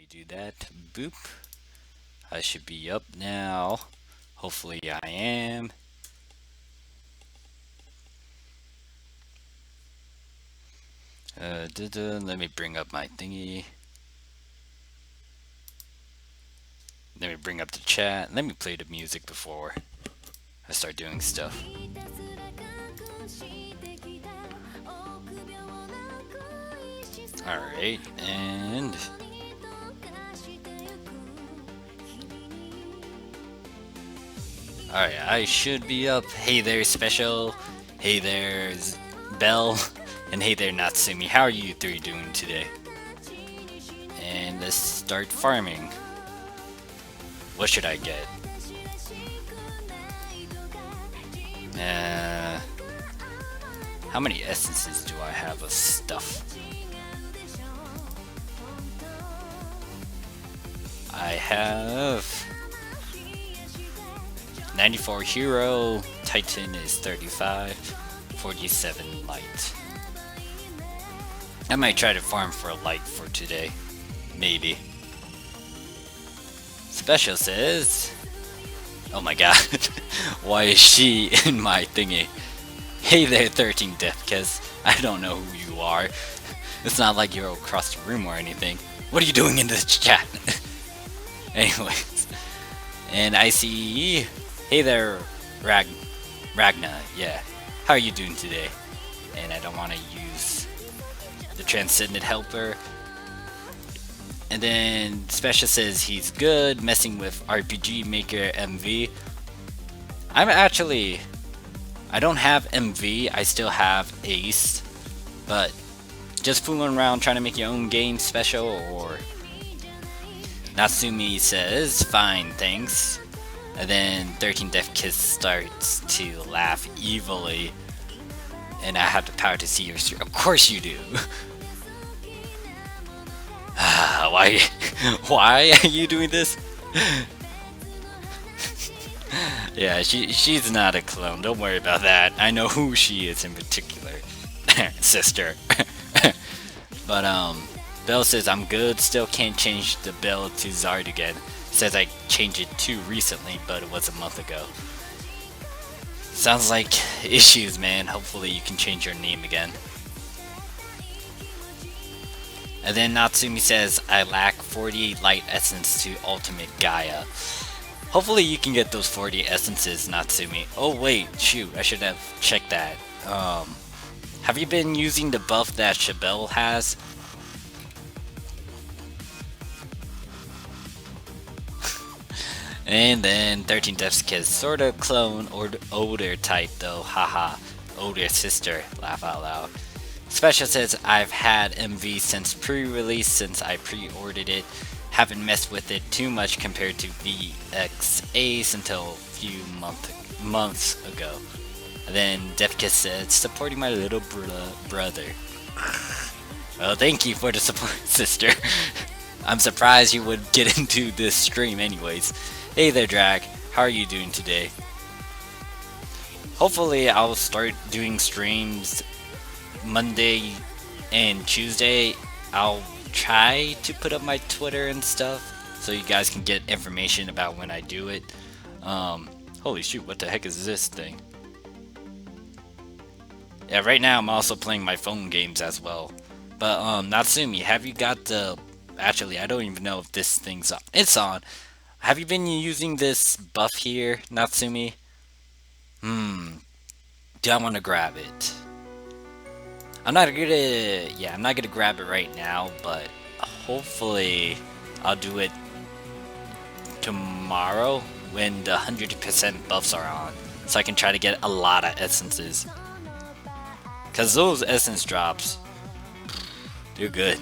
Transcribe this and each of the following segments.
do that. Boop. I should be up now. Hopefully I am. Let me bring up my thingy. Let me bring up the chat. Let me play the music before I start doing stuff. Alright, and... Alright, I should be up. Hey there, Special. Hey there, Bell. And hey there, Natsumi. How are you three doing today? And let's start farming. What should I get? How many essences do I have of stuff? I have 94 hero, Titan is 35, 47 light. I might try to farm for a light for today. Maybe. Special says... Oh my god. Why is she in my thingy? Hey there, 13 Deathkiss. I don't know who you are. It's not like you're across the room or anything. What are you doing in this chat? Anyways. And I see... Hey there, Ragna. Yeah. How are you doing today? And I don't want to use the Transcendent Helper. And then Special says he's good, messing with RPG Maker MV. I don't have MV, I still have Ace. But just fooling around trying to make your own game, Special, or... Natsumi says, fine, thanks. And then 13 Death Kiss starts to laugh evilly. And I have the power to see your stream. Of course you do! Why are you doing this? Yeah, she's not a clone. Don't worry about that. I know who she is in particular. Sister. But Bell says I'm good. Still can't change the Bell to Zard again. Says I changed it too recently, but it was a month ago. Sounds like issues, man. Hopefully you can change your name again. And then Natsumi says, I lack 40 light essence to ultimate Gaia. Hopefully you can get those 40 essences, Natsumi. Oh wait, shoot, I should have checked that. Have you been using the buff that Chabelle has? And then 13 Death's Kiss, sort of clone or older type though, haha. Older sister, laugh out loud. Special says, I've had MV since pre-release, since I pre-ordered it. Haven't messed with it too much compared to VX Ace until a few months ago. And then Defkiss said, supporting my little brother. Well, thank you for the support, sister. I'm surprised you would get into this stream anyways. Hey there, Drag. How are you doing today? Hopefully I'll start doing streams Monday and Tuesday. I'll try to put up my Twitter and stuff so you guys can get information about when I do it. Holy shoot, what the heck is this thing? Yeah, right now I'm also playing my phone games as well. But Natsumi, have you got the... Actually, I don't even know if this thing's on. It's on. Have you been using this buff here, Natsumi? Do I want to grab it? I'm not gonna grab it right now, but hopefully I'll do it tomorrow when the 100% buffs are on, so I can try to get a lot of essences. Cause those essence drops, they're good.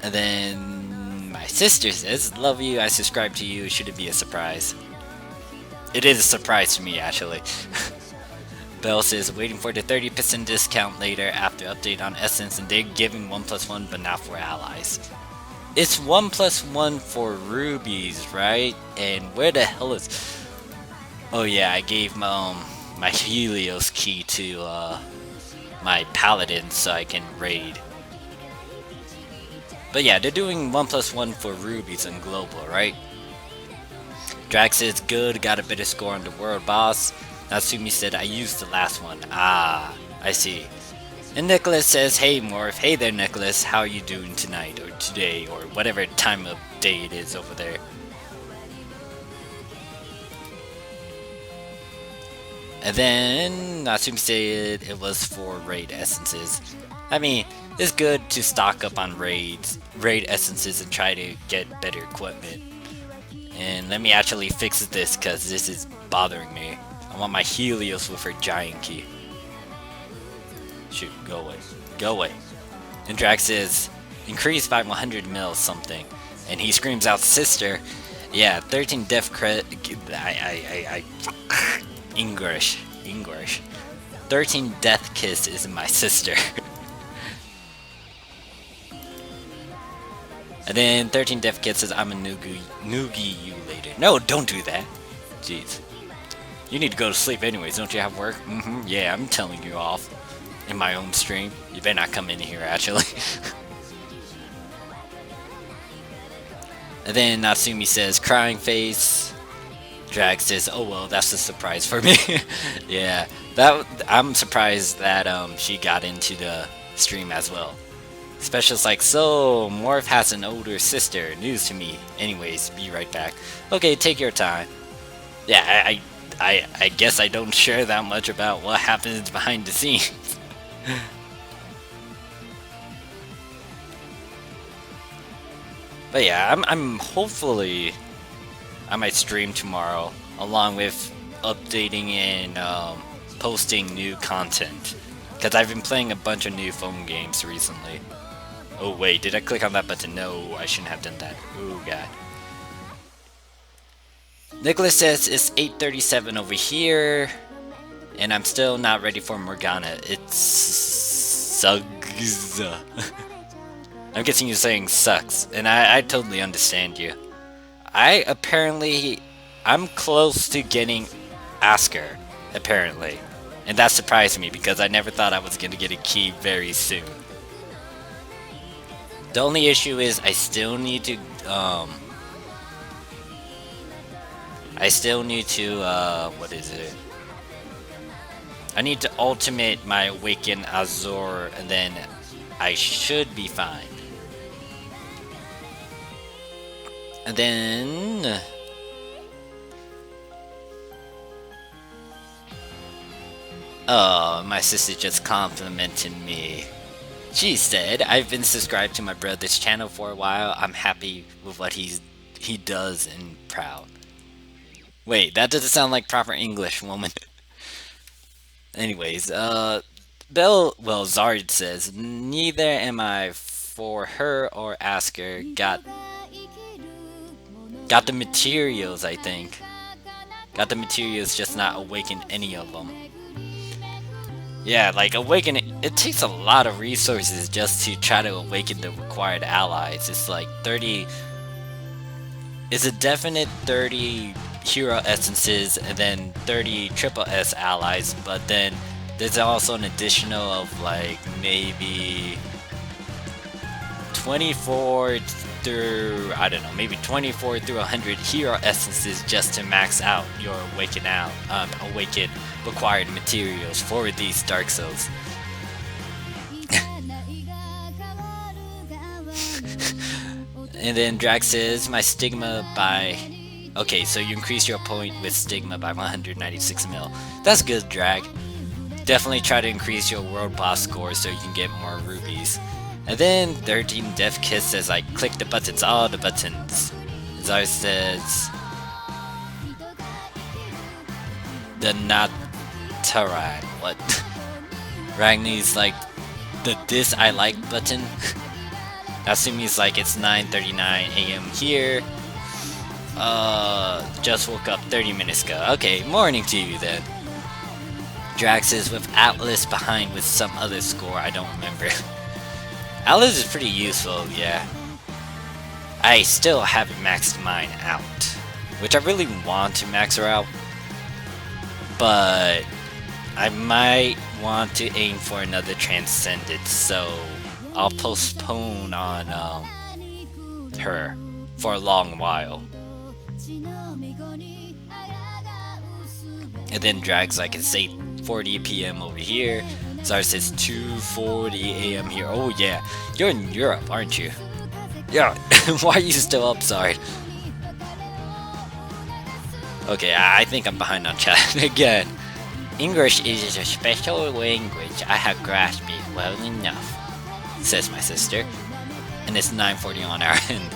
And then my sister says, love you, I subscribe to you, should it be a surprise? It is a surprise to me, actually. Bell says, waiting for the 30% discount later after update on Essence, and they're giving 1+1 but not for allies. It's 1+1 for rubies, right? And where the hell is... Oh yeah, I gave my Helios key to my paladin so I can raid. But yeah, they're doing 1+1 for rubies and global, right? Drax says good, got a better score on the world boss. Natsumi said I used the last one. Ah, I see. And Nicholas says, hey Morph, hey there Nicholas, how are you doing tonight, or today, or whatever time of day it is over there. And then Natsumi said it was for raid essences. I mean, it's good to stock up on raid essences and try to get better equipment. And let me actually fix this because this is bothering me. I want my Helios with her giant key. Shoot, go away. Go away. And Drax says, increased by 100 mil something. And he screams out, sister. Yeah, 13 death English. 13 death kiss is my sister. And then 13 death kiss says, I'm a noogie you later. No, don't do that. Jeez. You need to go to sleep anyways, don't you have work? Yeah, I'm telling you off. In my own stream. You better not come in here, actually. And then Natsumi says, crying face. Drag says, oh well, that's a surprise for me. Yeah, I'm surprised that she got into the stream as well. Special's like, so Morph has an older sister. News to me. Anyways, be right back. Okay, take your time. Yeah, I guess I don't share that much about what happens behind the scenes. But yeah, I'm hopefully I might stream tomorrow along with updating and posting new content, because I've been playing a bunch of new phone games recently. Oh wait, did I click on that button? No, I shouldn't have done that. Oh god. Nicholas says it's 8:37 over here, and I'm still not ready for Morgana. It sucks. I'm guessing you're saying sucks, and I totally understand you. I'm close to getting Asker, apparently. And that surprised me because I never thought I was gonna get a key very soon. The only issue is I still need to, what is it? I need to ultimate my Awaken Azor, and then I should be fine. And then... Oh, my sister just complimented me. She said, I've been subscribed to my brother's channel for a while. I'm happy with what he does and proud. Wait, that doesn't sound like proper English, woman. Anyways, Zard says, neither am I for her or Asker. Got the materials, I think. Got the materials, just not awaken any of them. Yeah, like awakening, it takes a lot of resources just to try to awaken the required allies. It's like 30, it's a definite 30 hero essences and then 30 triple S allies, but then there's also an additional of like maybe 24 through, I don't know, maybe 24 through 100 hero essences just to max out your awaken required materials for these Dark Souls. And then Drax says, my stigma by... Okay, so you increase your point with stigma by 196 mil. That's good, Drag. Definitely try to increase your world boss score so you can get more rubies. And then 13 Death Kiss says, I click the buttons, all the buttons. Zar says, the Nataran, what? Ragni's like, the this I like button. Natsumi's like, it's 9:39 AM here. Just woke up 30 minutes ago. Okay, morning to you then. Drax is with Atlas behind with some other score, I don't remember. Atlas is pretty useful, yeah. I still haven't maxed mine out, which I really want to max her out, but I might want to aim for another Transcendent, so I'll postpone on her for a long while. And then Drag's like, it's 8:40 p.m. over here. Zard says 2:40 a.m. here. Oh yeah, you're in Europe, aren't you? Yeah, why are you still up, Zard? Okay, I think I'm behind on chat again. English is a special language. I have grasped it well enough, says my sister. And it's 9:40 on our end.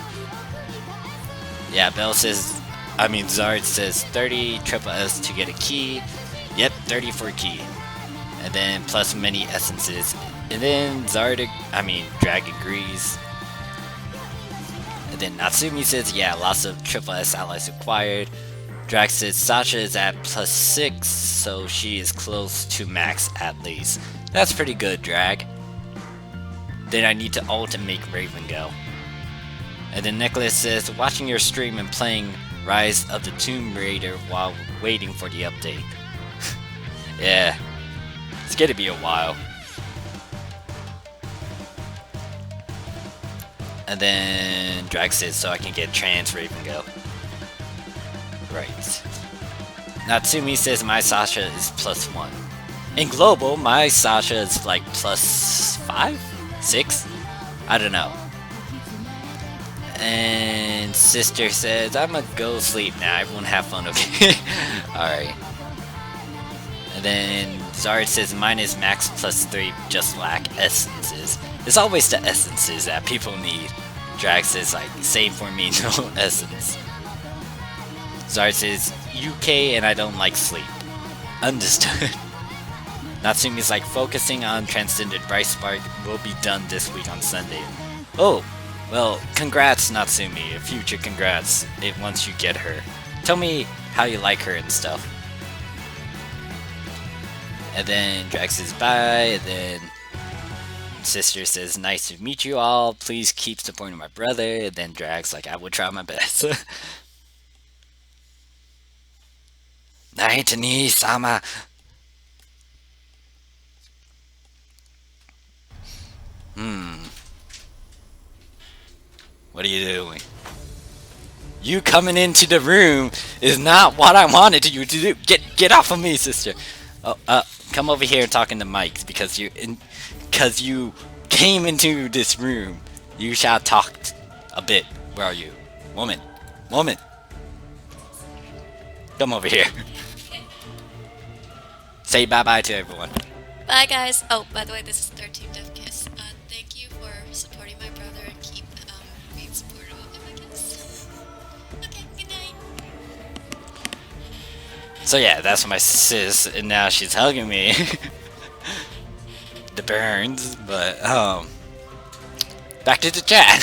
Yeah, Zard says 30 triple S to get a key. Yep, 30 for a key. And then plus many essences. And then Drag agrees. And then Natsumi says, yeah, lots of triple S allies acquired. Drag says Sasha is at +6, so she is close to max at least. That's pretty good, Drag. Then I need to ult and make Raven go. And then Nicholas says, watching your stream and playing Rise of the Tomb Raider while waiting for the update. Yeah, it's gonna be a while. And then Drag says, so I can get trans Raven go. Right. Natsumi says my Sasha is +1. In global, my Sasha is like +5? 6? I don't know. And sister says, I'ma go sleep now. Everyone have fun, okay? Alright. And then Zard says mine is max +3, just lack essences. It's always the essences that people need. Drag says like, same for me, no essence. Zard says, UK and I don't like sleep. Understood. Natsumi's like, focusing on Transcended Bright Spark will be done this week on Sunday. Oh, well, congrats Natsumi, future congrats once you get her. Tell me how you like her and stuff. And then Drag says bye, and then sister says, nice to meet you all, please keep supporting my brother. And then Drag's like, I will try my best. Night sama. What are you doing? You coming into the room is not what I wanted you to do. Get off of me, sister. Oh, come over here and talk into mics because you came into this room. You shall talk a bit. Where are you, woman? Woman, come over here. Say bye-bye to everyone. Bye, guys. Oh, by the way, this is 13 Death Kiss. Thank you for supporting my brother and keep being supportive of him, I guess. Okay, good night. So yeah, that's my sis, and now she's hugging me. The burns, but back to the chat.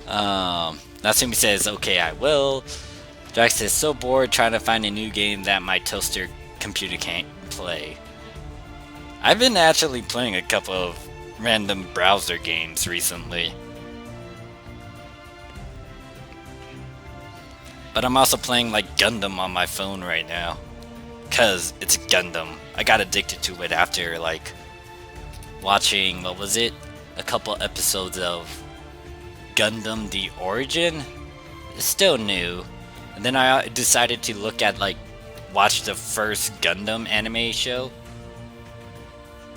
Natsumi says, okay, I will. Drax says, so bored trying to find a new game that my toaster computer can't play. I've been actually playing a couple of random browser games recently. But I'm also playing like Gundam on my phone right now. Cause it's Gundam. I got addicted to it after like watching, what was it? A couple episodes of Gundam The Origin. It's still new. And then I decided to watch the first Gundam anime show.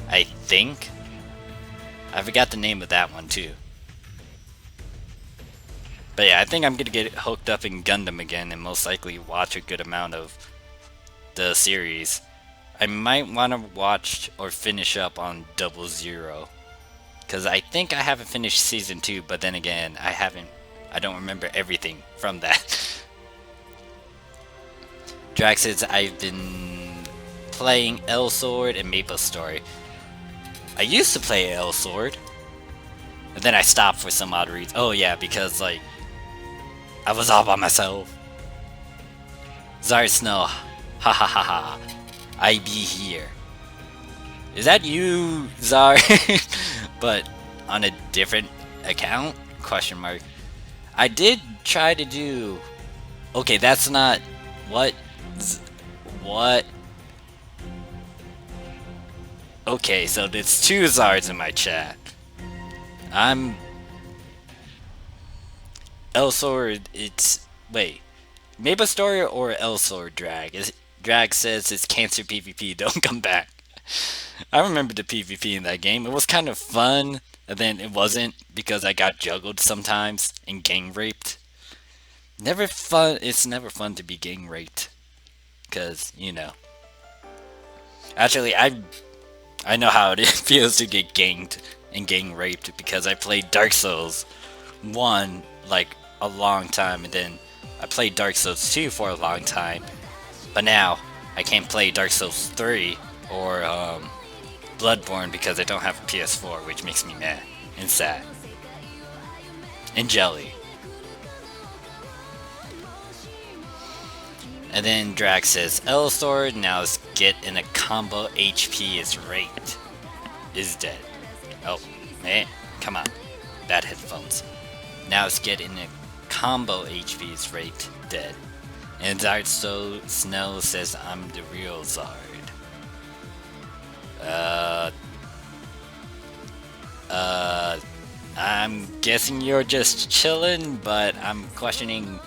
I think. I forgot the name of that one too. But yeah, I think I'm gonna get hooked up in Gundam again and most likely watch a good amount of the series. I might want to watch or finish up on 00. Because I think I haven't finished Season 2, but then again, I don't remember everything from that. Drax says, I've been playing L Sword and Maple Story. I used to play L Sword. And then I stopped for some odd reason. Oh yeah, because like, I was all by myself. Zard Snow, ha ha ha ha. I be here. Is that you, Zar? But on a different account? Question mark. I did try to do... Okay, that's not... What? What? Okay, so there's two Zards in my chat. Elsword, it's wait, Maple Story or Elsword Drag? Drag says it's cancer PvP. Don't come back. I remember the PvP in that game. It was kind of fun, and then it wasn't because I got juggled sometimes and gang raped. Never fun. It's never fun to be gang raped, cause you know. Actually, I know how it feels to get ganged and gang raped because I played Dark Souls 1 like a long time, and then I played Dark Souls 2 for a long time, but now I can't play Dark Souls 3 or Bloodborne because I don't have a PS4, which makes me mad and sad and jelly. And then Drag says, L Sword, now let's get in a combo HP is raped. Is dead. Oh, man, come on. Bad headphones. Now let's get in a combo HP is raped, dead. And Zard Snow says, I'm the real Zard. I'm guessing you're just chilling, but I'm questioning.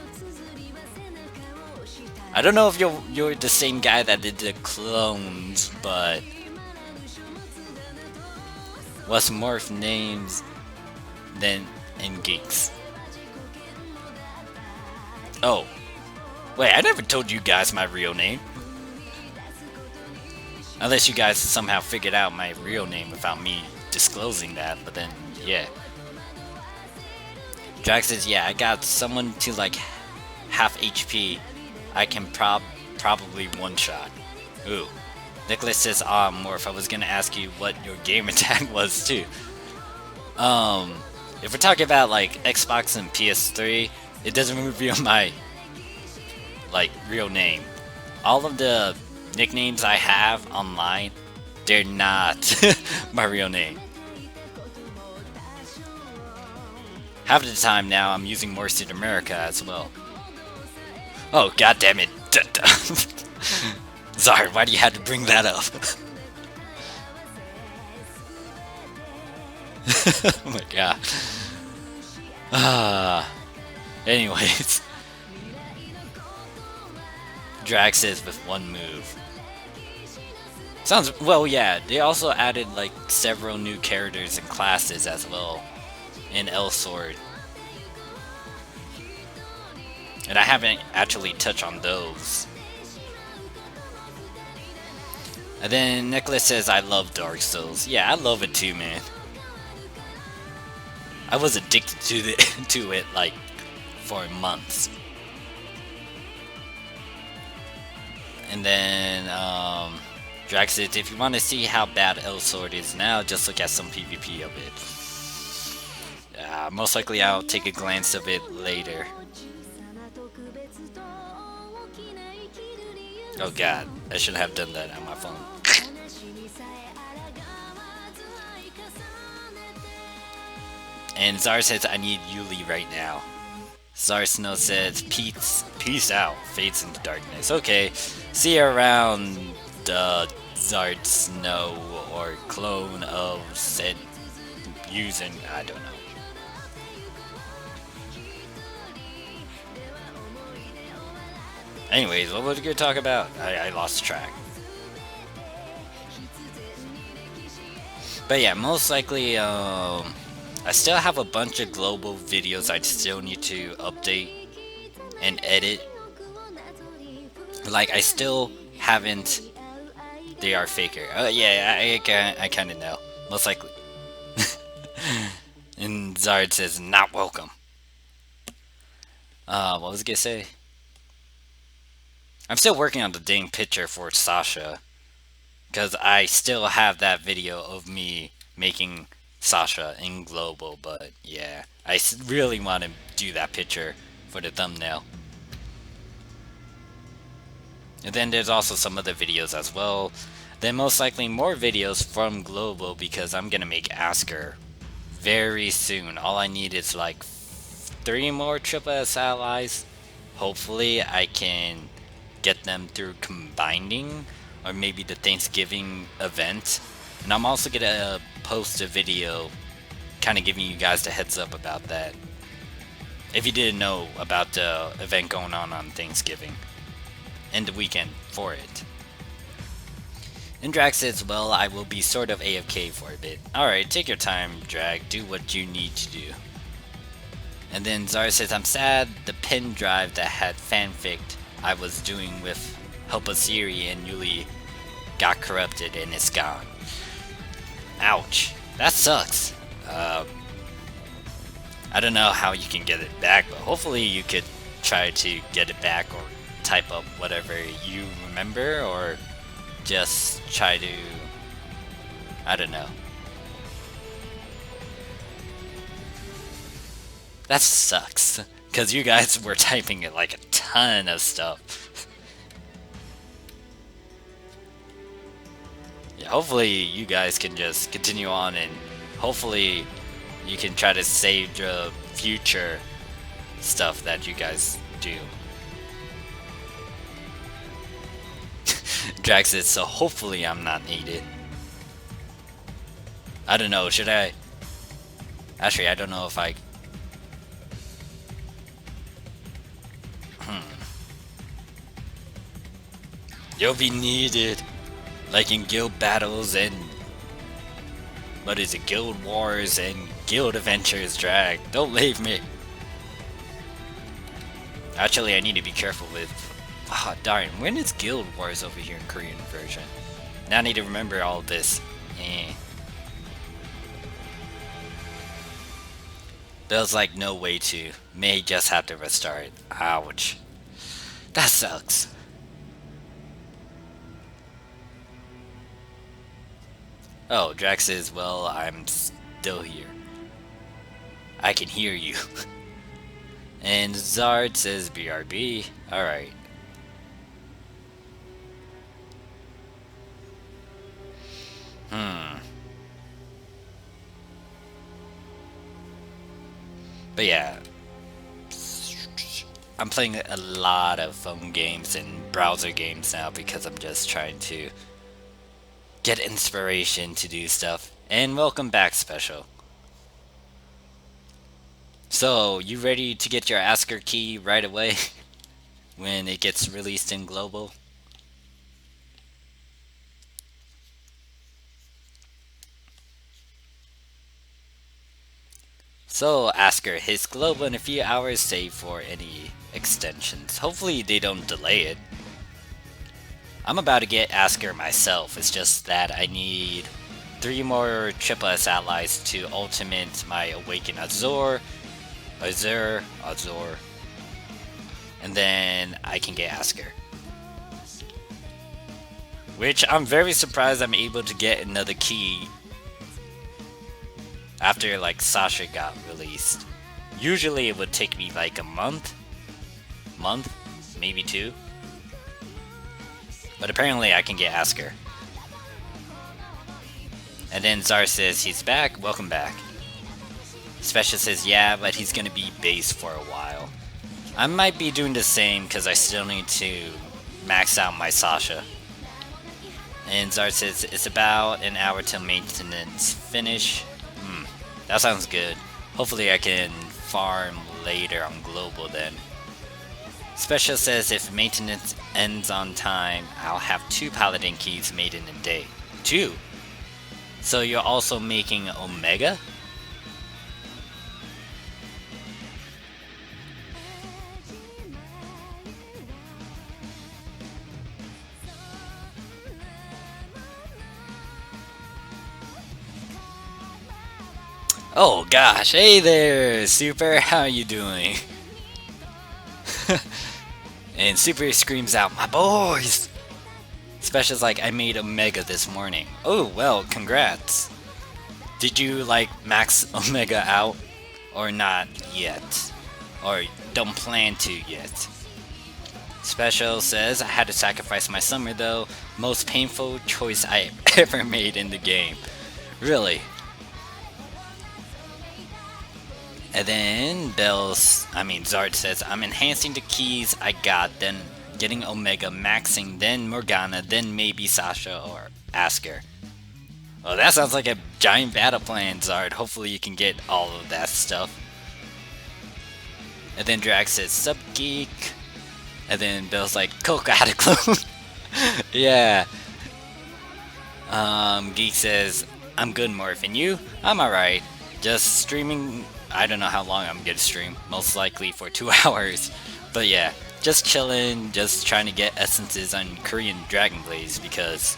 I don't know if you're the same guy that did the clones, but what's morph names than in geeks? Oh, wait, I never told you guys my real name. Unless you guys somehow figured out my real name without me disclosing that, but then, yeah. Drax says, yeah, I got someone to like half HP. I can probably one-shot. Ooh. Nicholas says, Morph, I was gonna ask you what your gamer tag was too. If we're talking about like Xbox and PS3, it doesn't reveal my like real name. All of the nicknames I have online, they're not my real name. Half of the time now, I'm using Morphsuit America as well. Oh, god damn it. Zard, why do you have to bring that up? Oh my god. Anyways. Drag says with one move. Sounds, well, yeah, they also added like several new characters and classes as well in L Sword. And I haven't actually touched on those. And then Nicholas says, I love Dark Souls. Yeah, I love it too, man. I was addicted to it like for months. And then Drax says, if you want to see how bad L Sword is now, just look at some PvP of it. Most likely I'll take a glance of it later. Oh god, I should have done that on my phone. And Zar says, I need Yuli right now. Zar Snow says, peace out, fades into darkness. Okay, see you around Zard Snow or clone of said using, I don't know. Anyways, what was we gonna talk about? I lost track. But yeah, most likely, I still have a bunch of global videos I still need to update and edit. Like, I still haven't. They are faker. Yeah, I kind of know. Most likely. And Zard says, not welcome. What was I gonna say? I'm still working on the dang picture for Sasha, because I still have that video of me making Sasha in global, but yeah, I really want to do that picture for the thumbnail. And then there's also some other videos as well. Then most likely more videos from global, because I'm gonna make Asker very soon. All I need is like 3 more Triple S allies. Hopefully I can get them through combining, or maybe the Thanksgiving event. And I'm also gonna post a video kind of giving you guys the heads up about that. If you didn't know about the event going on Thanksgiving and the weekend for it. And Drag says, well, I will be sort of AFK for a bit. Alright, take your time, Drag. Do what you need to do. And then Zara says, I'm sad the pen drive that had fanfic I was doing with Helpa Siri and Yuli got corrupted and it's gone. Ouch. That sucks. I don't know how you can get it back, but hopefully you could try to get it back or type up whatever you remember or just try to... I don't know. That sucks. Because you guys were typing it like a ton of stuff. Yeah, hopefully you guys can just continue on and hopefully you can try to save the future stuff that you guys do. Drax says, so hopefully I'm not needed. I don't know, should I... Actually, I don't know if I... You'll be needed, like in guild battles and... What is it, guild wars and guild adventures, Drag. Don't leave me. Actually, I need to be careful with... Ah, oh, darn, when is guild wars over here in Korean version? Now I need to remember all this. There's like no way to. May just have to restart. Ouch. That sucks. Oh, Drax says, well, I'm still here. I can hear you. And Zard says BRB. Alright. But yeah. I'm playing a lot of phone games and browser games now because I'm just trying to get inspiration to do stuff. And welcome back, Special. So, you ready to get your Asker key right away when it gets released in Global? So, Asker hits Global in a few hours, save for any extensions. Hopefully they don't delay it. I'm about to get Asker myself, it's just that I need 3 more Triple S allies to ultimate my Awaken Azure, and then I can get Asker. Which I'm very surprised I'm able to get another key after like Sasha got released. Usually it would take me like a month, maybe 2. But apparently I can get Asker. And then Zar says he's back, welcome back. Special says yeah, but he's gonna be base for a while. I might be doing the same because I still need to max out my Sasha. And Zar says it's about an hour till maintenance finish. That sounds good. Hopefully I can farm later on Global then. Special says if maintenance ends on time, I'll have 2 Paladin keys made in a day. 2? So you're also making Omega? Oh gosh, hey there, Super, how you doing? And Super screams out, my boys! Special's like, I made Omega this morning. Oh, well, congrats. Did you, like, max Omega out? Or not yet? Or don't plan to yet? Special says, I had to sacrifice my summer though. Most painful choice I ever made in the game. Really? And then Zard says, I'm enhancing the keys I got, then getting Omega, maxing, then Morgana, then maybe Sasha or Asker. Well, that sounds like a giant battle plan, Zard. Hopefully you can get all of that stuff. And then Drag says, "Sup, geek?" And then Bill's like, "Coke, I had a clone." Yeah. Geek says, "I'm good, Morph, and you?" "I'm alright. Just streaming. I don't know how long I'm gonna stream. Most likely for 2 hours. But yeah, just chilling, just trying to get essences on Korean Dragon Blaze because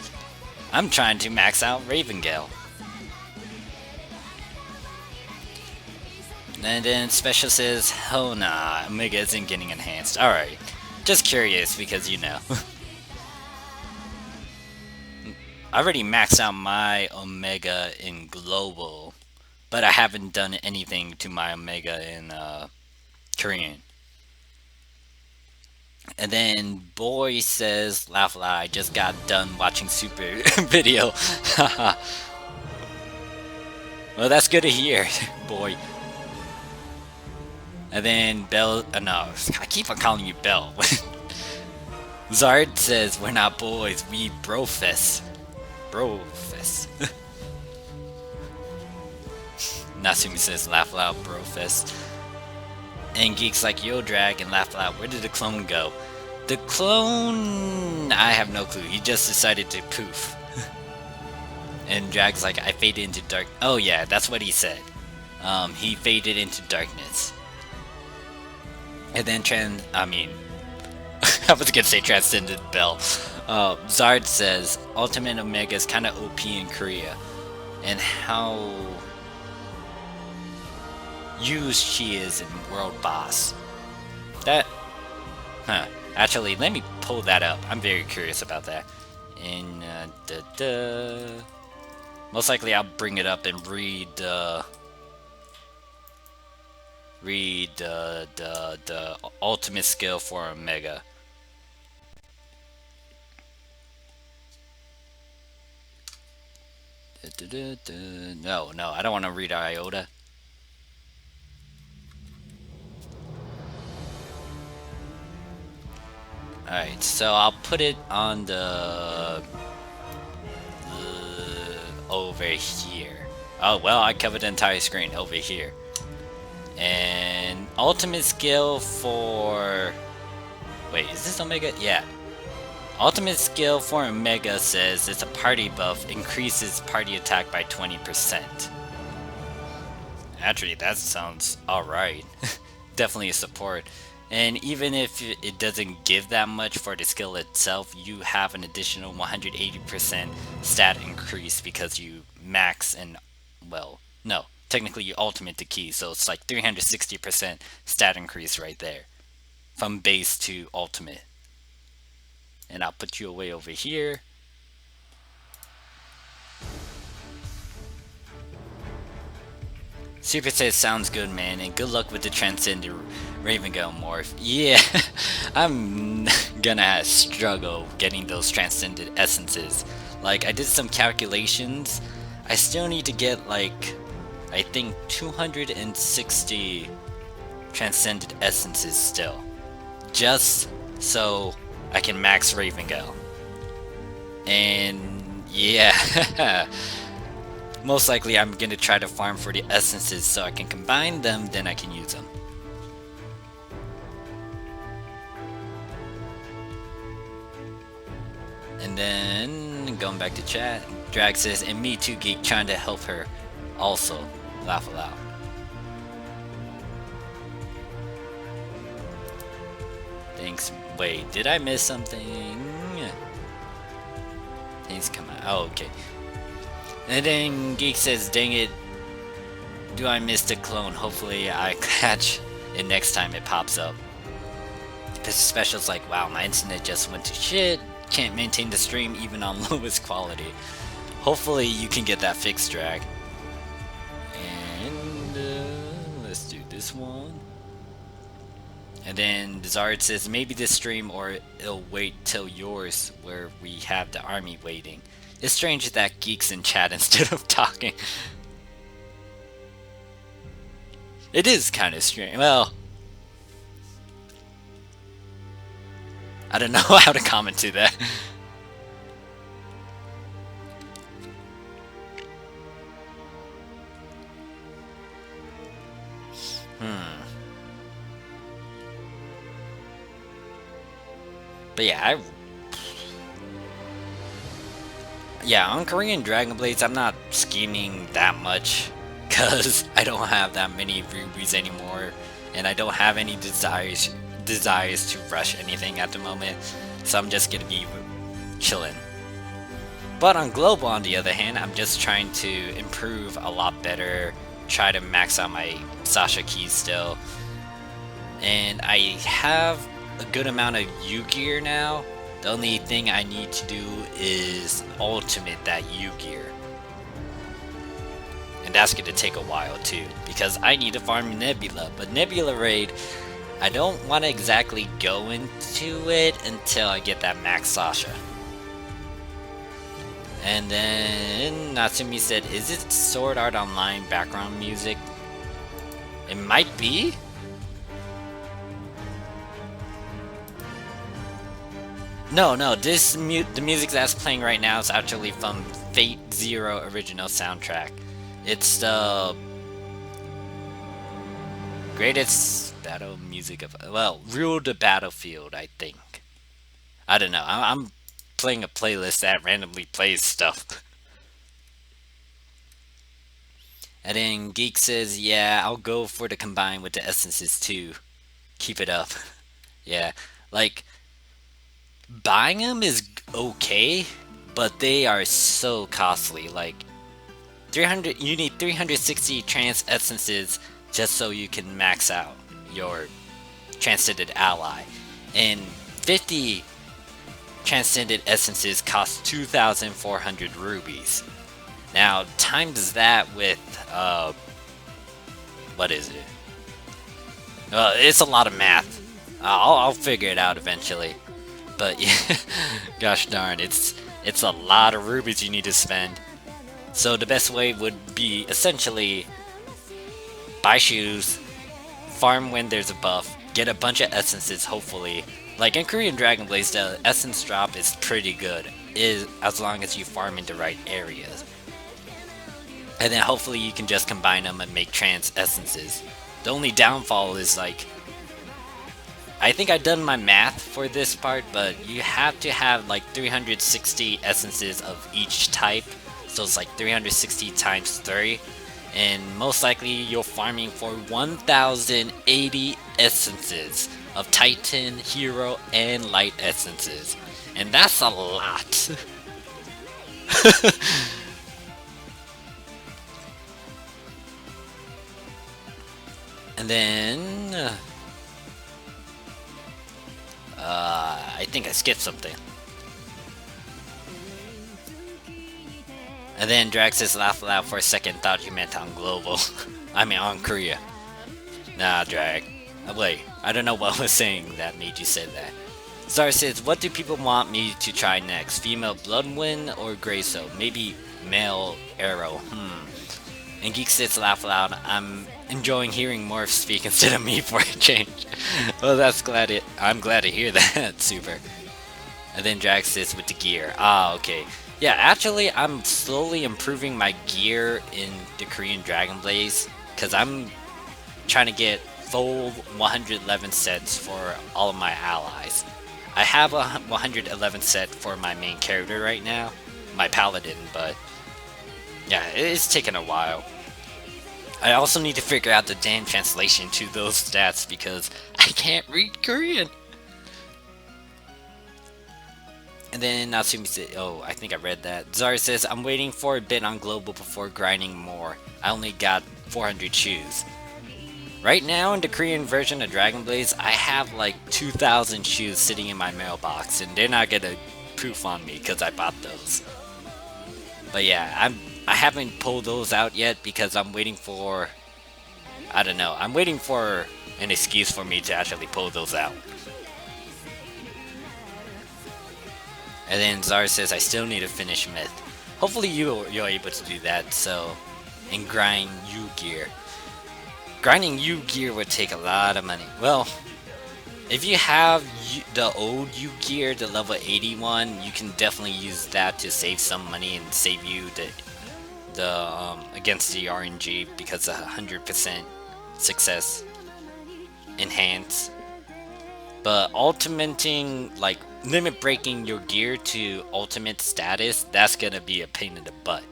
I'm trying to max out Ravengale." And then Special says, "Oh nah, Omega isn't getting enhanced." Alright. Just curious because you know. I already maxed out my Omega in Global, but I haven't done anything to my Omega in Korean. And then Boy says, "Laugh loud, I just got done watching Super video." Well, that's good to hear, Boy. And then Bell, no, I keep on calling you Bell. Zard says, "We're not boys, we brofess." Brofess. Nasumi says, "Laugh loud, brofess." And Geek's like, "Yo, Drag," and Laugh loud, "Where did the clone go?" The clone, I have no clue. He just decided to poof. And Drag's like, "I faded into dark." Oh yeah, that's what he said. He faded into darkness. And then I was gonna say Transcendent Bell. Zard says, "Ultimate Omega is kinda OP in Korea. And how used she is in World Boss." That, actually, let me pull that up. I'm very curious about that. And, most likely I'll bring it up and read the ultimate skill for Omega. No, I don't want to read Iota. Alright, so I'll put it on the over here. Oh, well, I covered the entire screen over here. And ultimate skill for... Wait, is this Omega? Yeah. Ultimate skill for Omega says it's a party buff, increases party attack by 20%. Actually, that sounds alright. Definitely a support. And even if it doesn't give that much for the skill itself, you have an additional 180% stat increase because you max and, well, no, technically you ultimate the key, so it's like 360% stat increase right there. From base to ultimate. And I'll put you away over here. Super says, "Sounds good, man, and good luck with the Transcendent Ravengale morph." Yeah, I'm gonna struggle getting those Transcendent essences. Like, I did some calculations. I still need to get, like, I think 260 Transcendent essences still. Just so I can max Ravengale. And, yeah. Most likely I'm gonna try to farm for the essences so I can combine them, then I can use them. And then, going back to chat, Drag says, "And me too, Geek, trying to help her also." Laugh aloud. Thanks. Wait, did I miss something? Things come out. Oh, okay. And then Geek says, "Dang it, do I miss the clone? Hopefully I catch it next time it pops up." Because Special's like, "Wow, my internet just went to shit. Can't maintain the stream even on lowest quality." Hopefully you can get that fixed, Drag. And let's do this one. And then Zard says, "Maybe this stream or it'll wait till yours where we have the army waiting." It's strange that Geek's in chat instead of talking. It is kind of strange. Well, I don't know how to comment to that. But yeah, on Korean Dragon Blades, I'm not scheming that much because I don't have that many rubies anymore, and I don't have any desires to rush anything at the moment. So I'm just gonna be chilling. But on Global, on the other hand, I'm just trying to improve a lot better, try to max out my Sasha keys still, and I have a good amount of U gear now. The only thing I need to do is ultimate that U gear. And that's gonna take a while too, because I need to farm Nebula. But Nebula raid, I don't want to exactly go into it until I get that max Sasha. And then Natsumi said, is it Sword Art Online background music? It might be? No, the music that's playing right now is actually from Fate Zero original soundtrack. It's the greatest battle music of, well, Rule the Battlefield, I think. I don't know. I'm playing a playlist that randomly plays stuff. And then Geek says, yeah, I'll go for the combine with the essences too. Keep it up. Yeah, like, buying them is okay, but they are so costly. Like, 300, you need 360 trans essences just so you can max out your transcended ally. And 50 transcended essences cost 2,400 rubies. Now, times that with, what is it? It's a lot of math. I'll figure it out eventually. But yeah, gosh darn, it's a lot of rubies you need to spend. So the best way would be essentially buy shoes, farm when there's a buff, get a bunch of essences hopefully. Like in Korean Dragon Blades, the essence drop is pretty good, as long as you farm in the right areas. And then hopefully you can just combine them and make trans essences. The only downfall is like, I think I've done my math for this part, but you have to have like 360 essences of each type. So it's like 360 times 3. And most likely you're farming for 1,080 essences of Titan, Hero, and Light essences. And that's a lot. And then... I think I skipped something. And then Draxus laughed aloud for a second, thought you meant on global. I mean on Korea. Nah, Drag. Wait, I don't know what I was saying that made you say that. Zara says, what do people want me to try next? Female Bloodwind or Grayso? Maybe male Arrow. And Geek says, laugh aloud. I'm enjoying hearing Morph speak instead of me for a change. Well, I'm glad to hear that. Super. And then Drag says with the gear. Ah, okay. Yeah, actually, I'm slowly improving my gear in the Korean Dragon Blades, because I'm trying to get full 111 sets for all of my allies. I have a 111 set for my main character right now, my paladin, but yeah, it's taken a while. I also need to figure out the damn translation to those stats because I can't read Korean. And then Natsumi said, oh, I think I read that. Zara says, I'm waiting for a bit on global before grinding more. I only got 400 shoes. Right now in the Korean version of Dragon Blades, I have like 2,000 shoes sitting in my mailbox, and they're not gonna proof on me because I bought those. But yeah, I haven't pulled those out yet because I'm waiting for, I don't know, I'm waiting for an excuse for me to actually pull those out. And then Zara says, I still need to finish Myth. Hopefully you're able to do that, so, and grind U gear. Grinding U gear would take a lot of money. Well, if you have the old U gear, the level 81, you can definitely use that to save some money and save you the against the RNG, because 100% success enhance. But ultimating like limit breaking your gear to ultimate status, that's gonna be a pain in the butt.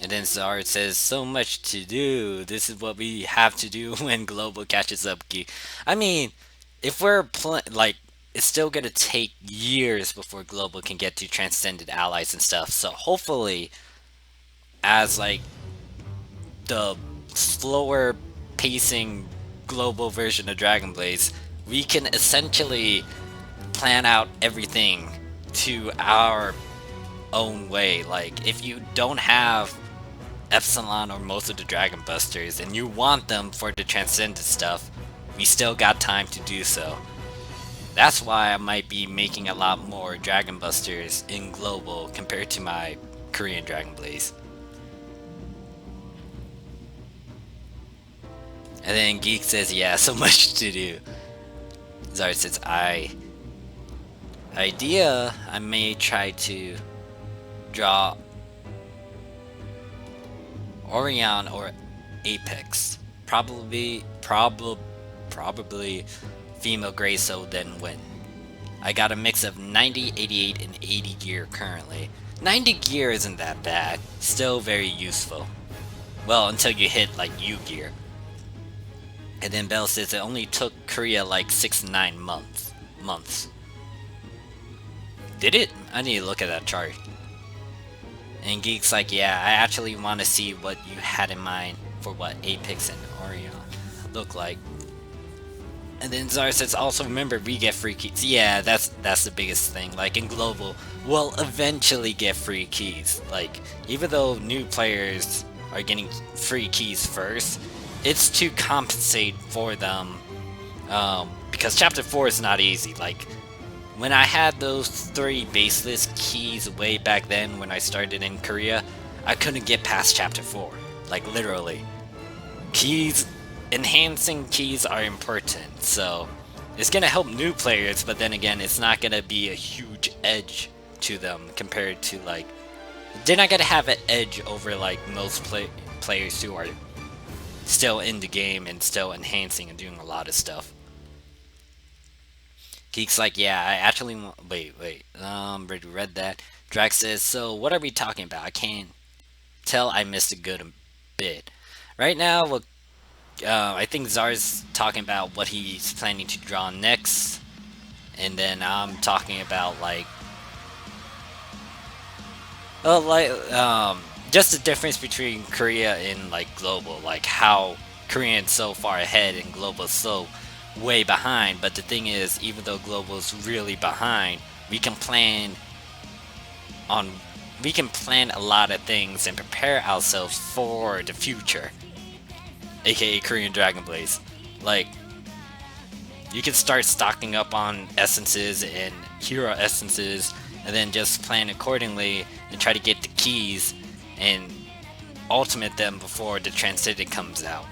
And then Zard says, so much to do. This is what we have to do when Global catches up. I mean, if we're like, it's still gonna take years before Global can get to Transcended Allies and stuff. So hopefully, as like the slower pacing Global version of Dragon Blaze, we can essentially plan out everything to our own way. Like, if you don't have Epsilon or most of the Dragon Busters and you want them for the Transcendent stuff, we still got time to do so. That's why I might be making a lot more Dragon Busters in Global compared to my Korean Dragon Blaze. And then Geek says, yeah, so much to do. Zard says, I may try to draw Orion or Apex. Probably female Grey, so then win. I got a mix of 90, 88, and 80 gear currently. 90 gear isn't that bad. Still very useful. Well, until you hit like U gear. And then Bell says it only took Korea like 6 to 9 months. Did it? I need to look at that chart. And Geek's like, yeah, I actually want to see what you had in mind for what Apex and Orion look like. And then Zara says, also remember, we get free keys. Yeah, that's the biggest thing. Like, in Global, we'll eventually get free keys. Like, even though new players are getting free keys first, it's to compensate for them. Because Chapter 4 is not easy. Like, when I had those 3 baseless keys way back then when I started in Korea, I couldn't get past Chapter 4. Like, literally. Enhancing keys are important, so it's gonna help new players, but then again, it's not gonna be a huge edge to them compared to, like, they're not gonna have an edge over, like, most players who are still in the game and still enhancing and doing a lot of stuff. Geek's like, yeah, I actually want. Wait. Already read that. Drax says, so what are we talking about? I can't tell. I missed a good bit. Right now, look, I think Zar's talking about what he's planning to draw next, and then I'm talking about like, just the difference between Korea and like Global, like how Korean's so far ahead and Global's so way behind. But the thing is, even though Global's really behind, we can plan a lot of things and prepare ourselves for the future, aka Korean Dragon Blaze. Like, you can start stocking up on essences and hero essences, and then just plan accordingly and try to get the keys and ultimate them before the Transcendent comes out.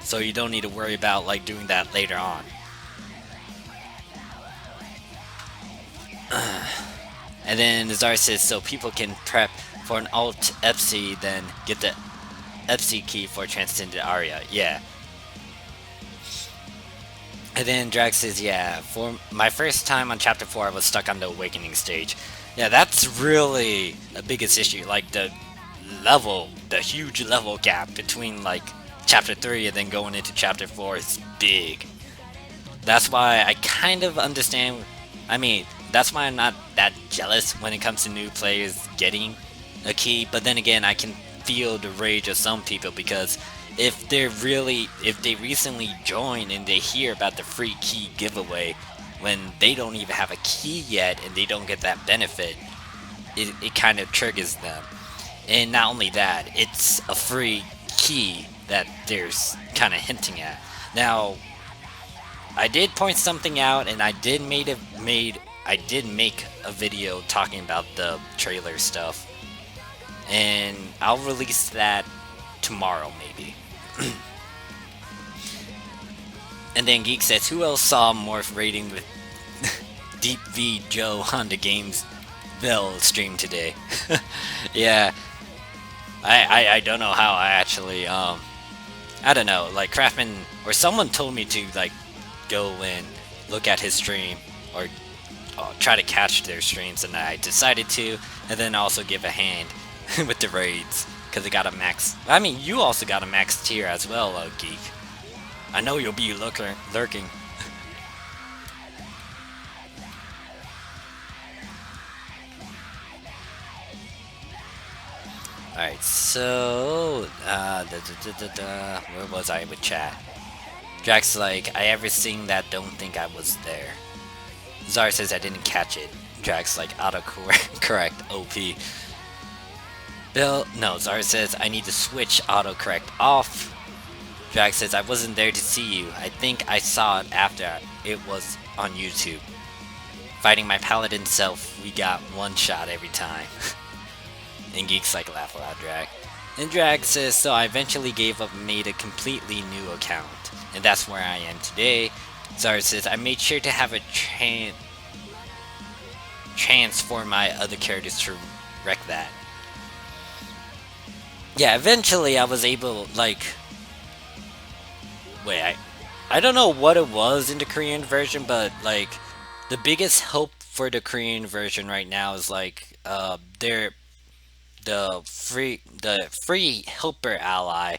So you don't need to worry about like doing that later on. And then Nazar says, so people can prep for an alt Epsi, then get the Epsi key for Transcended Aria. Yeah. And then Drag says, yeah, for my first time on Chapter 4, I was stuck on the Awakening stage. Yeah, that's really the biggest issue. Like, the huge level gap between, like, Chapter 3 and then going into Chapter 4 is big. That's why I kind of understand. I mean, that's why I'm not that jealous when it comes to new players getting a key. But then again, I can feel the rage of some people, because if they recently joined and they hear about the free key giveaway when they don't even have a key yet and they don't get that benefit, it kind of triggers them. And not only that, it's a free key that they're kind of hinting at. Now, I did point something out, and I did make a video talking about the trailer stuff, and I'll release that tomorrow maybe. And then Geek says, who else saw Morph rating with Deep V Joe on the game's Bell stream today? Yeah, I don't know how I I don't know, like Craftman or someone told me to like go and look at his stream or try to catch their streams, and I decided to, and then also give a hand with the raids because it got a max. I mean, you also got a max tier as well, Geek. I know you'll be lurking. Alright, so, where was I with chat? Drax like, I ever seen that, don't think I was there. Zara says I didn't catch it. Drax like, correct, OP. Bill, no, Zara says I need to switch autocorrect off. Drax says I wasn't there to see you. I think I saw it after it was on YouTube. Fighting my paladin self, we got one shot every time. And Geeks like laugh loud, Drag. And Drag says, so I eventually gave up and made a completely new account. And that's where I am today. Zara says, I made sure to have a chance for my other characters to wreck that. Yeah, eventually I was able, like... Wait, I don't know what it was in the Korean version, but, like, the biggest hope for the Korean version right now is, like, the free helper ally.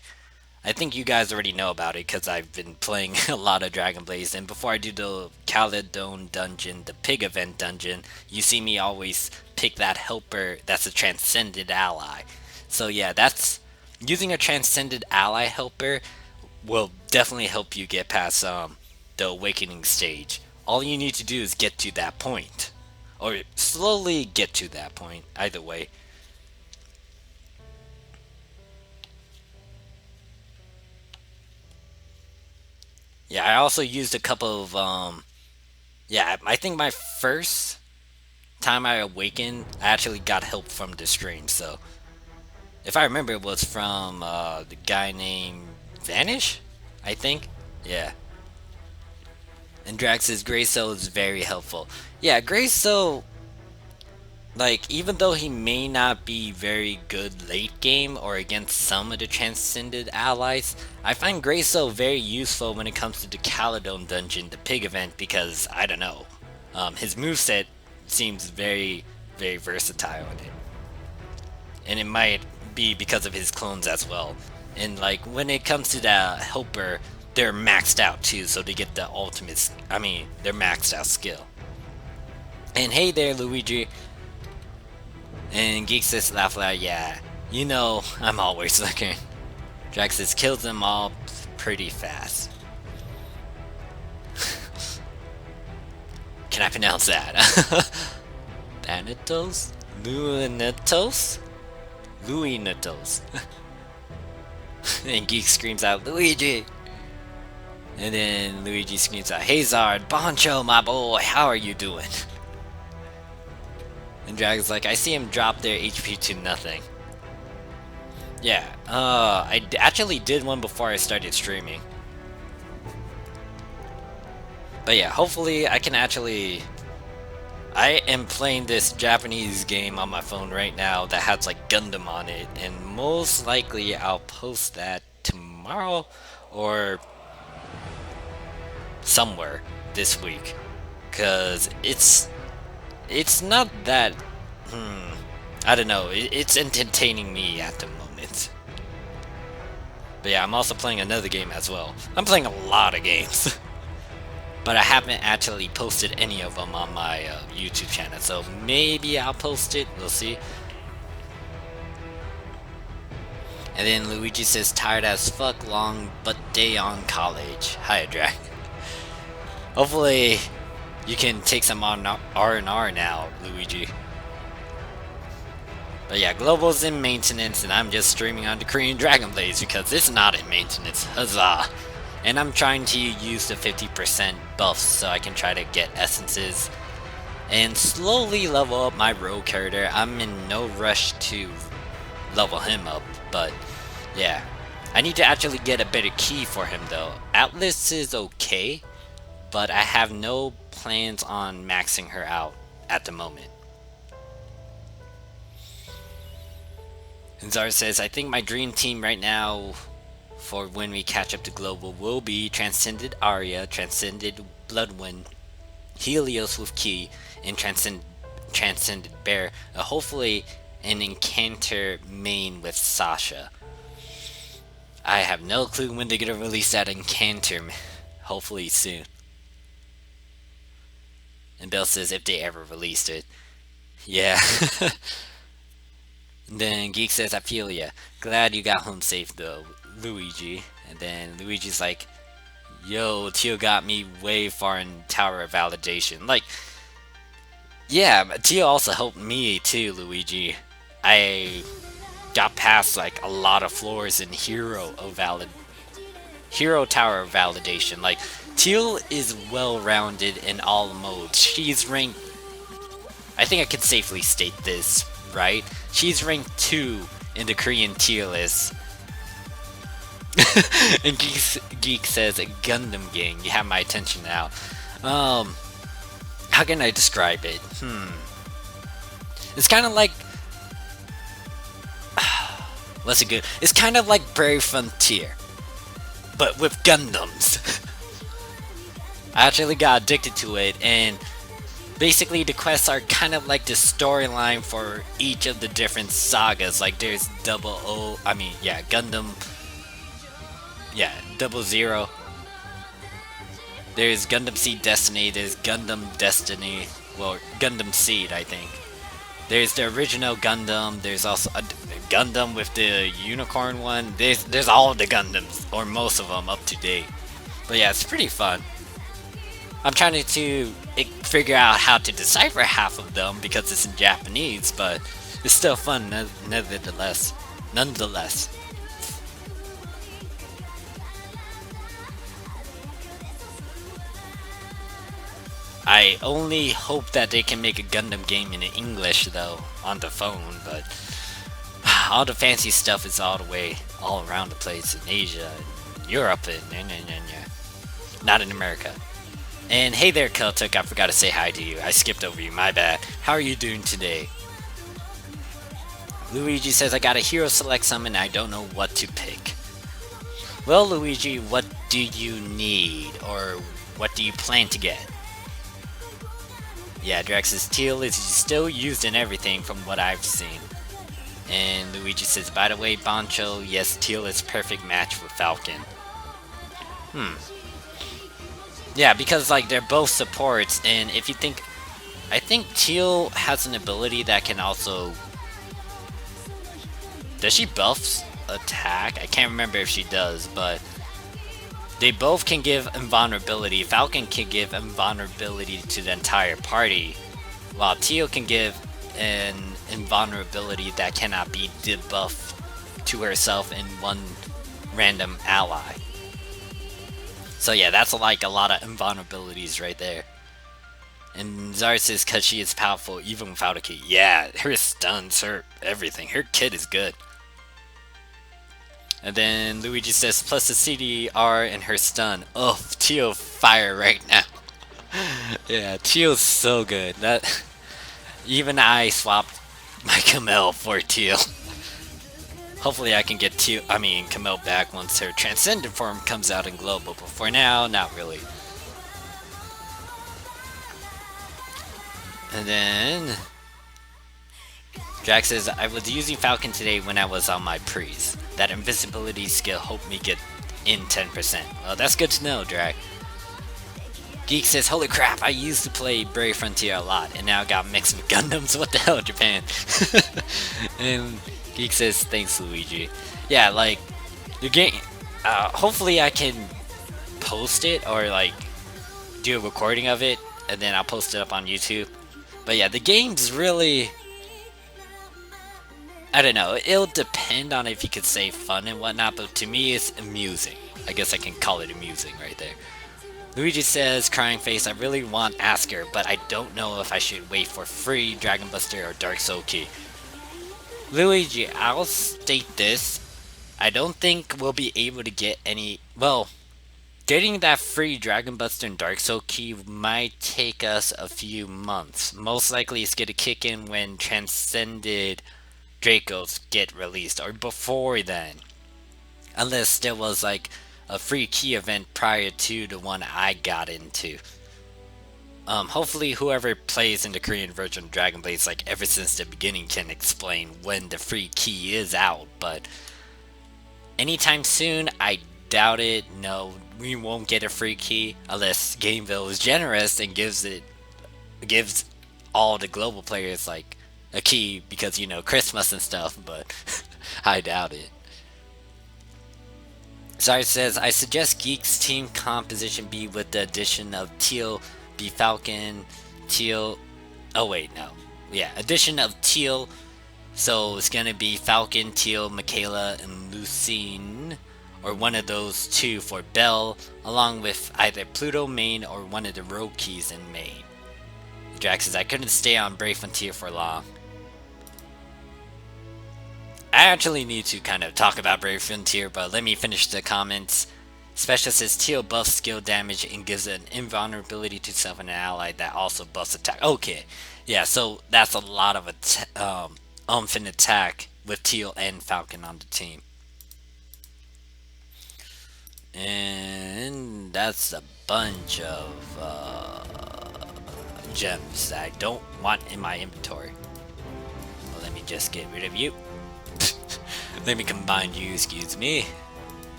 I think you guys already know about it because I've been playing a lot of Dragon Blaze, and before I do the Caledon dungeon, the pig event dungeon, you see me always pick that helper that's a transcended ally. So yeah, that's using a transcended ally helper will definitely help you get past the awakening stage. All you need to do is get to that point, or slowly get to that point, either way. Yeah, I also used a couple of, yeah, I think my first time I awakened, I actually got help from the stream, so. If I remember, it was from, the guy named Vanish, I think? Yeah. And Drax says Grayso is very helpful. Yeah, Grayso, like, even though he may not be very good late game or against some of the transcended allies, I find Grayso very useful when it comes to the Caledon dungeon, the pig event, because, I don't know, his moveset seems very, very versatile in it. And it might be because of his clones as well. And, like, when it comes to the helper, they're maxed out too, so they get the ultimate, I mean, they're maxed out skill. And hey there, Luigi. And Geek says laugh loud, yeah, you know, I'm always looking. Drax says kills them all pretty fast. Can I pronounce that? Thanatos? Luinatos? Luinatos. And Geek screams out, Luigi! And then Luigi screams out, hey Zard, Boncho, my boy, how are you doing? And Dragon's like, I see him drop their HP to nothing. Yeah, I actually did one before I started streaming. But yeah, hopefully I can actually... I am playing this Japanese game on my phone right now that has like Gundam on it, and most likely I'll post that tomorrow or somewhere this week. Cause it's not that, I don't know, it's entertaining me at the moment. But yeah, I'm also playing another game as well. I'm playing a lot of games. But I haven't actually posted any of them on my YouTube channel, so maybe I'll post it, we'll see. And then Luigi says, tired as fuck, long but day on college. Hi, Drag. Hopefully, you can take some R&R now, Luigi. But yeah, Global's in maintenance, and I'm just streaming on the Korean Dragon Blaze because it's not in maintenance. Huzzah! And I'm trying to use the 50% buffs so I can try to get essences and slowly level up my rogue character. I'm in no rush to level him up, but yeah. I need to actually get a better key for him though. Atlas is okay, but I have no plans on maxing her out at the moment. And Zara says, I think my dream team right now for when we catch up to global will be Transcended Arya, Transcended Bloodwind, Helios with Key, and Transcended Bear. Hopefully, an Encanter main with Sasha. I have no clue when they're gonna release that Encanter. Hopefully soon. And Bill says if they ever released it. Yeah. And then Geek says, I feel ya. Glad you got home safe though, Luigi. And then Luigi's like, yo, Teal got me way far in Tower of Validation. Like, yeah, but Teal also helped me too, Luigi. I got past like a lot of floors in Hero Tower of Validation. Like, Teal is well-rounded in all modes. She's ranked, I think I can safely state this, right? She's ranked 2 in the Korean tier list. And Geek says, Gundam gang, you have my attention now. How can I describe it? It's kind of like... What's it good? It's kind of like Brave Frontier, but with Gundams. I actually got addicted to it, and basically the quests are kind of like the storyline for each of the different sagas. Like there's Gundam, yeah, 00. There's Gundam Seed Destiny, there's Gundam Destiny, well, Gundam Seed, I think. There's the original Gundam, there's also a Gundam with the unicorn one. There's all of the Gundams, or most of them, up to date. But yeah, it's pretty fun. I'm trying to figure out how to decipher half of them because it's in Japanese, but it's still fun nonetheless. I only hope that they can make a Gundam game in English though, on the phone, but all the fancy stuff is all around the place in Asia, and Europe, and not in America. And hey there, Celtic, I forgot to say hi to you. I skipped over you, my bad. How are you doing today? Luigi says, I got a hero select summon and I don't know what to pick. Well, Luigi, what do you need? Or what do you plan to get? Yeah, Drex's Teal is still used in everything from what I've seen. And Luigi says, by the way, Bancho, yes, Teal is perfect match for Falcon. Yeah, because like they're both supports, and if you think, I think Teal has an ability that can also, does she buff attack? I can't remember if she does, but they both can give invulnerability. Falcon can give invulnerability to the entire party, while Teal can give an invulnerability that cannot be debuffed to herself and one random ally. So yeah, that's like a lot of invulnerabilities right there. And Zara says, cause she is powerful even without a key. Yeah, her stuns, her everything. Her kit is good. And then Luigi says, plus the CDR and her stun. Oh, Teal fire right now. Yeah, Teal's so good. That even I swapped my Camille for Teal. Hopefully I can get Camille back once her Transcendent form comes out in Global, but for now, not really. And then Drax says, I was using Falcon today when I was on my Prees. That invisibility skill helped me get in 10%. Well, that's good to know, Drax. Geek says, holy crap, I used to play Brave Frontier a lot, and now I got mixed with Gundams. What the hell, Japan? And Geek says, thanks, Luigi. Yeah, like, the game, hopefully I can post it, or like, do a recording of it, and then I'll post it up on YouTube. But yeah, the game's really, I don't know, it'll depend on if you could say fun and whatnot, but to me it's amusing. I guess I can call it amusing right there. Luigi says, crying face, I really want Asker, but I don't know if I should wait for free Dragon Buster or Dark Soul Key. Luigi, I'll state this. I don't think we'll be able to get any, well, getting that free Dragon Buster and Dark Soul Key might take us a few months. Most likely it's going to kick in when Transcended Dracos get released, or before then. unless there was like a free key event prior to the one I got into. Hopefully whoever plays in the Korean version of Dragon Blades like ever since the beginning can explain when the free key is out, but anytime soon, I doubt it. No, we won't get a free key unless Gameville is generous and gives all the global players like a key because Christmas and stuff, but I doubt it. Sorry says I suggest Geek's team composition be with the addition of Teal, be Falcon, Teal. Oh wait, no. Yeah, addition of Teal. So it's gonna be Falcon, Teal, Michaela, and Lucine, or one of those two for Belle, along with either Pluto main or one of the rogue keys in main. Drax says I couldn't stay on Brave Frontier for long. I actually need to kind of talk about Brave Frontier, but let me finish the comments. Special says Teal buffs skill damage and gives an invulnerability to self and an ally that also buffs attack. Okay, yeah, so that's a lot of and attack with Teal and Falcon on the team. And that's a bunch of gems that I don't want in my inventory. Well, let me just get rid of you. Let me combine you, excuse me.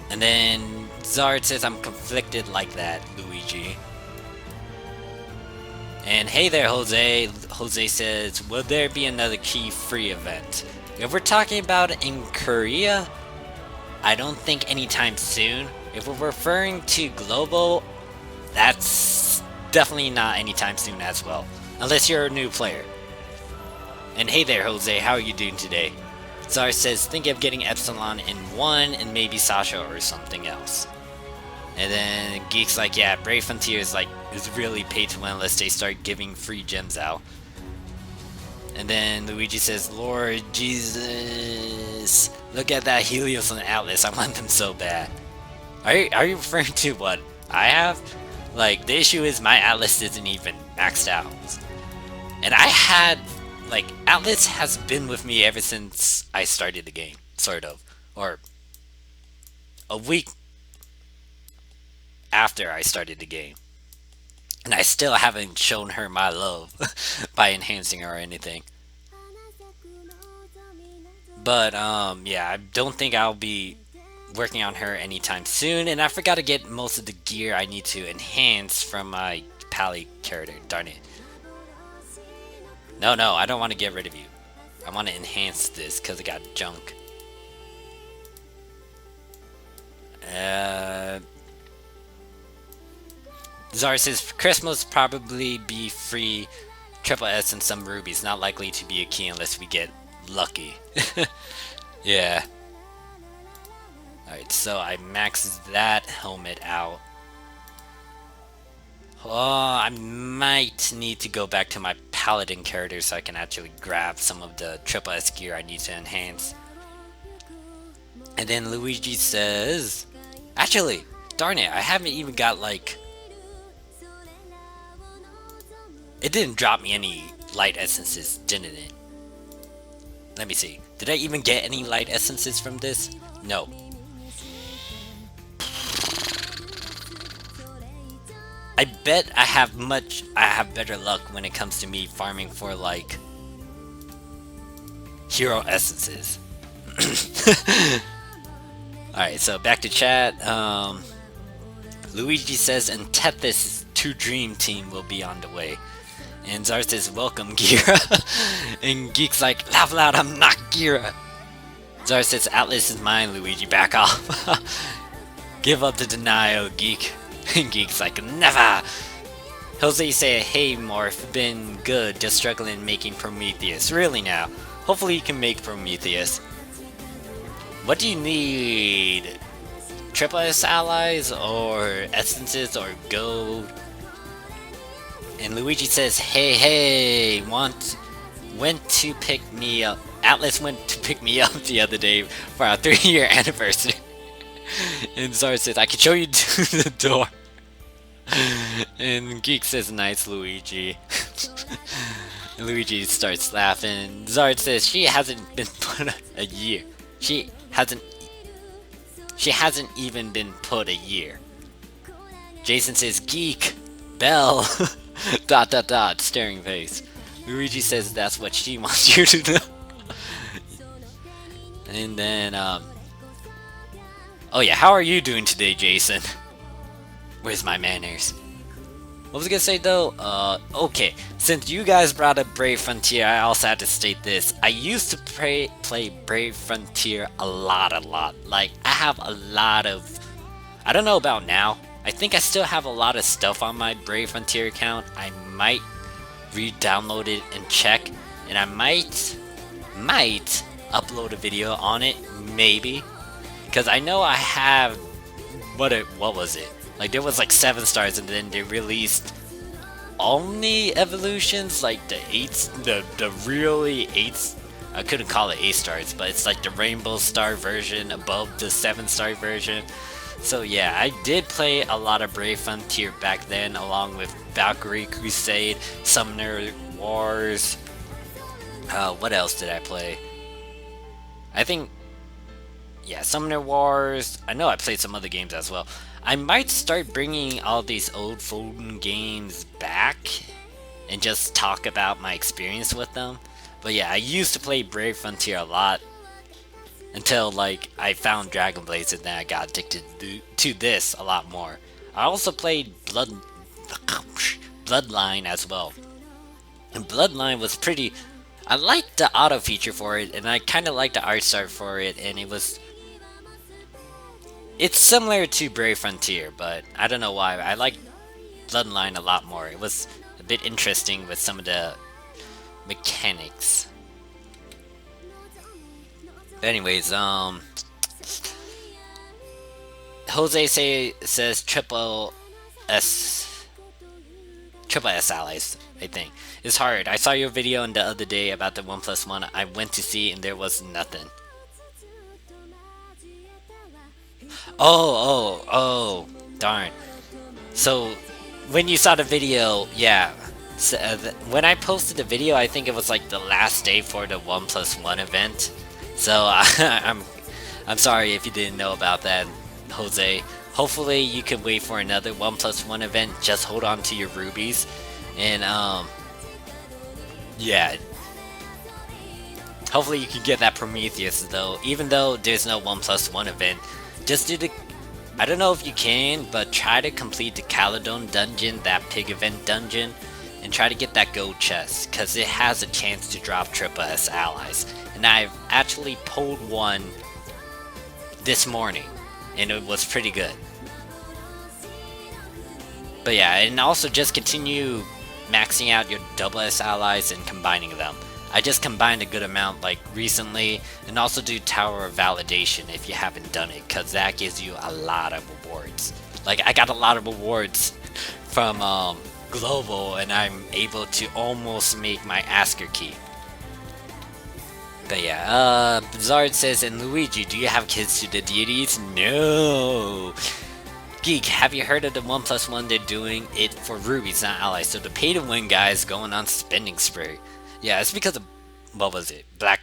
And then Zard says I'm conflicted like that, Luigi. And hey there, Jose. Jose says, will there be another key free event? If we're talking about it in Korea, I don't think anytime soon. If we're referring to global, that's definitely not anytime soon as well. Unless you're a new player. And hey there, Jose, how are you doing today? Zar says, think of getting Epsilon in 1 and maybe Sasha or something else. And then Geek's like, yeah, Brave Frontier is really pay to win unless they start giving free gems out. And then Luigi says, Lord Jesus, look at that Helios and Atlas, I want them so bad. Are you referring to what I have? Like, the issue is my Atlas isn't even maxed out. And I had, like, Atlas has been with me ever since I started the game, sort of. Or a week after I started the game. And I still haven't shown her my love by enhancing her or anything. But, yeah, I don't think I'll be working on her anytime soon. And I forgot to get most of the gear I need to enhance from my Pally character. Darn it. No, I don't want to get rid of you. I want to enhance this because it got junk. Zara says, Christmas probably be free triple S and some rubies. Not likely to be a key unless we get lucky. Yeah. Alright, so I maxed that helmet out. Oh, I might need to go back to my paladin character so I can actually grab some of the triple S gear I need to enhance. And then Luigi says, actually, darn it, I haven't even got like, it didn't drop me any light essences, didn't it? Let me see. Did I even get any light essences from this? No. I bet I have better luck when it comes to me farming for like hero essences. Alright, so back to chat. Luigi says Antethis 2 Dream Team will be on the way. And Zar says, welcome, Gira. And Geek's like, laugh loud, I'm not Gira. Zar says, Atlas is mine, Luigi, back off. Give up the denial, Geek. And Geek's like, never. Jose say, hey, Morph, been good, just struggling making Prometheus. Really now. Hopefully you can make Prometheus. What do you need? Triple S allies, or essences, or gold? And Luigi says, hey, went to pick me up. Atlas went to pick me up the other day for our 3-year anniversary. And Zara says, I can show you to the door. And Geek says, nice, Luigi. And Luigi starts laughing. Zara says, she hasn't been put a year. She hasn't she hasn't even been put a year. Jason says geek, Bell, dot dot dot, staring face. Luigi says that's what she wants you to know. And then oh yeah, how are you doing today, Jason? Where's my manners? What was I gonna say though? Okay, since you guys brought up Brave Frontier, I also had to state this. I used to play Brave Frontier a lot. Like, I have a lot of... I don't know about now. I think I still have a lot of stuff on my Brave Frontier account. I might re-download it and check. And I might upload a video on it, maybe. Because I know I have... What was it? Like, there was like 7 stars, and then they released Omni Evolutions, like the 8s, the really 8s. I couldn't call it 8 stars, but it's like the Rainbow Star version above the 7-star version. So yeah, I did play a lot of Brave Frontier back then, along with Valkyrie Crusade, Summoner Wars. What else did I play? I think, yeah, Summoner Wars. I know I played some other games as well. I might start bringing all these old phone games back and just talk about my experience with them. But yeah, I used to play Brave Frontier a lot until like I found Dragon Blaze, and then I got addicted to this a lot more. I also played Bloodline as well. And Bloodline was pretty... I liked the auto feature for it, and I kind of liked the art style for it, and it was... It's similar to Brave Frontier, but I don't know why. I like Bloodline a lot more. It was a bit interesting with some of the mechanics. But anyways, Jose says triple S allies, I think. It's hard. I saw your video the other day about the 1+1. I went to see and there was nothing. Oh, darn. So, when you saw the video, yeah. So, when I posted the video, I think it was like the last day for the 1+1 event. So, I'm sorry if you didn't know about that, Jose. Hopefully, you can wait for another 1+1 event. Just hold on to your rubies. And, yeah. Hopefully, you can get that Prometheus, though. Even though there's no 1+1 event. Just do the... I don't know if you can, but try to complete the Caledon dungeon, that pig event dungeon, and try to get that gold chest, because it has a chance to drop triple S allies. And I've actually pulled one this morning, and it was pretty good. But yeah, and also just continue maxing out your double S allies and combining them. I just combined a good amount like recently, and also do Tower of Validation if you haven't done it, because that gives you a lot of rewards. Like, I got a lot of rewards from Global, and I'm able to almost make my Asker key. But yeah, Bizarre says, and Luigi, do you have kids to the deities? No! Geek, have you heard of the 1+1? They're doing it for rubies, not allies, so the pay-to-win guys going on spending spree. Yeah, it's because of, what was it? Black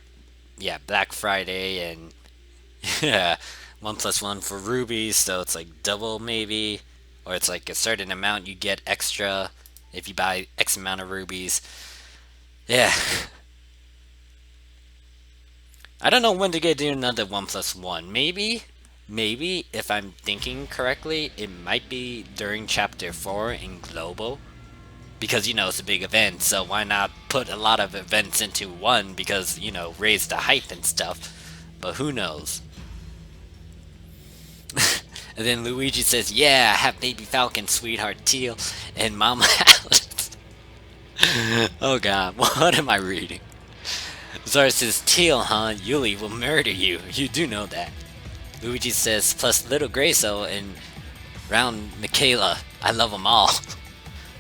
Friday, and yeah, 1+1 for rubies, so it's like double maybe, or it's like a certain amount you get extra if you buy X amount of rubies. Yeah. I don't know when to get another 1+1. Maybe, if I'm thinking correctly, it might be during Chapter 4 in Global. Because, you know, it's a big event, so why not put a lot of events into one, because, you know, raise the hype and stuff. But who knows? And then Luigi says, yeah, I have baby Falcon, sweetheart Teal, and Mama Alice. Oh god, what am I reading? Zara says, Teal, huh? Yuli will murder you. You do know that. Luigi says, plus Little Grayso and Round Michaela. I love them all.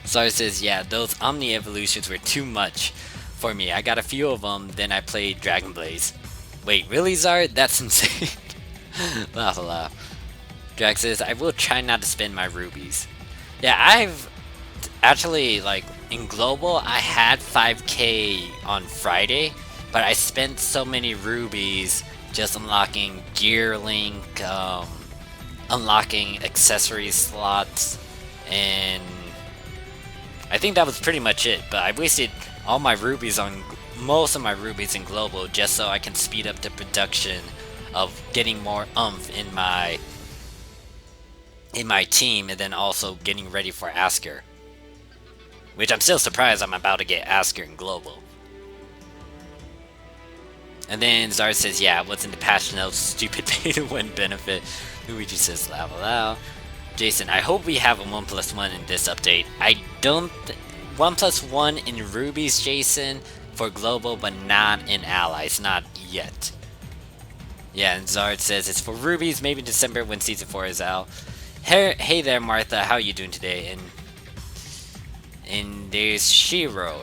Zara says, yeah, those Omni Evolutions were too much for me. I got a few of them, then I played Dragon Blaze. Wait, really, Zara? That's insane. Laugh a laugh. Drag says, I will try not to spend my rubies. Yeah, I've actually, like, in Global, I had 5k on Friday, but I spent so many rubies just unlocking gear link, unlocking accessory slots, and I think that was pretty much it. But I wasted all my rubies on most of my rubies in global just so I can speed up the production of getting more in my team, and then also getting ready for Asker. Which I'm still surprised I'm about to get Asker in global. And then Zard says, yeah, what's in the patch notes? Stupid pay to win benefit. Luigi says, level out. Jason, I hope we have a 1+1 in this update. I don't. 1+1 in rubies, Jason, for global, but not in allies. Not yet. Yeah, and Zard says it's for rubies, maybe in December when season 4 is out. Hey there, Martha. How are you doing today? And there's Shiro.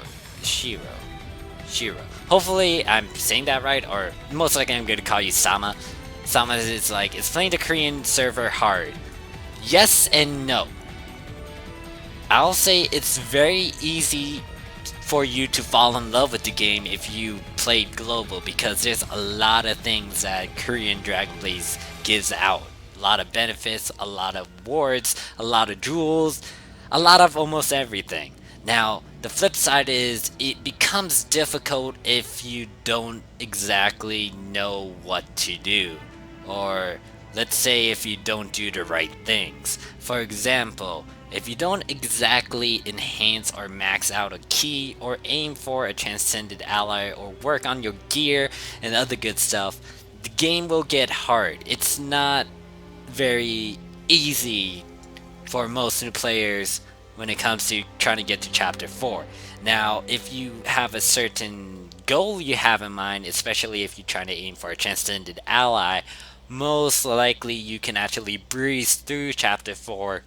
Hopefully I'm saying that right, or most likely I'm going to call you Sama. Sama is like, is playing the Korean server hard? Yes and no. I'll say it's very easy for you to fall in love with the game if you played global, because there's a lot of things that Korean Dragon Blaze gives out. A lot of benefits, a lot of wards, a lot of jewels, a lot of almost everything. Now, the flip side is it becomes difficult if you don't exactly know what to do. Or let's say if you don't do the right things. For example, if you don't exactly enhance or max out a key, or aim for a transcended ally, or work on your gear and other good stuff, the game will get hard. It's not very easy for most new players when it comes to trying to get to chapter 4. Now, if you have a certain goal you have in mind, especially if you're trying to aim for a transcended ally, most likely you can actually breeze through chapter 4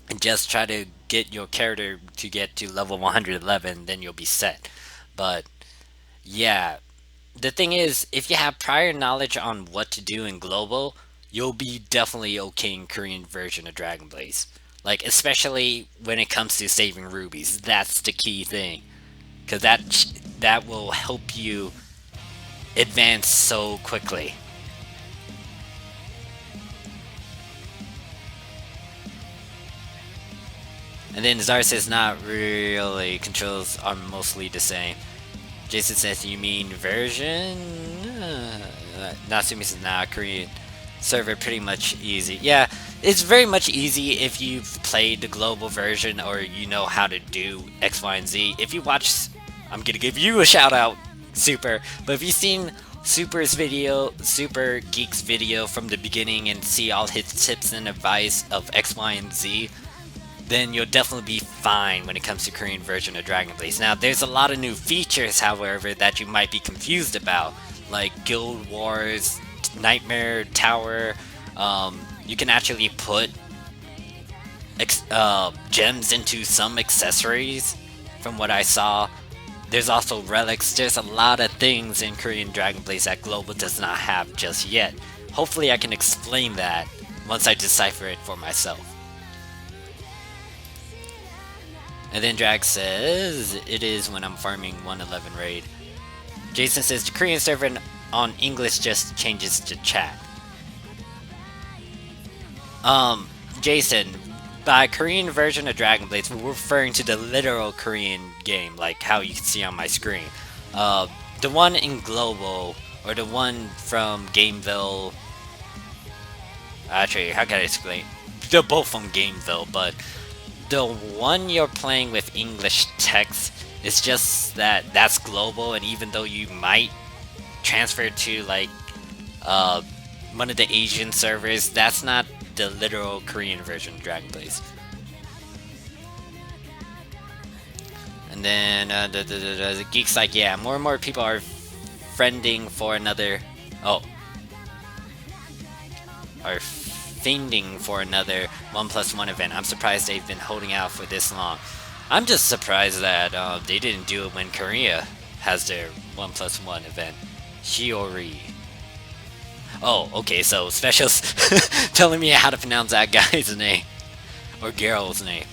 and just try to get your character to get to level 111, then you'll be set. But yeah, the thing is, if you have prior knowledge on what to do in global, you'll be definitely okay in Korean version of Dragon Blaze. Like, especially when it comes to saving rubies, that's the key thing, because that will help you advance so quickly. And then Zara says, not really. Controls are mostly the same. Jason says, you mean version? Natsumi says, nah, Korean server pretty much easy. Yeah, it's very much easy if you've played the global version or you know how to do X, Y, and Z. If you watch, I'm gonna give you a shout out, Super. But if you've seen Super Geek's video from the beginning and see all his tips and advice of X, Y, and Z, then you'll definitely be fine when it comes to Korean version of Dragon Blaze. Now, there's a lot of new features, however, that you might be confused about, like Guild Wars, Nightmare Tower. You can actually put gems into some accessories, from what I saw. There's also relics. There's a lot of things in Korean Dragon Blaze that Global does not have just yet. Hopefully I can explain that once I decipher it for myself. And then Drag says, it is when I'm farming 111 raid. Jason says, the Korean server on English just changes to chat. Jason, by Korean version of Dragon Blaze, we're referring to the literal Korean game, like how you can see on my screen. The one in Global, or the one from Gameville... Actually, how can I explain? They're both from Gameville, but the one you're playing with English text is just that's global, and even though you might transfer to like one of the Asian servers, that's not the literal Korean version of Dragon Blaze. And then the geek's like, yeah, more and more people are friending for another. Oh, are fiending for another 1+1 event. I'm surprised they've been holding out for this long. I'm just surprised that they didn't do it when Korea has their 1+1 event. Shiori. Oh, okay, so Special's telling me how to pronounce that guy's name. Or Geralt's name.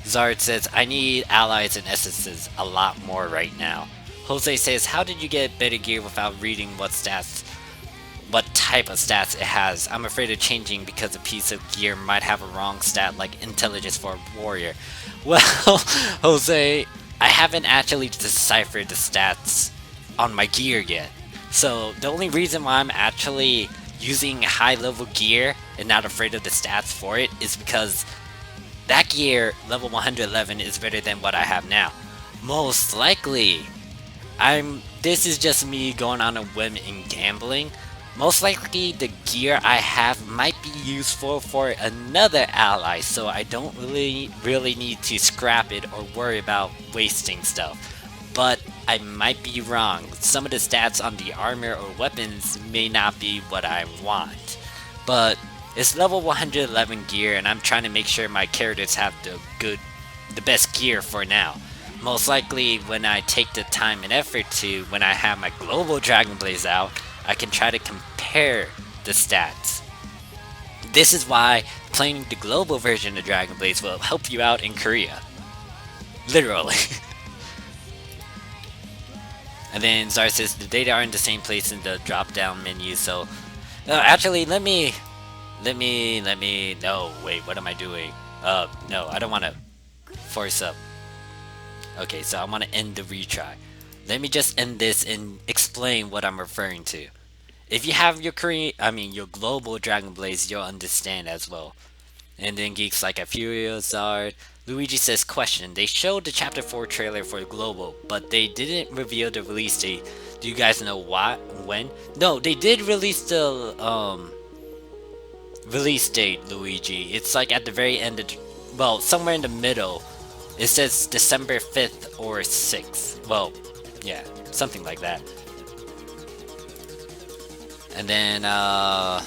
Zard says, I need allies and essences a lot more right now. Jose says, how did you get better gear without reading what stats what type of stats it has. I'm afraid of changing because a piece of gear might have a wrong stat like intelligence for a warrior. Well, Jose, I haven't actually deciphered the stats on my gear yet. So the only reason why I'm actually using high level gear and not afraid of the stats for it is because that gear, level 111, is better than what I have now. Most likely, this is just me going on a whim and gambling. Most likely the gear I have might be useful for another ally, so I don't really need to scrap it or worry about wasting stuff. But I might be wrong. Some of the stats on the armor or weapons may not be what I want. But it's level 111 gear and I'm trying to make sure my characters have the best gear for now. Most likely when I take the time and effort to, when I have my global Dragon Blaze out, I can try to compare the stats. This is why playing the global version of Dragon Blaze will help you out in Korea. Literally. And then Zar says the data are in the same place in the drop down menu, so actually let me no, wait, what am I doing? No, I don't want to force up. Okay, so I want to end the retry. Let me just end this and explain what I'm referring to. If you have your your global Dragon Blaze, you'll understand as well. And then geeks like Furiozard, Luigi says, question, they showed the Chapter 4 trailer for global, but they didn't reveal the release date. Do you guys know when? No, they did release the, release date, Luigi. It's like at the very end of, well, somewhere in the middle. It says December 5th or 6th. Well, yeah, something like that. And then, oh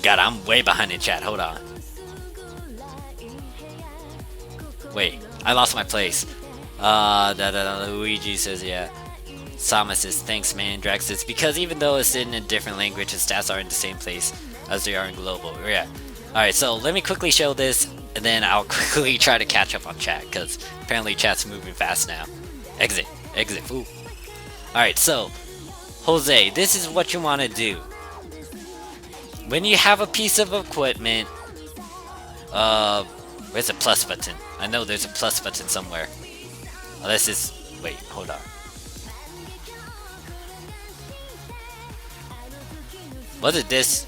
god, I'm way behind in chat, hold on. Wait, I lost my place. Luigi says, yeah. Sama says, thanks man, Drax says, because even though it's in a different language, the stats are in the same place as they are in global. Yeah. Alright, so let me quickly show this, and then I'll quickly try to catch up on chat, because apparently chat's moving fast now. Exit. Exit. Ooh. Alright, so, Jose, this is what you want to do. When you have a piece of equipment, where's the plus button? I know there's a plus button somewhere. Oh, this is, wait, hold on. Was it this?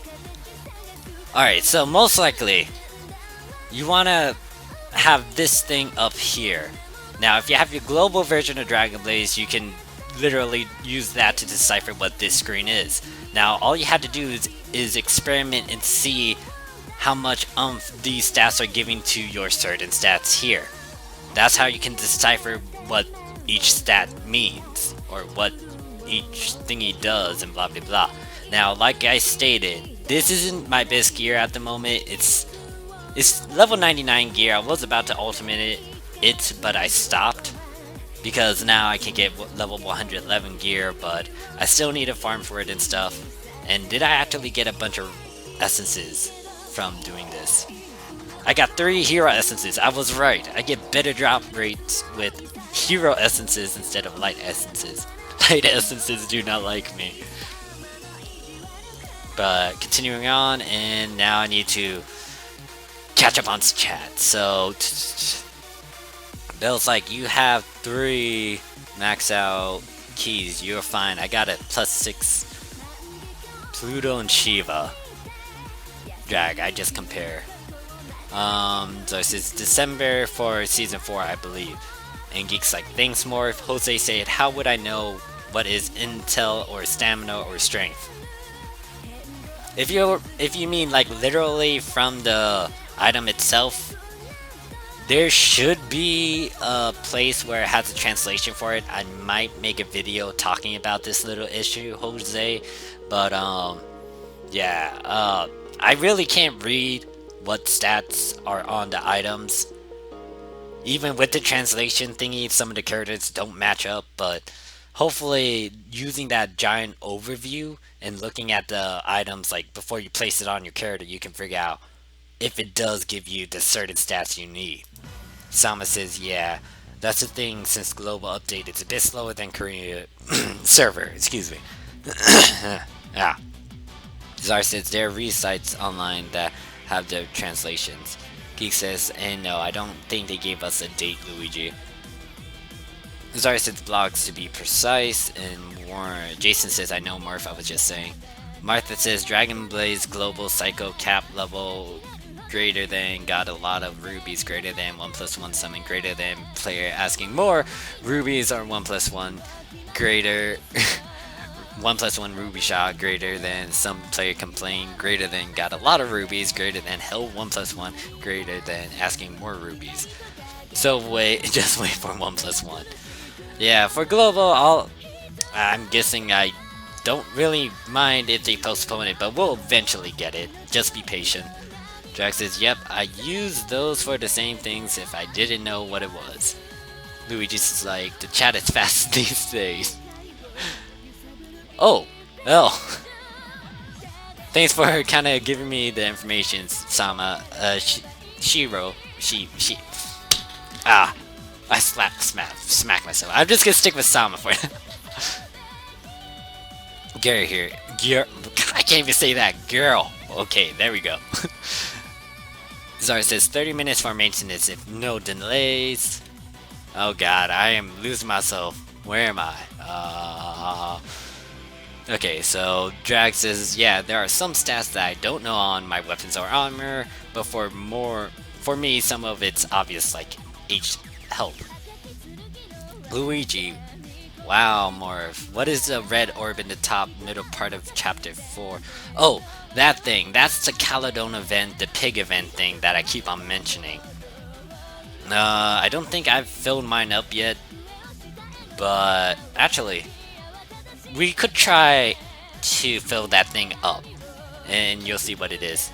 Alright, so most likely, you want to have this thing up here. Now, if you have your global version of Dragon Blaze, you can literally use that to decipher what this screen is. Now, all you have to do is experiment and see how much these stats are giving to your certain stats here. That's how you can decipher what each stat means, or what each thingy does, and blah blah blah. Now, like I stated, this isn't my best gear at the moment. It's level 99 gear. I was about to ultimate it, but I stopped because now I can get level 111 gear, but I still need to farm for it and stuff. And did I actually get a bunch of essences from doing this? I got 3 hero essences. I was right. I get better drop rates with hero essences instead of light essences. Light essences do not like me. But continuing on, and now I need to catch up on chat. So Bill's like, you have 3 max out keys. You're fine. I got a +6 Pluto and Shiva. Drag. I just compare. So it says December for season 4, I believe. And Geek's like, thanks Morph. Jose said, how would I know what is intel or stamina or strength? If you mean like literally from the item itself, there should be a place where it has a translation for it. I might make a video talking about this little issue, Jose, but yeah, I really can't read what stats are on the items. Even with the translation thingy, some of the characters don't match up, but hopefully using that giant overview and looking at the items like before you place it on your character, you can figure out if it does give you the certain stats you need. Sama says, yeah, that's the thing, since global update it's a bit slower than Korea server, excuse me. Yeah. Zar says there are resites online that have their translations. Geek says, and no, I don't think they gave us a date, Luigi. Zara says blogs to be precise, and Jason says, I know Morph, I was just saying. Martha says Dragon Blaze Global Psycho Cap level greater than, got a lot of rubies greater than, 1 plus 1 summon greater than, player asking more rubies or 1 plus 1 greater 1 plus 1 ruby shot greater than, some player complain greater than, got a lot of rubies greater than, hell 1 plus 1 greater than, asking more rubies. So wait, just wait for 1 plus 1. Yeah, for global, I'm guessing I don't really mind if they postpone it, but we'll eventually get it. Just be patient. Drax says, yep, I use those for the same things if I didn't know what it was. Luigi's like, the chat is fast these days. Oh, well. Thanks for kind of giving me the information, Sama. Shiro. I smack myself. I'm just gonna stick with Sama for it. Gary here. I can't even say that. Girl. Okay, there we go. Zara says 30 minutes for maintenance if no delays. Oh god, I am losing myself. Where am I? Okay, so Drag says, yeah, there are some stats that I don't know on my weapons or armor, but for me, some of it's obvious, like H health. Luigi, wow, Morph. What is the red orb in the top middle part of chapter 4? Oh, that thing. That's the Caledon event, the pig event thing that I keep on mentioning. I don't think I've filled mine up yet, but actually, we could try to fill that thing up, and you'll see what it is.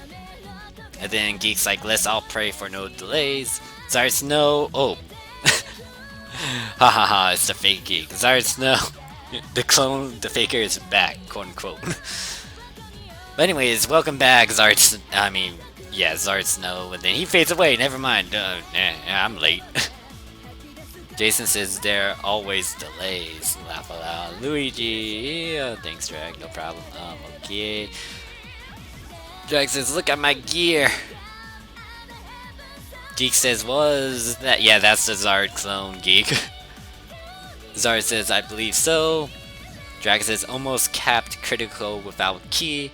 And then Geek's like, let's all pray for no delays. Zart's no. Oh. Hahaha, it's the fake Geek. Zart's no. The clone, the faker is back, quote unquote. But anyways, welcome back, Zart's. Zart's no. And then he fades away, never mind. I'm late. Jason says there are always delays. Laugh aloud. Luigi, yeah, thanks, Drag, no problem. Okay. Drag says, look at my gear. Geek says, was that? Yeah, that's the Zard clone, Geek. Zard says, I believe so. Drag says, almost capped critical without key.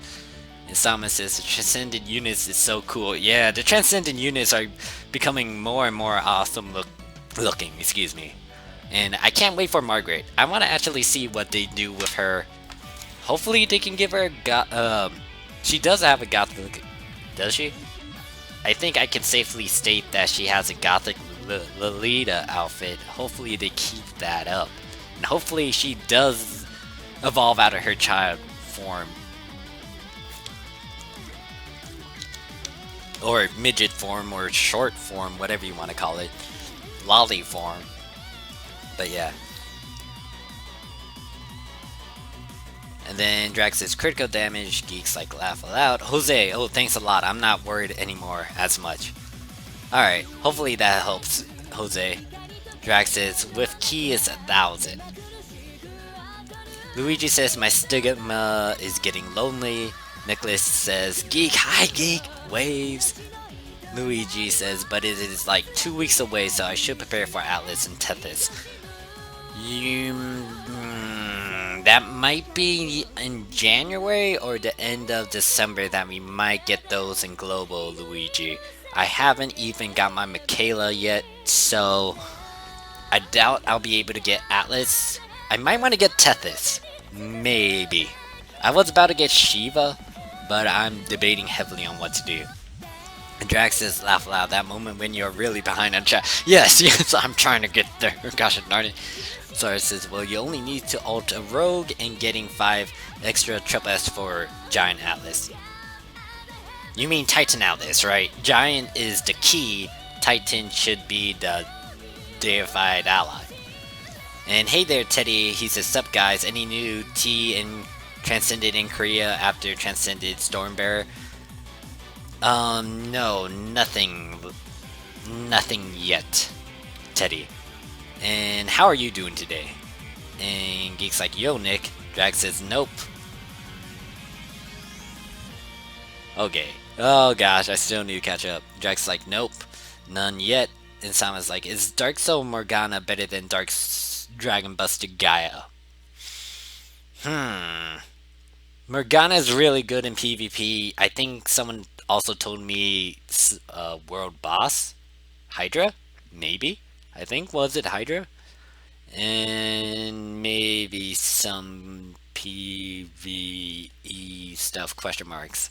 And Sama says, the transcendent units is so cool. Yeah, the transcendent units are becoming more and more awesome looking, excuse me. And I can't wait for Margaret. I want to actually see what they do with her. Hopefully they can give her she does have a gothic, does she? I think I can safely state that she has a gothic Lolita outfit. Hopefully they keep that up. And hopefully she does evolve out of her child form. Or midget form, or short form, whatever you want to call it. Lolly form. But yeah. And then Drax says critical damage, Geeks like laugh aloud. Jose, oh thanks a lot, I'm not worried anymore as much. Alright, hopefully that helps, Jose. Drax says with key is 1,000. Luigi says my stigma is getting lonely. Nicholas says geek, hi geek, waves. Luigi says, but it is like 2 weeks away, so I should prepare for Atlas and Tethys. That might be in January or the end of December that we might get those in Global, Luigi. I haven't even got my Michaela yet, so I doubt I'll be able to get Atlas. I might want to get Tethys. Maybe. I was about to get Shiva, but I'm debating heavily on what to do. And Drax says, laugh aloud, that moment when you're really behind on chat. Yes, I'm trying to get there. Gosh darn it. Zara says, well, you only need to ult a rogue and getting 5 extra triple S for Giant Atlas. You mean Titan Atlas, right? Giant is the key. Titan should be the deified ally. And hey there, Teddy. He says, sup guys, any new T in Transcended in Korea after Transcended Stormbearer? No, nothing yet, Teddy. And how are you doing today? And Geek's like, yo, Nick. Drag says, nope. Okay. Oh gosh, I still need to catch up. Drag's like, nope. None yet. And Simon's like, is Dark Soul Morgana better than Dragon Buster Gaia? Morgana is really good in PvP. I think someone also told me World Boss? Hydra? Maybe? I think. Was it Hydra? And maybe some PvE stuff, question marks.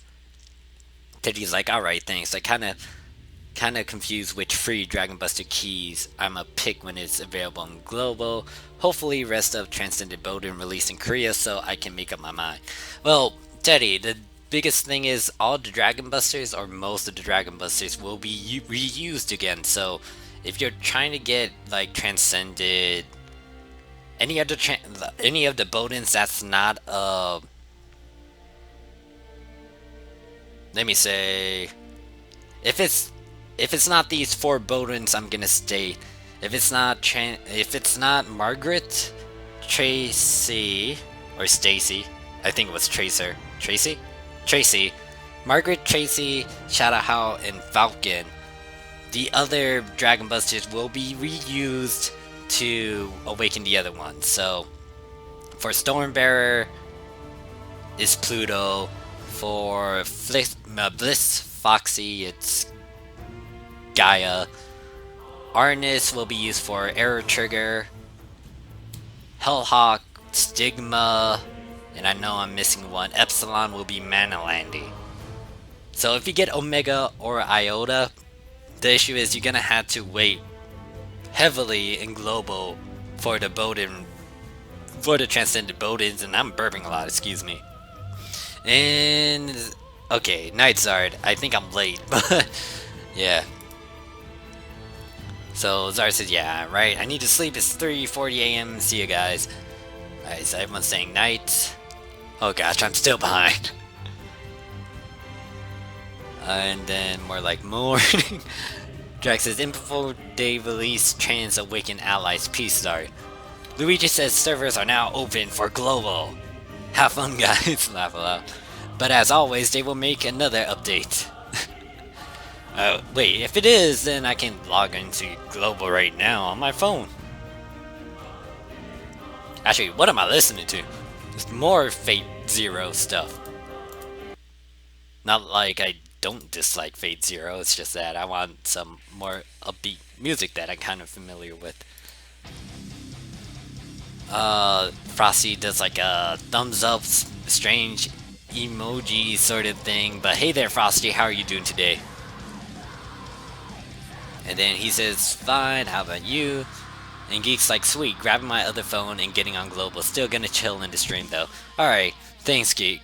Teddy's like, alright, thanks. I kinda confused which free Dragon Buster keys I'ma pick when it's available on global. Hopefully rest of Transcended Bolden released in Korea so I can make up my mind. Well, Teddy, the biggest thing is all the Dragon Busters or most of the Dragon Busters will be reused again. So if you're trying to get like Transcended any of the Boldens that's not let me say if it's not these four Bodens, I'm gonna state if it's not Margaret, Tracy, or Stacy, I think it was Tracy, Margaret, Tracy, Shadowhow, and Falcon. The other Dragon Busters will be reused to awaken the other ones. So for Stormbearer is Pluto. For Bliss Foxy, it's Gaia. Arnis will be used for Arrow Trigger. Hellhawk, Stigma, and I know I'm missing one. Epsilon will be Manalandi. So if you get Omega or Iota, the issue is you're gonna have to wait heavily in global for the Transcended Bodens, and I'm burping a lot, excuse me. And okay, Night-Zard. I think I'm late, but yeah. So Zard says, yeah, right. I need to sleep. It's 3:40 a.m. See you guys. Alright, so everyone's saying night. Oh gosh, I'm still behind. And then more like morning. Drax says, info day release trans awaken allies. Peace, Zard. Luigi says servers are now open for global. Have fun, guys. Laugh aloud. But as always, they will make another update. Wait, if it is, then I can log into global right now on my phone. Actually, what am I listening to? Just more Fate Zero stuff. Not like I don't dislike Fate Zero, it's just that I want some more upbeat music that I'm kind of familiar with. Frosty does like a thumbs up, strange emoji sort of thing. But hey there, Frosty, how are you doing today? And then he says, fine, how about you? And Geek's like, sweet, grabbing my other phone and getting on global. Still gonna chill in the stream though. Alright, thanks, Geek.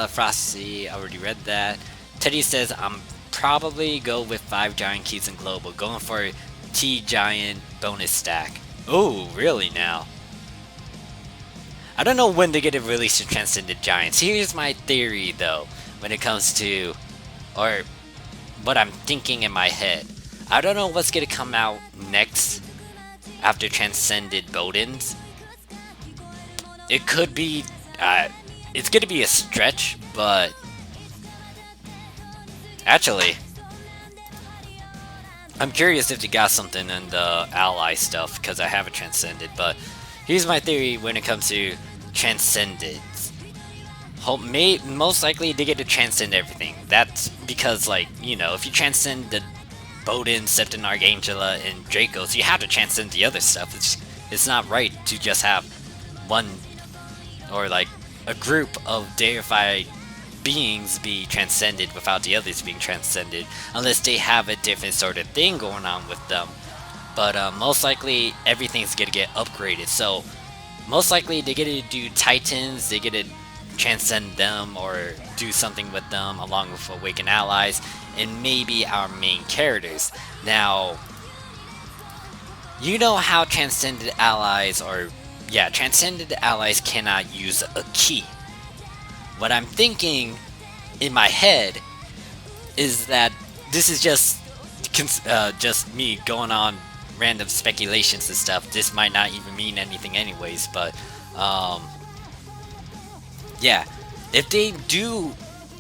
Frosty, I already read that. Teddy says, I'm probably go with 5 giant keys in global. Going for T-Giant bonus stack. Oh, really now? I don't know when they get to release the Transcended Giants. Here's my theory, though, when it comes to, or what I'm thinking in my head. I don't know what's gonna come out next after Transcended Bodens. It could be, it's gonna be a stretch, but actually, I'm curious if they got something in the ally stuff, because I haven't Transcended, but here's my theory when it comes to Transcended. Most likely they get to transcend everything. That's because, like, you know, if you transcend the Boden, Septon, Archangela, and Dracos, you have to transcend the other stuff. It's not right to just have one, or like, a group of deified beings be transcended without the others being transcended, unless they have a different sort of thing going on with them. But most likely everything's gonna get upgraded, so most likely they get to do Titans, they get to transcend them or do something with them along with Awakened Allies, and maybe our main characters. Now, you know how Transcended Allies, Transcended Allies cannot use a key. What I'm thinking in my head is that this is just me going on random speculations and stuff. This might not even mean anything anyways, but yeah, if they do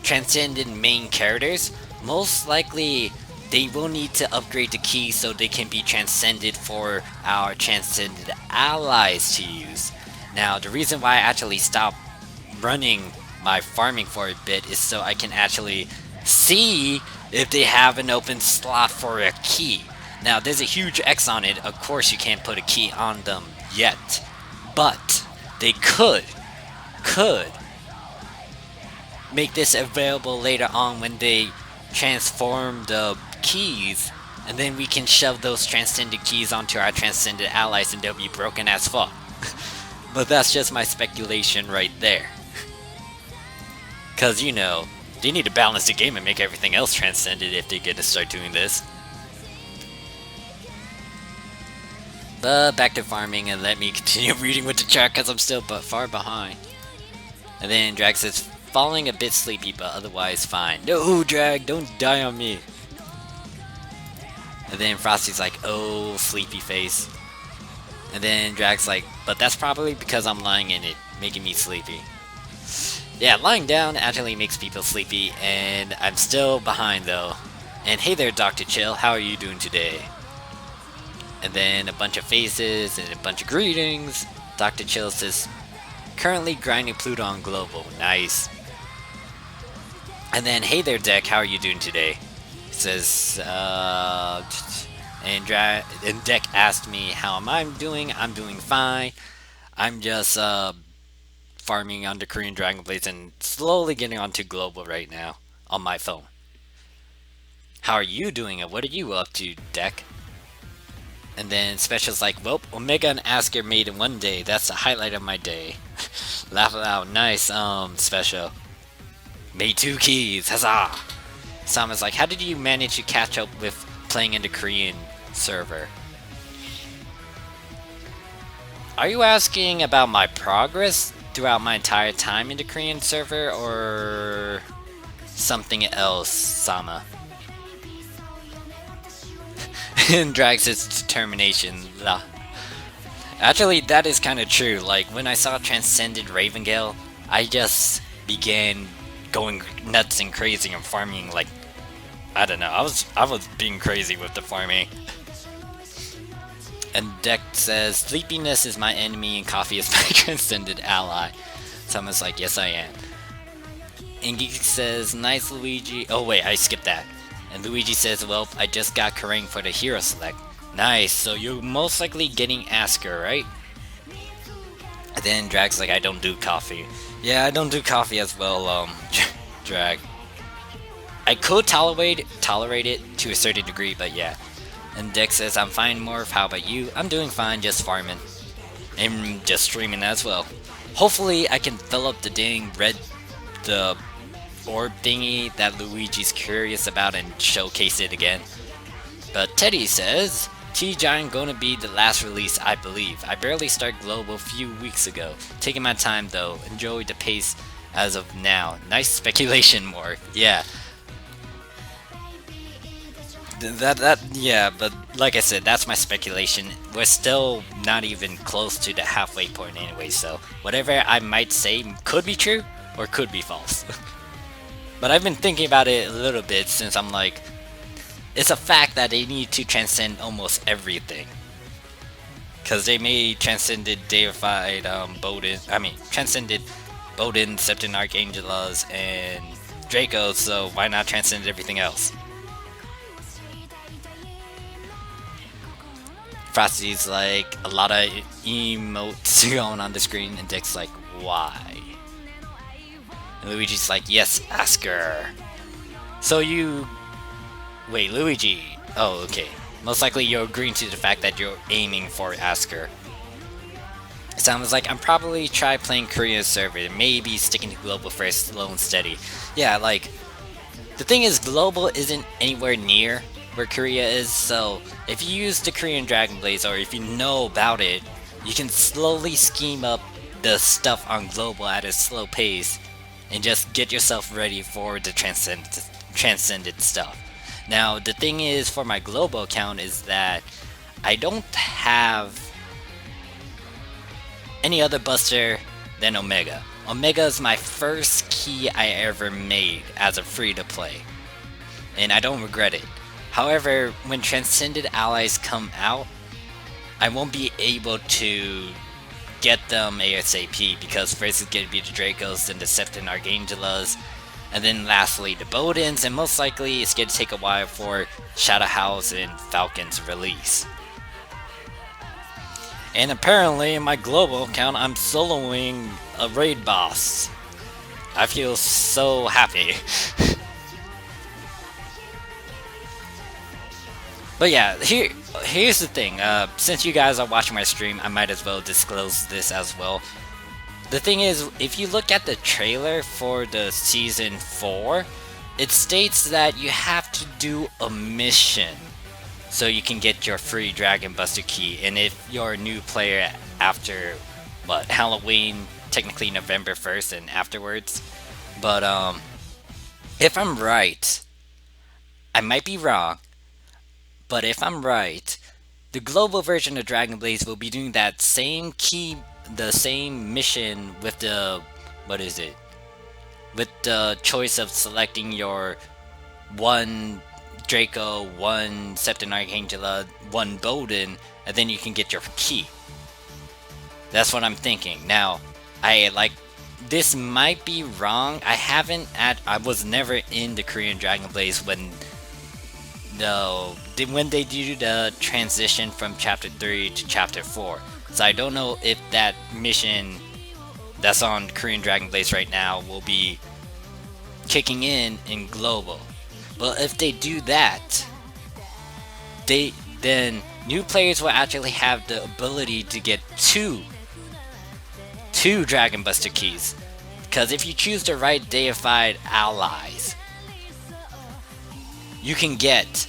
transcendent main characters, most likely they will need to upgrade the keys so they can be transcended for our transcended allies to use. Now, the reason why I actually stopped running my farming for a bit is so I can actually see if they have an open slot for a key. Now, there's a huge X on it. Of course, you can't put a key on them yet, but they could make this available later on when they transform the keys, and then we can shove those transcended keys onto our transcended allies and they'll be broken as fuck. But that's just my speculation right there. Cause you know, they need to balance the game and make everything else transcended if they get to start doing this. But back to farming and let me continue reading with the chat cause I'm still far behind. And then Drag says, falling a bit sleepy but otherwise fine. No, Drag, don't die on me. And then Frosty's like, oh, sleepy face. And then Drag's like, but that's probably because I'm lying in it, making me sleepy. Yeah, lying down actually makes people sleepy, and I'm still behind though. And hey there, Dr. Chill, how are you doing today? And then a bunch of faces and a bunch of greetings. Dr. Chill says, currently grinding Pluto on Global. Nice. And then, hey there, Deck, how are you doing today? He says, and Deck asked me how am I doing. I'm doing fine. I'm just farming on the Korean Dragon Blades and slowly getting onto Global right now on my phone. How are you doing and what are you up to, Deck? And then Special's like, well, Omega and Asker made in one day. That's the highlight of my day. Laugh out. Nice, Special. Made 2 keys. Huzzah! Sama's like, how did you manage to catch up with playing in the Korean server? Are you asking about my progress throughout my entire time in the Korean server or something else, Sama? And drags its determination. Actually, that is kind of true. Like, when I saw Transcended Ravengale, I just began going nuts and crazy and farming like, I don't know, I was being crazy with the farming. And Deck says, sleepiness is my enemy and coffee is my transcended ally. Someone's like, yes I am. And Geek says, nice Luigi. Oh wait, I skipped that. And Luigi says, well, I just got Kerrang for the hero select. Nice, so you're most likely getting Asker, right? And then Drag's like, I don't do coffee. Yeah, I don't do coffee as well, Drag. I could tolerate it to a certain degree, but yeah. And Dex says, I'm fine, Morph, how about you? I'm doing fine, just farming. And just streaming as well. Hopefully I can fill up the dang the orb thingy that Luigi's curious about and showcase it again. But Teddy says, T-Giant gonna be the last release, I believe. I barely started Global a few weeks ago. Taking my time though, enjoy the pace as of now. Nice speculation, Morph. Yeah. Yeah, but like I said, that's my speculation. We're still not even close to the halfway point anyway, so whatever I might say could be true or could be false. But I've been thinking about it a little bit since I'm like, it's a fact that they need to transcend almost everything. Cause they made transcended deified transcended Bodin, Septon Archangelas, and Draco, so why not transcend everything else? Frosty's like, a lot of emotes going on the screen, and Dick's like, why? And Luigi's like, yes, Asker. So you... Wait, Luigi. Oh, okay. Most likely you're agreeing to the fact that you're aiming for Asker. It sounds like I'm probably try playing Korean server, maybe sticking to Global first, slow and steady. Yeah, like, the thing is, Global isn't anywhere near where Korea is, so if you use the Korean Dragon Blades, or if you know about it, you can slowly scheme up the stuff on Global at a slow pace, and just get yourself ready for the transcended stuff. Now, the thing is, for my Global account is that I don't have any other buster than Omega. Omega is my first key I ever made as a free to play, and I don't regret it. However, when Transcended Allies come out, I won't be able to get them ASAP because first it's going to be the Dracos, then the Septon Archangelas, and then lastly the Bodens, and most likely it's going to take a while for Shadow House and Falcon's release. And apparently in my global account I'm soloing a raid boss. I feel so happy. But yeah, here's the thing. Since you guys are watching my stream, I might as well disclose this as well. The thing is, if you look at the trailer for the season 4, it states that you have to do a mission so you can get your free Dragon Buster key. And if you're a new player after, what, Halloween, technically November 1st and afterwards. But, if I'm right, I might be wrong, but if I'm right, the global version of Dragon Blaze will be doing that same key, the same mission with the, what is it? With the choice of selecting your one Draco, one Septon Archangela, one Boden, and then you can get your key. That's what I'm thinking. Now, this might be wrong. I was never in the Korean Dragon Blaze when they do the transition from chapter 3 to chapter 4. So I don't know if that mission that's on Korean Dragon Blaze right now will be kicking in global. But if they do that, then new players will actually have the ability to get two Dragon Buster keys. Because if you choose the right deified allies, you can get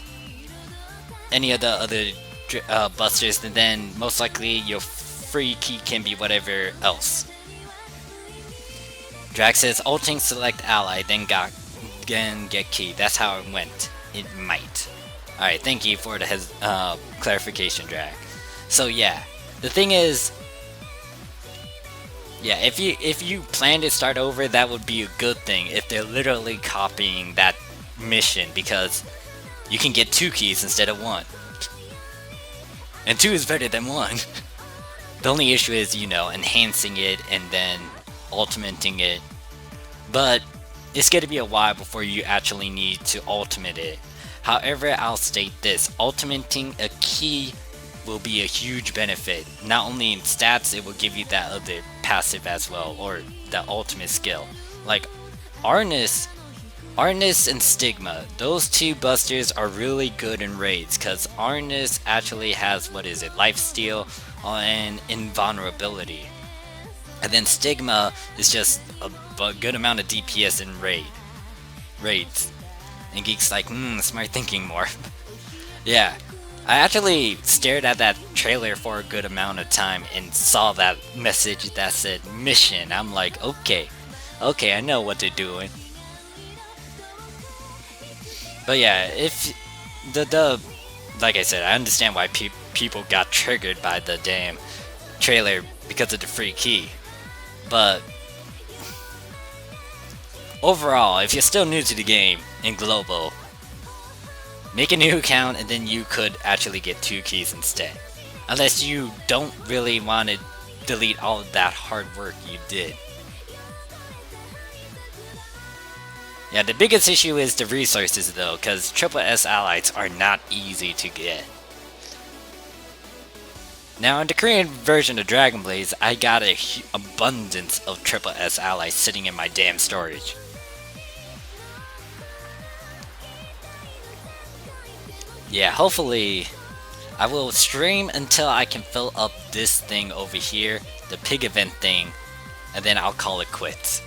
any of the other busters, and then most likely your free key can be whatever else. Drax says ulting select ally, then get key. That's how it went. It might. Alright, thank you for the clarification, Drag. So yeah, the thing is, yeah, if you plan to start over, that would be a good thing if they're literally copying that mission, because you can get 2 keys instead of 1. And 2 is better than 1. The only issue is, enhancing it and then ultimating it. But it's going to be a while before you actually need to ultimate it. However, I'll state this. Ultimating a key will be a huge benefit. Not only in stats, it will give you that other passive as well, or the ultimate skill. Like Arnis and Stigma, those 2 busters are really good in raids, because Arnis actually has, lifesteal and invulnerability. And then Stigma is just a good amount of DPS in raids. And Geek's like, smart thinking more. Yeah, I actually stared at that trailer for a good amount of time and saw that message that said mission. I'm like, okay, I know what they're doing. But yeah, if like I said, I understand why people got triggered by the damn trailer because of the free key. But overall, if you're still new to the game in global, make a new account and then you could actually get 2 keys instead. Unless you don't really want to delete all of that hard work you did. Yeah, the biggest issue is the resources though, because Triple S allies are not easy to get. Now in the Korean version of Dragon Blaze, I got a abundance of Triple S allies sitting in my damn storage. Yeah, hopefully I will stream until I can fill up this thing over here, the pig event thing, and then I'll call it quits.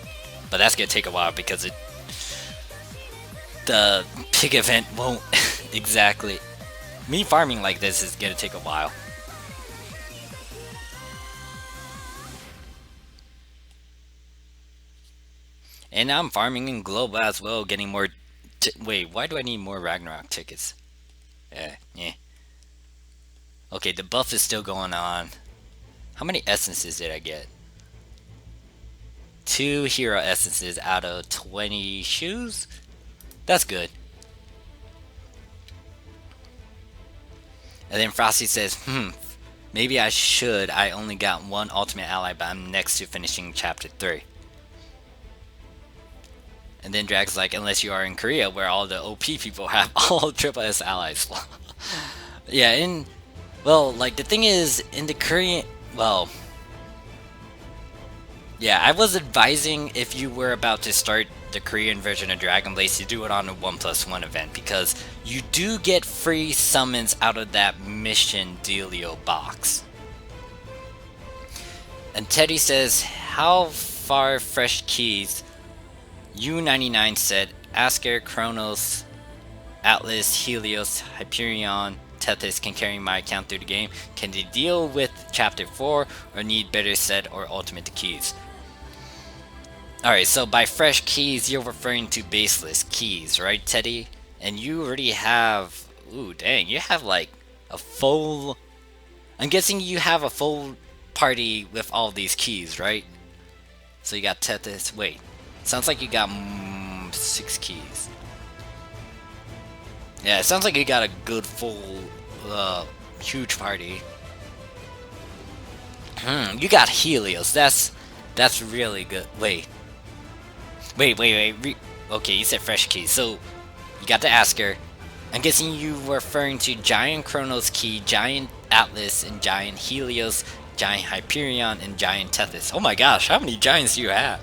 But that's gonna take a while because the pig event won't exactly. Me farming like this is gonna take a while. And I'm farming in global as well, getting more. Wait, why do I need more Ragnarok tickets? Yeah. Okay, the buff is still going on. How many essences did I get? 2 hero essences out of 20 shoes? That's good. And then Frosty says, maybe I should. I only got 1 ultimate ally, but I'm next to finishing chapter 3. And then Drag's like, unless you are in Korea, where all the OP people have all triple S allies. Yeah, well, like, the thing is, in the Korean, well, yeah, I was advising if you were about to start the Korean version of Dragon Blaze to do it on a 1+1 event, because you do get free summons out of that mission dealio box. And Teddy says, how far fresh keys? U99 said, Asker, Kronos, Atlas, Helios, Hyperion, Tethys can carry my account through the game. Can they deal with Chapter 4 or need better set or ultimate keys? Alright, so by fresh keys, you're referring to baseless keys, right, Teddy? And you already have... Ooh, dang, you have like a full... I'm guessing you have a full party with all these keys, right? So you got Tethys... Wait, sounds like you got 6 keys. Yeah, it sounds like you got a good full, huge party. You got Helios. That's really good. Wait. Okay, you said fresh keys. So you got the Asker. I'm guessing you were referring to Giant Kronos key, Giant Atlas, and Giant Helios, Giant Hyperion, and Giant Tethys. Oh my gosh, how many giants do you have?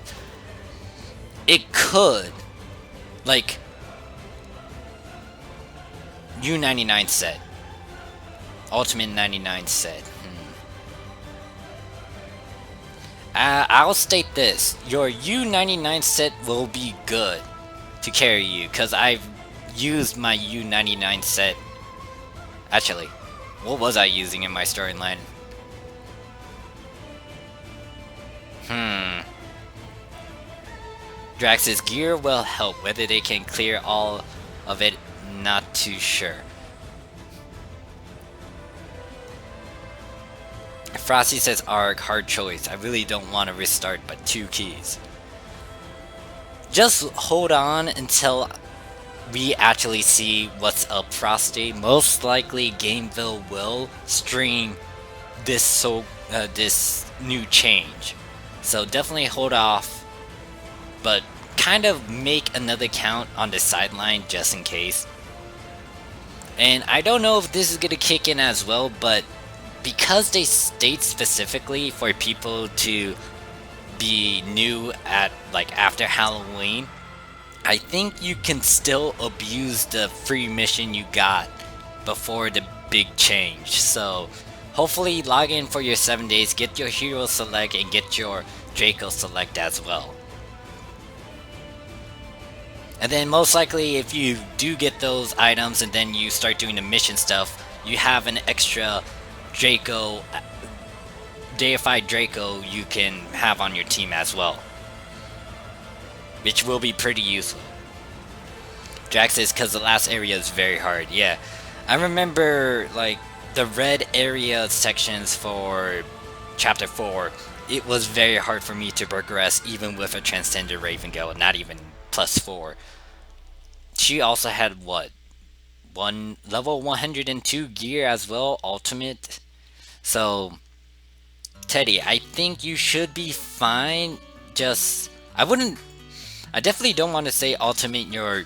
It could, like, U99 set. Ultimate 99 set. I'll state this. Your U99 set will be good to carry you, because I've used my U99 set. Actually, what was I using in my storyline? Drax's gear will help. Whether they can clear all of it, not too sure. Frosty says, arg, hard choice. I really don't want to restart, but 2 keys. Just hold on until we actually see what's up, Frosty. Most likely, Gameville will stream this this new change. So definitely hold off, but kind of make another count on the sideline just in case. And I don't know if this is gonna kick in as well, but because they state specifically for people to be new at, like, after Halloween, I think you can still abuse the free mission you got before the big change. So hopefully log in for your 7 days, get your hero select, and get your Draco select as well. And then most likely if you do get those items and then you start doing the mission stuff, you have an extra Draco, deified Draco you can have on your team as well, which will be pretty useful. Drax says, because the last area is very hard. Yeah, I remember, like, the red area sections for chapter 4, it was very hard for me to progress even with a Transcender Ravengale, not even +4. She also had, what, level 102 gear as well, ultimate. So Teddy, I think you should be fine. Just, I definitely don't want to say ultimate your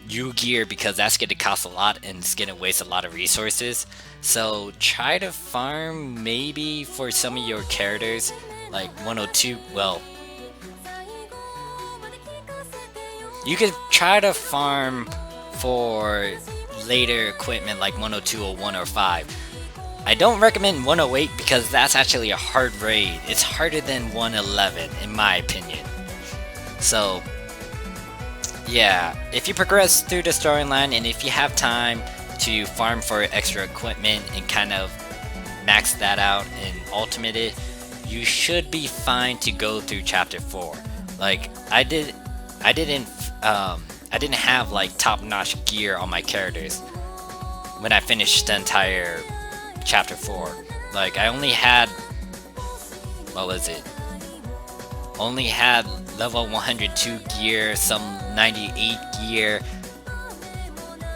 U gear, because that's going to cost a lot and it's going to waste a lot of resources. So try to farm maybe for some of your characters, like 102, well, you could try to farm for later equipment like 102 or 105. I don't recommend 108 because that's actually a hard raid. It's harder than 111 in my opinion. So yeah, if you progress through the storyline and if you have time to farm for extra equipment and kind of max that out and ultimate it, you should be fine to go through chapter 4. Like I didn't have like top-notch gear on my characters when I finished the entire chapter 4. Like, I only had, what was it? Only had level 102 gear, some 98 gear,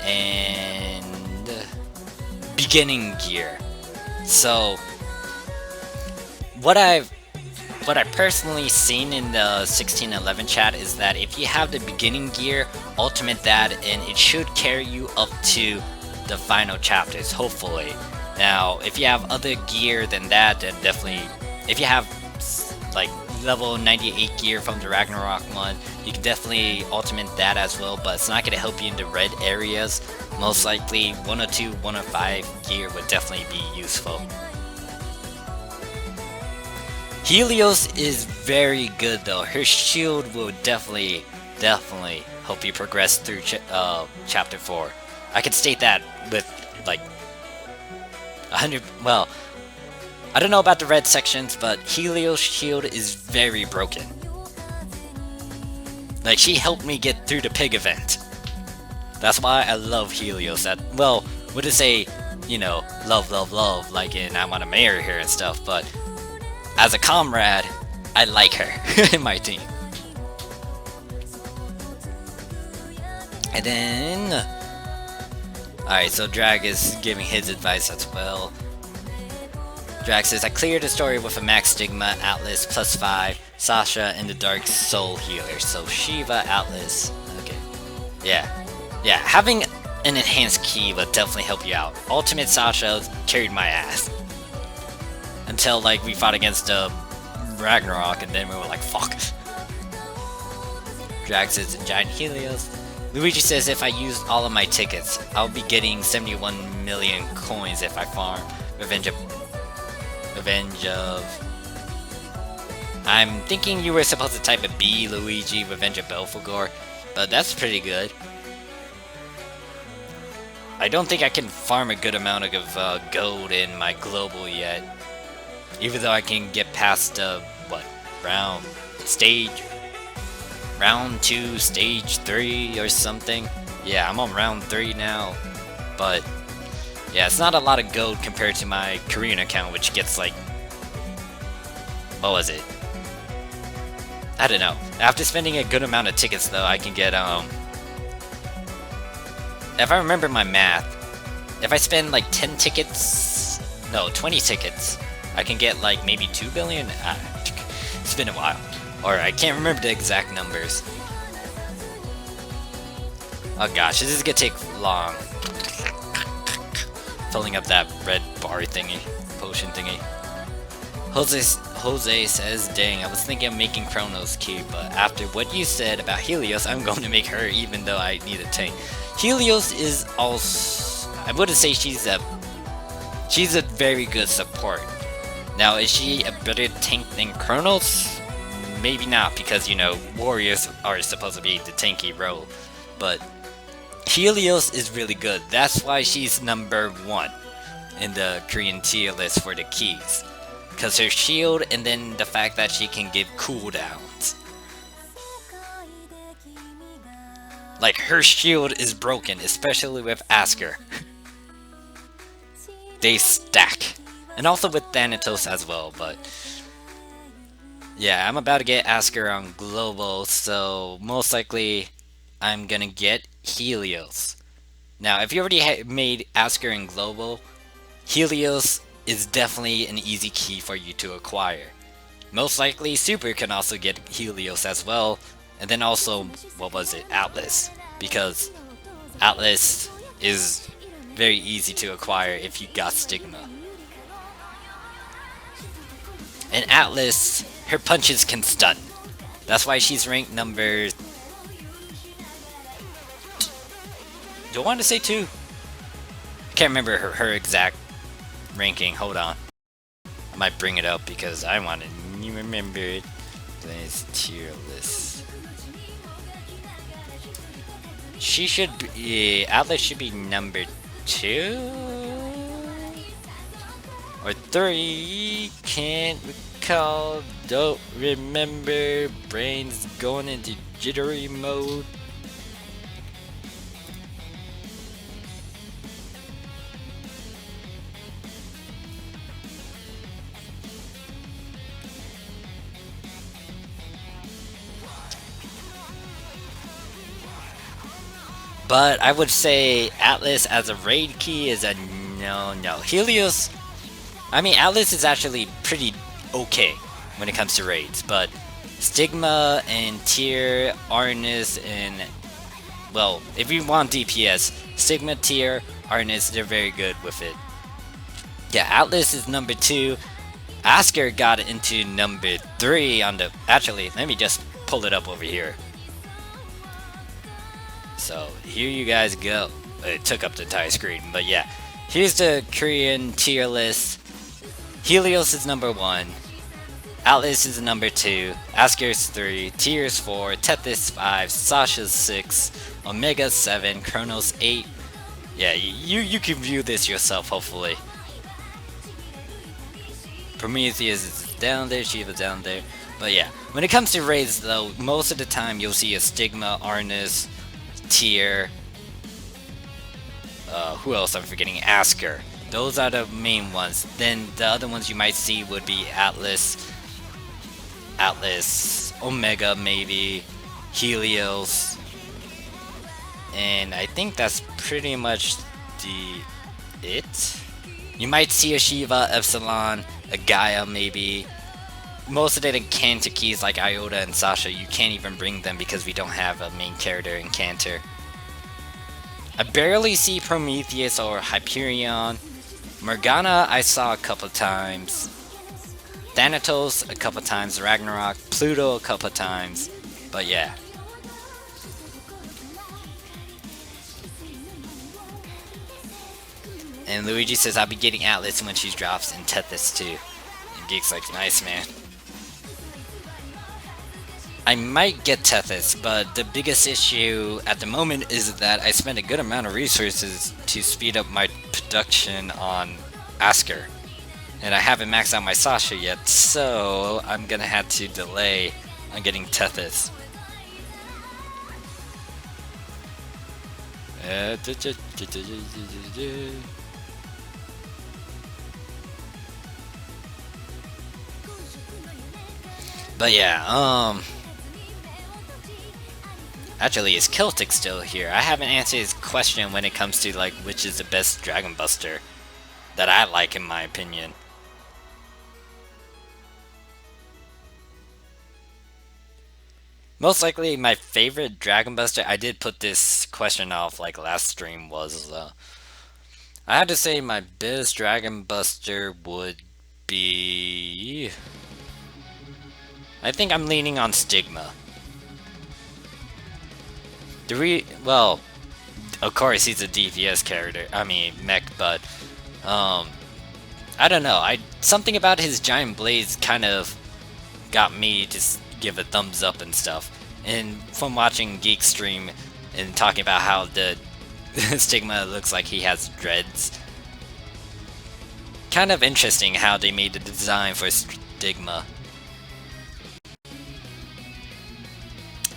and beginning gear. So, what I personally seen in the 1611 chat is that if you have the beginning gear, ultimate that, and it should carry you up to the final chapters, hopefully. Now, if you have other gear than that, then definitely, if you have like level 98 gear from the Ragnarok one, you can definitely ultimate that as well, but it's not going to help you in the red areas. Most likely 102, 105 gear would definitely be useful. Helios is very good though. Her shield will definitely help you progress through chapter 4. I can state that with like 100, well, I don't know about the red sections, but Helios' shield is very broken. Like, she helped me get through the pig event. That's why I love Helios. That, well, wouldn't say, you know, love, like in I Want to Marry Her and stuff, but as a comrade, I like her in my team. And then, alright, so Drag is giving his advice as well. Drag says, I cleared the story with a max stigma, Atlas +5, Sasha, and the Dark Soul Healer. So Shiva, Atlas, okay. Yeah, having an enhanced key would definitely help you out. Ultimate Sasha carried my ass. Until, like, we fought against Ragnarok, and then we were like, fuck. Drag says, Giant Helios. Luigi says, if I used all of my tickets, I'll be getting 71 million coins if I farm Revenge of... I'm thinking you were supposed to type a B, Luigi, Revenge of Belphegor, but that's pretty good. I don't think I can farm a good amount of gold in my global yet. Even though I can get past, what, round 2, stage 3 or something. Yeah, I'm on round 3 now, but yeah, it's not a lot of gold compared to my Korean account, which gets like, what was it? I don't know. After spending a good amount of tickets though, I can get, if I remember my math, if I spend like 10 tickets, no, 20 tickets, I can get like maybe 2 billion? It's been a while. Or I can't remember the exact numbers. Oh gosh, this is gonna take long. Filling up that red bar thingy, potion thingy. Jose says, dang, I was thinking of making Chronos key, but after what you said about Helios, I'm going to make her even though I need a tank. Helios is also, I wouldn't say she's a very good support. Now, is she a better tank than Chronos? Maybe not, because, you know, warriors are supposed to be the tanky role. But Helios is really good. That's why she's number 1 in the Korean tier list for the keys. Because her shield, and then the fact that she can give cooldowns. Like, her shield is broken, especially with Asker. They stack. And also with Thanatos as well, but yeah, I'm about to get Asker on Global, so most likely I'm gonna get Helios. Now, if you already made Asker in Global, Helios is definitely an easy key for you to acquire. Most likely, Super can also get Helios as well, and then also, what was it, Atlas, because Atlas is very easy to acquire if you got Stigma. And Atlas, her punches can stun. That's why she's ranked number... Do I want to say 2? I can't remember her exact ranking. Hold on. I might bring it up because I want to remember it. This tier list. She should be... Atlas should be number 2? Or 3, can't recall, don't remember, brain's going into jittery mode. But I would say Atlas as a raid key is a no. Helios, I mean, Atlas is actually pretty okay when it comes to raids, but Stigma and Tier, Arnis, and well, if you want DPS, Stigma, Tier, Arnis, they're very good with it. Yeah, Atlas is number 2. Asker got into number 3 on the. Actually, let me just pull it up over here. So here you guys go. It took up the entire screen, but yeah. Here's the Korean tier list. Helios is number 1. Atlas is number 2. Asker's 3. Tier's 4. Tethys 5. Sasha's 6. Omega 7. Chronos 8. Yeah, you can view this yourself, hopefully. Prometheus is down there, Shiva's down there. But yeah, when it comes to raids though, most of the time you'll see a Stigma, Arnis, Tier, who else I'm forgetting? Asker. Those are the main ones. Then the other ones you might see would be Atlas, Omega maybe, Helios, and I think that's pretty much it. You might see a Shiva, Epsilon, a Gaia maybe. Most of the Cantor keys like Iota and Sasha, you can't even bring them because we don't have a main character in Cantor. I barely see Prometheus or Hyperion. Morgana I saw a couple times. Thanatos a couple times. Ragnarok. Pluto a couple times. But yeah. And Luigi says I'll be getting Atlas when she drops and Tethys too. And Geek's like, nice man. I might get Tethys, but the biggest issue at the moment is that I spent a good amount of resources to speed up my production on Asker. And I haven't maxed out my Sasha yet, so I'm gonna have to delay on getting Tethys. But yeah, actually, is Celtic still here? I haven't answered his question when it comes to like which is the best Dragon Buster that I like in my opinion. Most likely my favorite Dragon Buster, I did put this question off like last stream, was I had to say my best Dragon Buster would be, I think I'm leaning on Stigma. Well, of course he's a DPS character, I mean mech, but I don't know, something about his giant blades kind of got me to give a thumbs up and stuff. And from watching Geek stream and talking about how the Stigma looks like he has dreads, kind of interesting how they made the design for Stigma.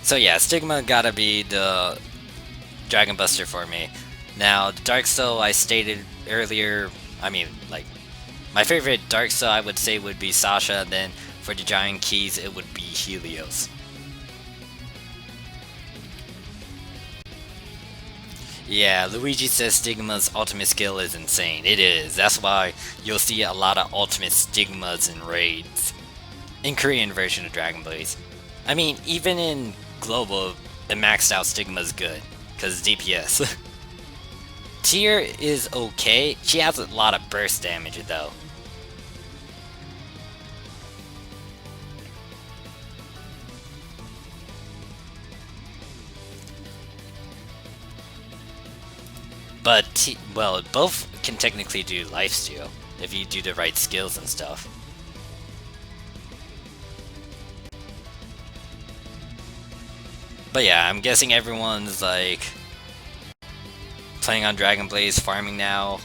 So yeah, Stigma gotta be the Dragon Buster for me. Now, Dark Soul I stated earlier, I mean, like, my favorite Dark Soul I would say would be Sasha, then for the Giant Keys it would be Helios. Yeah, Luigi says Stigma's ultimate skill is insane. It is. That's why you'll see a lot of ultimate Stigmas in raids. In Korean version of Dragon Blaze. I mean, even in Global, the maxed out Stigma is good, because DPS. Tier is okay. She has a lot of burst damage though. But, well, both can technically do lifesteal, if you do the right skills and stuff. But yeah, I'm guessing everyone's like playing on Dragon Blaze, farming now,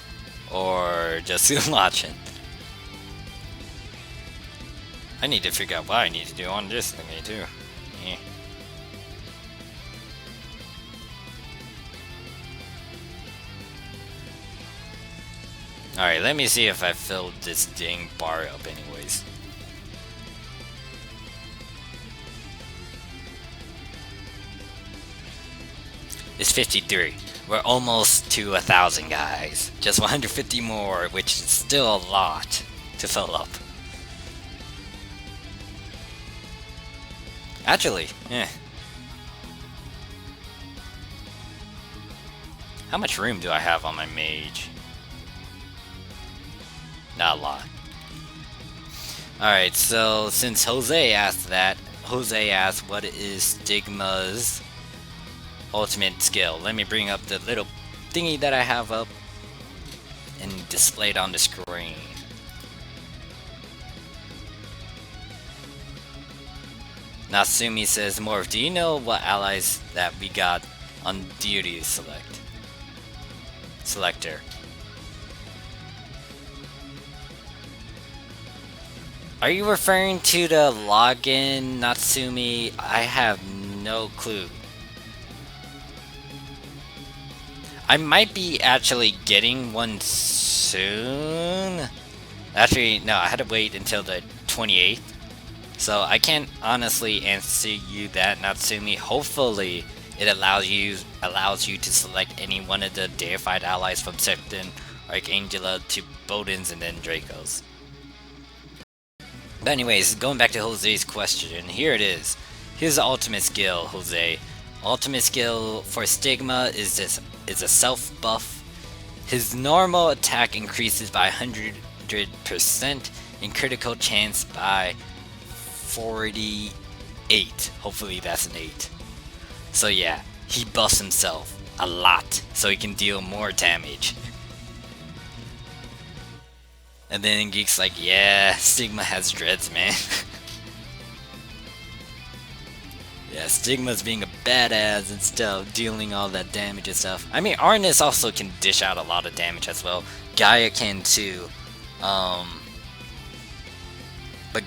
or just watching. I need to figure out what I need to do on this thingy too. Yeah. Alright, let me see if I filled this dang bar up anyways. is 53. We're almost to 1,000, guys. Just 150 more, which is still a lot to fill up. Actually, how much room do I have on my mage? Not a lot. Alright, so since Jose asked that, Jose asked what is Stigma's ultimate skill. Let me bring up the little thingy that I have up and display it on the screen. Natsumi says, Morph, do you know what allies that we got on deity selector? Are you referring to the login, Natsumi? I have no clue. I might be actually getting one soon. Actually, no, I had to wait until the 28th. So I can't honestly answer you that, Natsumi. Hopefully, it allows you to select any one of the deified allies from Septon, Archangela to Bodens and then Dracos. But anyways, going back to Jose's question, here it is. Here's the ultimate skill, Jose. Ultimate skill for Stigma is a self buff. His normal attack increases by 100% and critical chance by 48. Hopefully that's an 8. So yeah, he buffs himself a lot so he can deal more damage. And then Geek's like, yeah, Stigma has dreads, man. Yeah, Stigma's being a badass and stuff, dealing all that damage and stuff. I mean, Arnis also can dish out a lot of damage as well. Gaia can too. But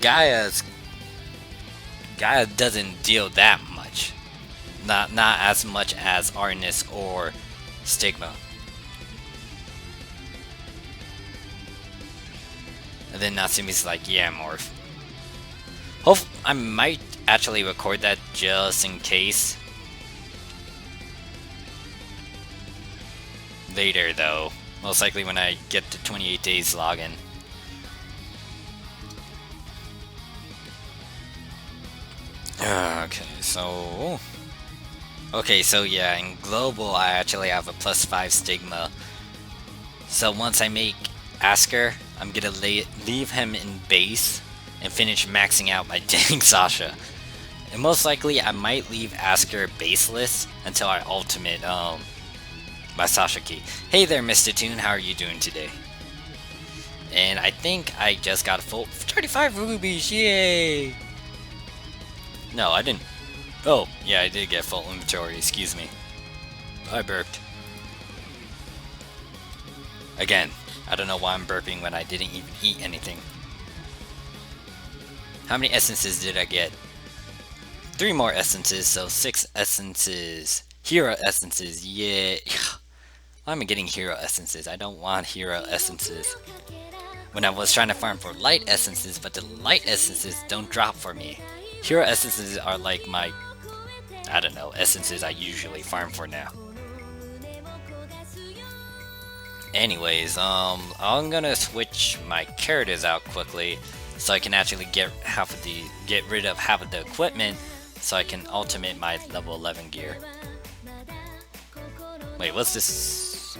Gaia doesn't deal that much. Not as much as Arnis or Stigma. And then Natsumi's like, yeah, Morph. I might actually record that just in case. Later, though. Most likely when I get to 28 days login. Okay, so yeah, in global I actually have a +5 Stigma. So once I make Asker, I'm gonna leave him in base and finish maxing out my dang Sasha. And most likely I might leave Asker baseless until I ultimate my Sasha key. Hey there, Mr. Toon, how are you doing today? And I think I just got a full 35 rubies, yay! No, I didn't. Oh, yeah, I did get full inventory, excuse me. I burped. Again, I don't know why I'm burping when I didn't even eat anything. How many essences did I get? 3 more essences, so 6 essences. Hero essences, yeah. Why am I getting hero essences? I don't want hero essences. When I was trying to farm for light essences, but the light essences don't drop for me. Hero essences are like my, I don't know, essences I usually farm for now. Anyways, I'm gonna switch my characters out quickly so I can actually get rid of half of the equipment so I can ultimate my level 11 gear. Wait, what's this?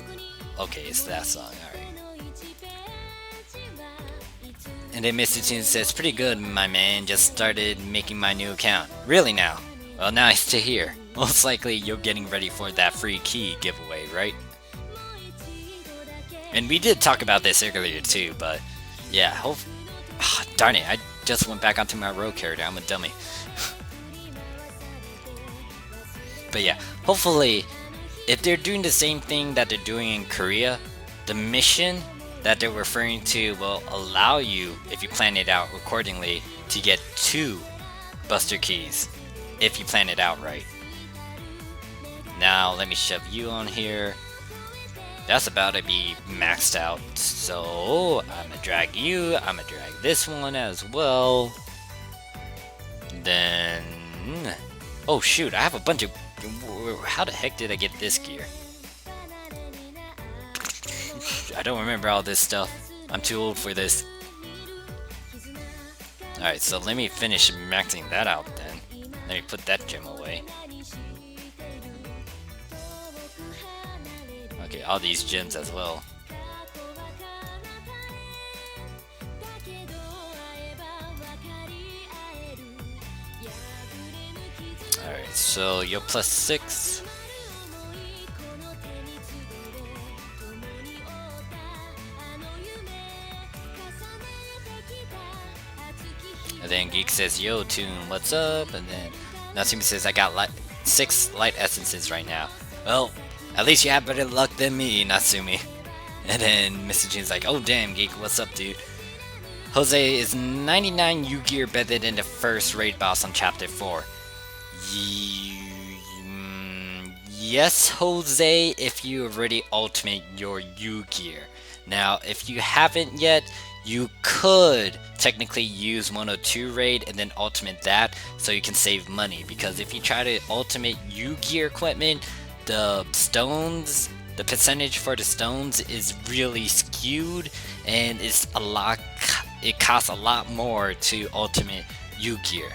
Okay, it's that song, alright. And then Mr. Toon says, pretty good, my man, just started making my new account. Really now? Well, nice to hear. Most likely you're getting ready for that free key giveaway, right? And we did talk about this earlier too, but yeah, darn it, I just went back onto my rogue character, I'm a dummy. But yeah, hopefully, if they're doing the same thing that they're doing in Korea, the mission that they're referring to will allow you, if you plan it out accordingly, to get 2 Buster Keys, if you plan it out right. Now, let me shove you on here. That's about to be maxed out, so I'm gonna drag you, I'm gonna drag this one as well. Then, oh shoot, I have a bunch of How the heck did I get this gear? I don't remember all this stuff. I'm too old for this. Alright, so let me finish maxing that out then. Let me put that gem away. Okay, all these gems as well. Alright, so you're plus 6. And then Geek says, yo, Toon, what's up? And then Natsumi says, I got 6 light essences right now. Well, at least you have better luck than me, Natsumi. And then Mr. June's like, oh damn, Geek, what's up, dude? Jose is 99 U-Gear better than the first raid boss on Chapter 4. Yes, Jose, if you already ultimate your U-Gear. Now, if you haven't yet, you could technically use 102 raid and then ultimate that so you can save money, because if you try to ultimate U-Gear equipment, the stones, the percentage for the stones is really skewed, and it costs a lot more to ultimate U-Gear.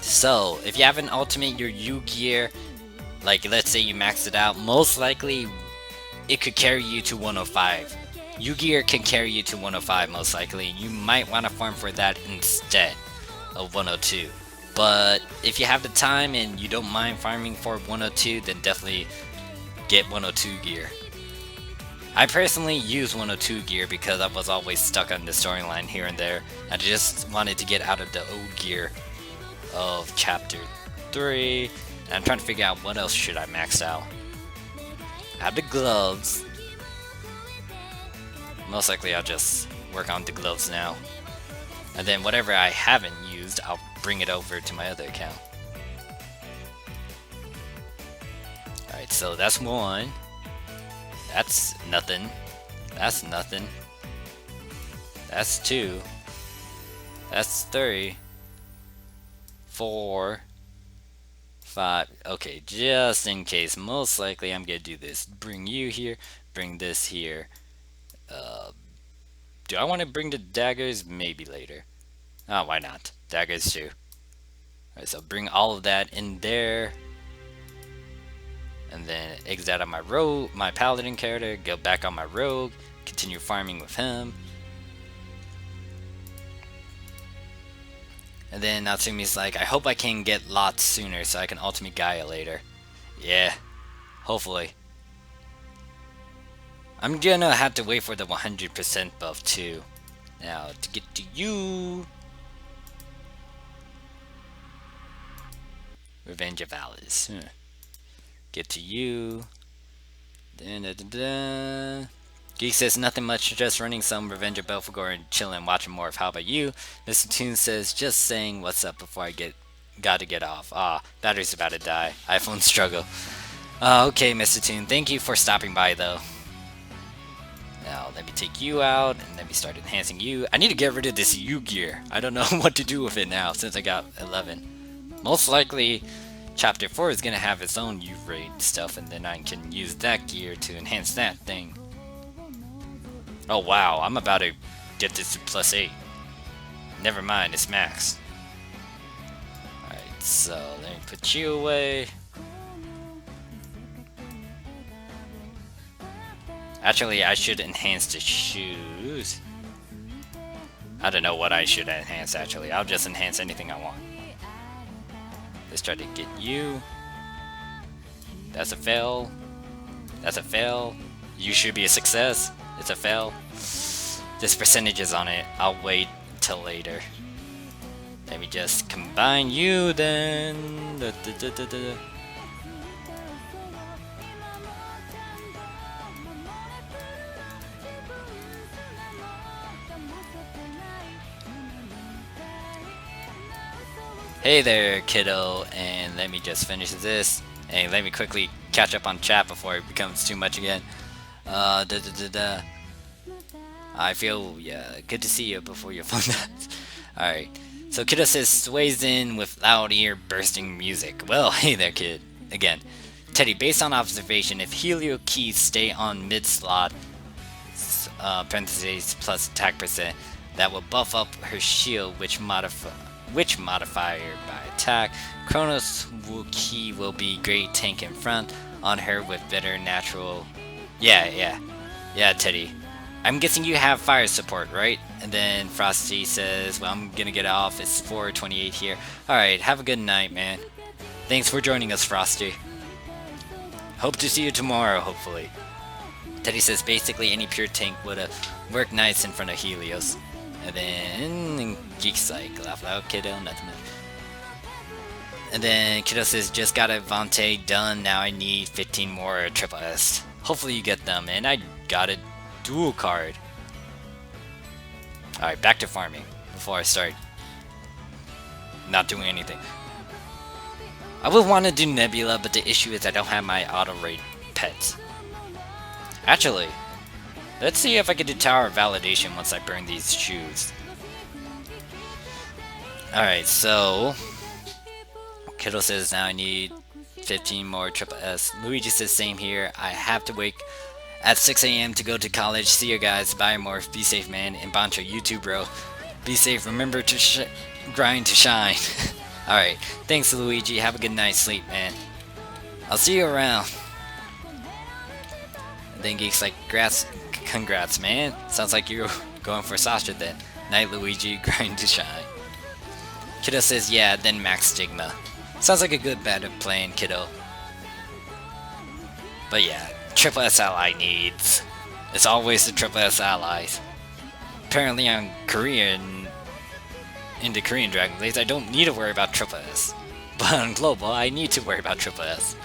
So if you haven't ultimate your U-Gear, like let's say you maxed it out, most likely it could carry you to 105. U-Gear can carry you to 105 most likely, and you might want to farm for that instead of 102. But if you have the time and you don't mind farming for 102, then definitely get 102 gear. I personally use 102 gear because I was always stuck on the storyline here and there. I just wanted to get out of the old gear of chapter 3. And I'm trying to figure out what else should I max out. I have the gloves. Most likely I'll just work on the gloves now. And then whatever I haven't used, I'll bring it over to my other account. Alright, so that's 1. That's nothing. That's nothing. That's 2. That's 3. 4. 5. Okay, just in case. Most likely I'm gonna do this. Bring you here. Bring this here. Do I want to bring the daggers? Maybe later. Oh, why not? Daggers too. Alright, so bring all of that in there. And then exit out of my rogue, my paladin character, go back on my rogue, continue farming with him. And then Natsumi's like, I hope I can get lots sooner so I can ultimate Gaia later. Yeah, hopefully. I'm gonna have to wait for the 100% buff too. Now, to get to you... Revenge of Alice. Get to you. Geek says nothing much, just running some Revenge of Belphegor and chilling, watching more of How About You. Mr. Toon says just saying what's up before I gotta get off. Ah, battery's about to die. iPhone struggle. Okay, Mr. Toon, thank you for stopping by though. Now let me take you out and let me start enhancing you. I need to get rid of this U gear. I don't know what to do with it now since I got 11. Most likely Chapter 4 is gonna have its own U-Raid stuff, and then I can use that gear to enhance that thing. Oh wow, I'm about to get this to plus 8. Never mind, it's max. Alright, so let me put you away. Actually, I should enhance the shoes. I don't know what I should enhance actually. I'll just enhance anything I want. Let's try to get you. That's a fail. That's a fail. You should be a success. It's a fail. This percentage is on it. I'll wait until later. Let me just combine you then. Hey there, kiddo, and let me just finish this, and let me quickly catch up on chat before it becomes too much again. I feel, yeah, good to see you before your phone dies. Alright, So Kiddo says sways in with loud ear bursting music. Well, hey there, kid. Again. Teddy, based on observation, if Helio keys stay on mid slot, parentheses plus attack percent, that will buff up her shield, which modifier by attack. Kronos key will be great tank in front on her with better natural. Yeah, Teddy. I'm guessing you have fire support, right? And then Frosty says, well, I'm gonna get off. It's 4:28 here. Alright, have a good night, man. Thanks for joining us, Frosty. Hope to see you tomorrow, hopefully. Teddy says basically any pure tank would have worked nice in front of Helios. And then Geek's like, laugh loud, kiddo, nothing. And then Kiddo says, just got a Vante done, now I need 15 more triple S. Hopefully you get them, and I got a dual card. Alright, back to farming before I start not doing anything. I would want to do Nebula, but the issue is I don't have my auto raid pets. Actually, let's see if I can do Tower of Validation once I burn these shoes. Alright, so Kiddo says now I need 15 more triple S. Luigi says same here. I have to wake at 6 a.m. to go to college. See you guys. Bye, Morph. Be safe, man. And Bancho, you too, bro. Be safe. Remember to grind to shine. Alright. Thanks, Luigi. Have a good night's sleep, man. I'll see you around. And then Geek's like, congrats, man. Sounds like you're going for Sasha then. Night, Luigi. Grind to shine. Kiddo says, yeah, then Max Stigma. Sounds like a good battle plan, Kiddo. But yeah, Triple S ally needs. It's always the Triple S allies. Apparently on Korean, in the Korean Dragon Blades, I don't need to worry about Triple S. But on Global, I need to worry about Triple S.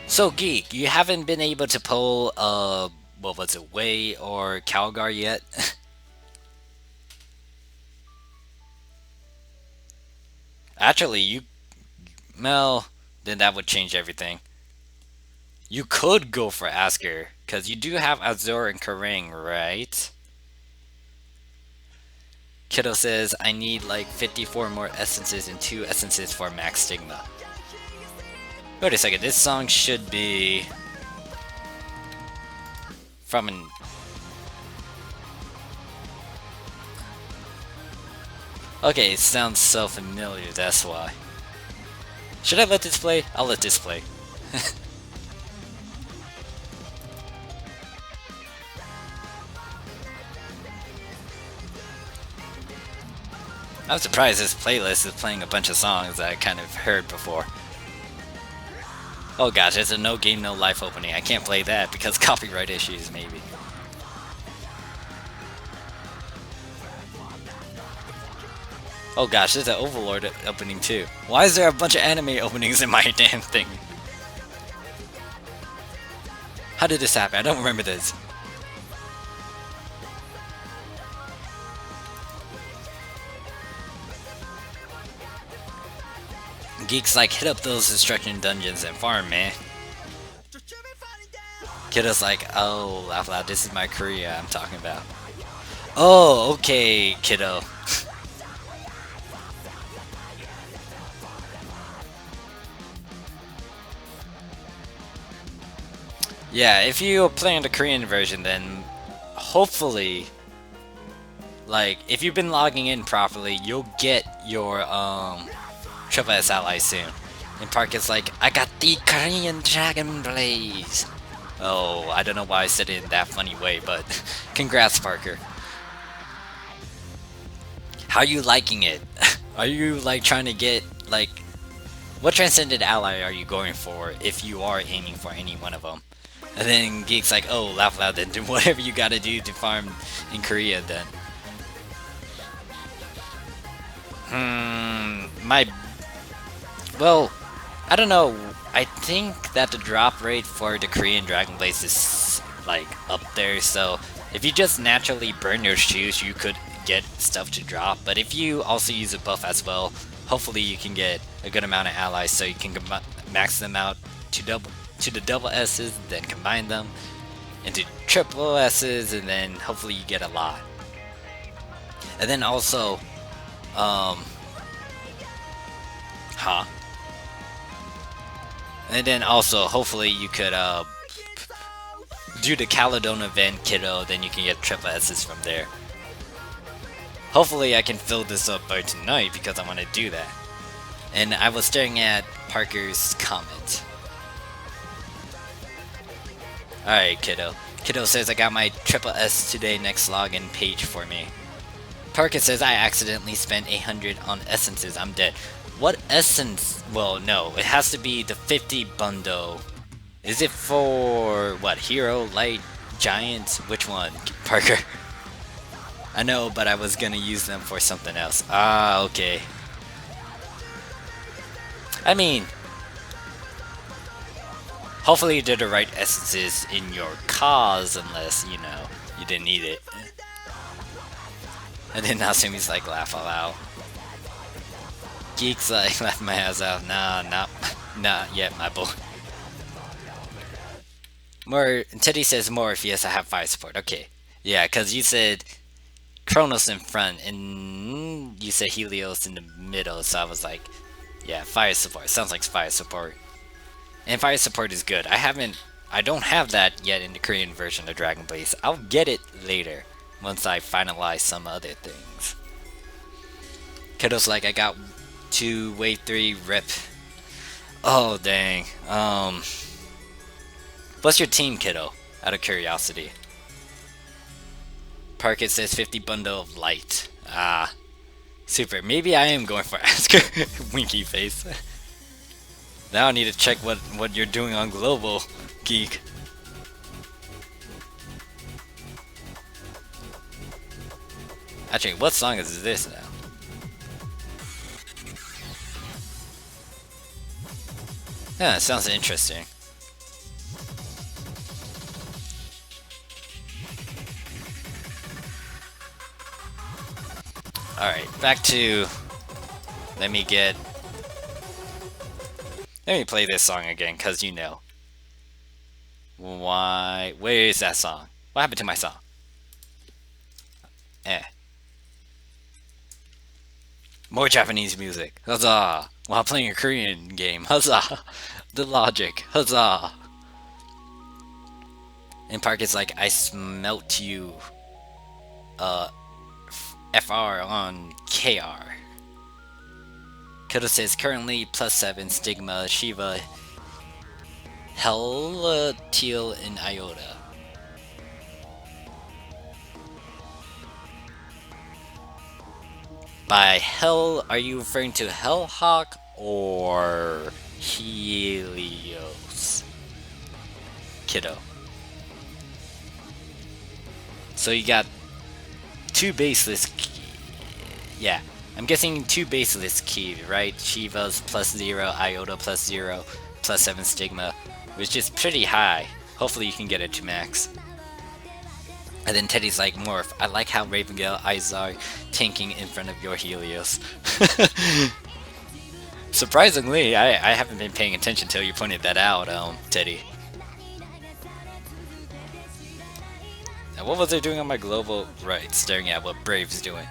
So Geek, you haven't been able to pull what was it, Wei or Calgar yet? Actually, well, then that would change everything. You could go for Asker, because you do have Azor and Kerrang, right? Kiddo says, I need like 54 more essences and 2 essences for Max Stigma. Wait a second, this song should be from an... Okay, it sounds so familiar, that's why. Should I let this play? I'll let this play. I'm surprised this playlist is playing a bunch of songs that I kind of heard before. Oh gosh, it's a no game, no life opening. I can't play that because copyright issues, maybe. Oh gosh, there's an Overlord opening too. Why is there a bunch of anime openings in my damn thing? How did this happen? I don't remember this. Geeks like, hit up those destruction dungeons and farm, man. Kiddo's like, oh, laugh loud, this is my Korea I'm talking about. Oh, okay, Kiddo. Yeah, if you're playing the Korean version, then hopefully, like, if you've been logging in properly, you'll get your, Triple S ally soon. And Park is like, I got the Korean Dragon Blaze. Oh, I don't know why I said it in that funny way, but congrats, Parker. How are you liking it? Are you like trying to get like, what transcended ally are you going for if you are aiming for any one of them? And then Geek's like, oh, laugh loud, then do whatever you gotta do to farm in Korea then. Well, I don't know. I think that the drop rate for the Korean Dragon Blaze is like up there, so if you just naturally burn your shoes, you could get stuff to drop. But if you also use a buff as well, hopefully you can get a good amount of allies so you can max them out to double to the double S's, then combine them into triple S's, and then hopefully you get a lot. And then also, and then also, hopefully you could do the Caledon event, kiddo, then you can get triple S's from there. Hopefully I can fill this up by tonight because I want to do that. And I was staring at Parker's comment. Alright, kiddo. Kiddo says I got my triple S today, next login page for me. Parker says I accidentally spent 800 on essences, I'm dead. What essence? Well, no, it has to be the 50 bundle. Is it for, what, Hero, Light, Giant? Which one, Parker? I know, but I was gonna use them for something else. Ah, okay. I mean, hopefully you did the right essences in your cause, unless, you know, you didn't need it. And then Nasumi's like, laugh all out. Geek's like, laugh my ass out. Nah, not yet, my boy. Teddy says more if yes, I have fire support. Okay. Yeah, because you said Kronos in front, and you said Helios in the middle, so I was like, yeah, fire support. Sounds like fire support. And fire support is good. I don't have that yet in the Korean version of Dragon Blaze. I'll get it later, once I finalize some other things. Kiddo's like, I got to wave 3, rip. Oh, dang. What's your team, kiddo? Out of curiosity. Parkett says 50 bundle of light. Ah. Super. Maybe I am going for Asker. Winky face. Now I need to check what you're doing on Global, Geek. Actually, what song is this now? Yeah, it sounds interesting. Alright, back to... Let me play this song again, cause you know. Why... Where is that song? What happened to my song? More Japanese music. Huzzah! While playing a Korean game. Huzzah! The logic. Huzzah! And Park is like, I smelt you. FR on KR. Kodo says currently +7 Stigma, Shiva, Hell, Teal, and Iota. By Hell, are you referring to Hellhawk or Helios? Kiddo. So you got 2 baseless yeah, I'm guessing 2 baseless key, right? Shiva's +0, Iota +0, +7 Stigma, which is pretty high. Hopefully you can get it to max. And then Teddy's like, Morph, I like how Ravengale eyes are tanking in front of your Helios. Surprisingly, I haven't been paying attention till you pointed that out, Teddy. Now, what was I doing on my global? Right, staring at what Brave's doing.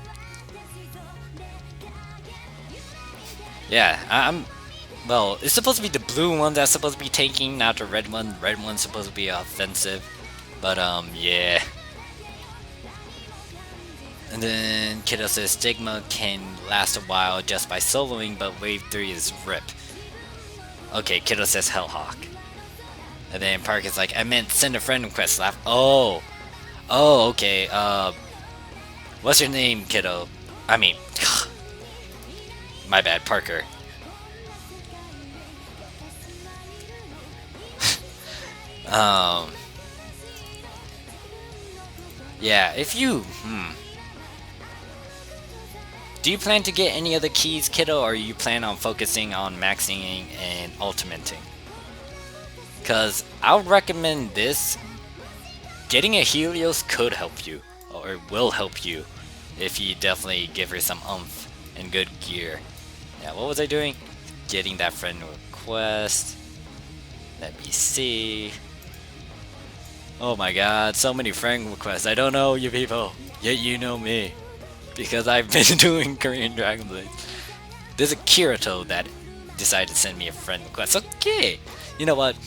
Yeah, well, it's supposed to be the blue one that's supposed to be tanking, not the red one. Red one's supposed to be offensive. But, yeah. And then Kiddo says Stigma can last a while just by soloing, but Wave 3 is RIP. Okay, Kiddo says Hellhawk. And then Park is like, I meant send a friend request, laugh. Oh, okay, what's your name, Kiddo? I mean, my bad, Parker. Yeah, if you, do you plan to get any other keys, kiddo, or you plan on focusing on maxing and ultimating? Because I would recommend this. Getting a Helios could help you, or will help you, if you definitely give her some oomph and good gear. Yeah, what was I doing? Getting that friend request. Let me see. Oh my god, so many friend requests. I don't know you people, yet you know me. Because I've been doing Korean Dragon Blade. There's a Kirito that decided to send me a friend request. Okay! You know what?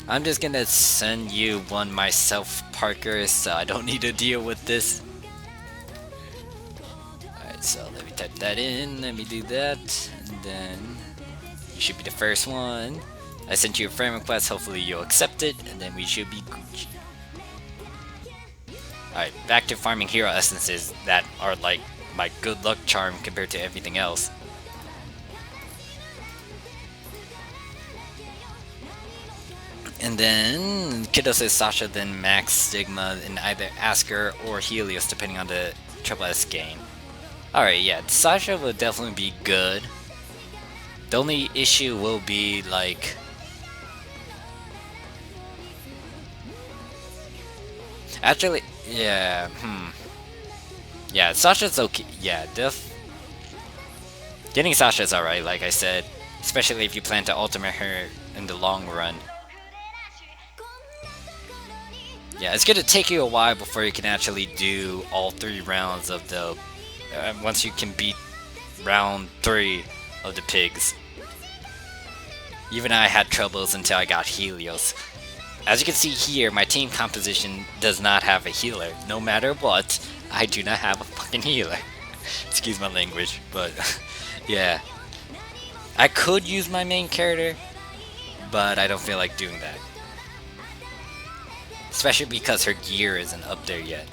I'm just gonna send you one myself, Parker, so I don't need to deal with this. Alright, so let me type that in, let me do that, and then you should be the first one. I sent you a friend request, hopefully you'll accept it, and then we should be Gucci. Alright, back to farming hero essences that are like my good luck charm compared to everything else. And then Kiddo says Sasha, then Max, Sigma, and either Asker or Helios depending on the Triple S gain. Alright, yeah, Sasha will definitely be good. The only issue will be like... Actually, yeah, yeah, Sasha's okay. Yeah, getting Sasha's alright, like I said. Especially if you plan to ultimate her in the long run. Yeah, it's gonna take you a while before you can actually do all 3 rounds of the... once you can beat round 3 of the pigs. Even I had troubles until I got Helios. As you can see here, my team composition does not have a healer. No matter what, I do not have a fucking healer. Excuse my language, but yeah. I could use my main character, but I don't feel like doing that. Especially because her gear isn't up there yet.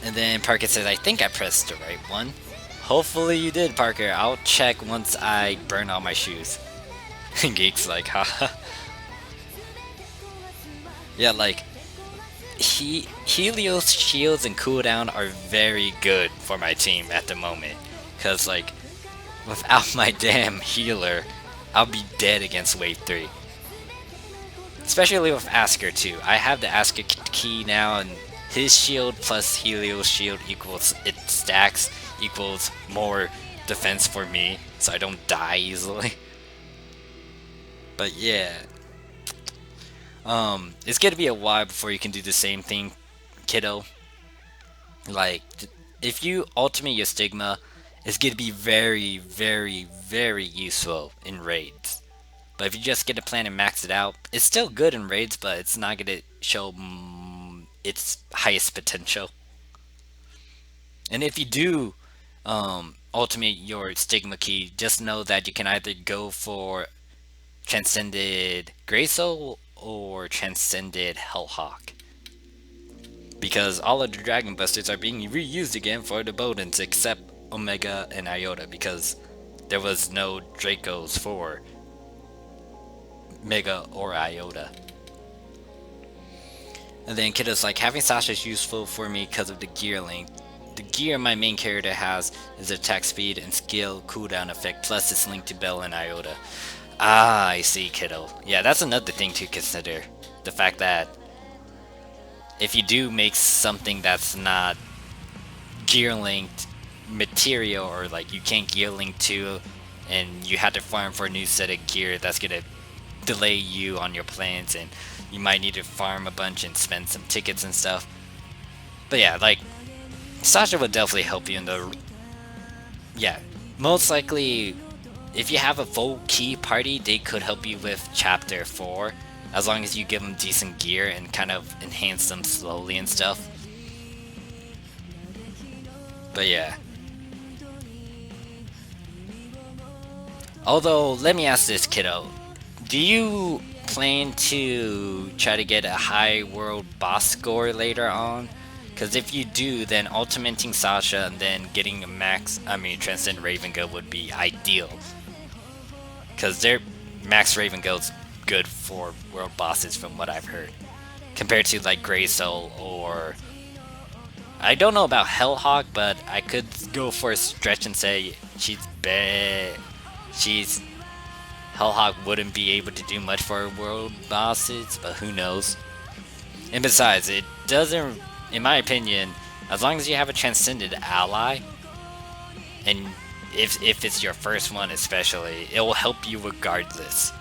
And then Parker says, I think I pressed the right one. Hopefully you did, Parker. I'll check once I burn all my shoes. Geek's like, haha. Yeah, like, Helios shields and cooldown are very good for my team at the moment. Cause like, without my damn healer, I'll be dead against wave 3. Especially with Asker too. I have the Asker key now, and his shield plus Helios shield equals, it stacks, equals more defense for me, so I don't die easily. But yeah. It's gonna be a while before you can do the same thing, kiddo. Like, if you ultimate your Stigma, it's gonna be very, very, very useful in raids. But if you just get a plan and max it out, it's still good in raids, but it's not gonna show its highest potential. And if you do ultimate your Stigma key, just know that you can either go for Transcended Graysoul or Transcended Hellhawk. Because all of the Dragon Busters are being reused again for the Bodens except Omega and Iota, because there was no Dracos for Mega or Iota. And then Kiddo's like, having Sasha is useful for me because of the gear link. The gear my main character has is attack speed and skill cooldown effect, plus it's linked to Bell and Iota. Ah, I see, kiddo. Yeah, that's another thing to consider. The fact that if you do make something that's not gear linked material, or like you can't gear link to, and you have to farm for a new set of gear, that's gonna delay you on your plans, and you might need to farm a bunch and spend some tickets and stuff. But yeah, like, Sasha would definitely help you in the... Yeah, most likely, if you have a full key party, they could help you with Chapter 4, as long as you give them decent gear and kind of enhance them slowly and stuff. But yeah. Although, let me ask this, kiddo. Do you plan to try to get a high world boss score later on? Because if you do, then ultimating Sasha and then getting a Transcend Raven Go would be ideal. Because their max Raven Go's good for world bosses from what I've heard. Compared to like Graysoul or... I don't know about Hellhawk, but I could go for a stretch and say she's bad. Hellhawk wouldn't be able to do much for world bosses, but who knows. And besides, it doesn't, in my opinion, as long as you have a transcended ally, and if it's your first one especially, it will help you regardless.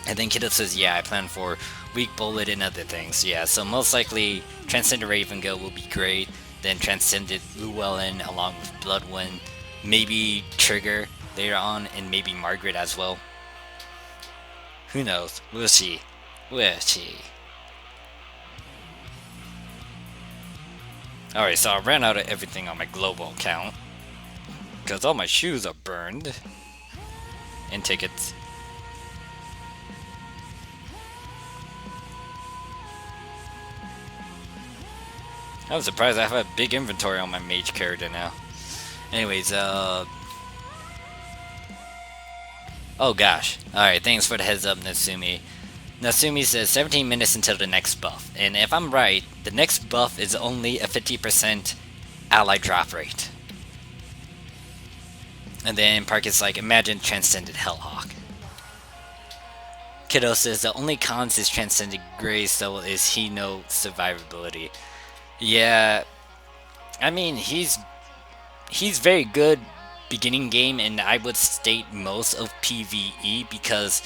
And then Kiddo says, yeah, I plan for Weak Bullet and other things. Yeah, so most likely Transcended Raven Go will be great. Then Transcended Llewellyn along with Bloodwind. Maybe Trigger later on, and maybe Margaret as well. Who knows? We'll see. We'll see. Alright, so I ran out of everything on my global account. Because all my shoes are burned. And tickets. I was surprised I have a big inventory on my mage character now. Anyways, oh gosh. Alright, thanks for the heads up, Natsumi. Natsumi says 17 minutes until the next buff. And if I'm right, the next buff is only a 50% ally drop rate. And then Park is like, imagine Transcended Hellhawk. Kiddo says the only cons is Transcended Grey, so is he no survivability. Yeah, I mean, he's very good beginning game, and I would state most of PvE, because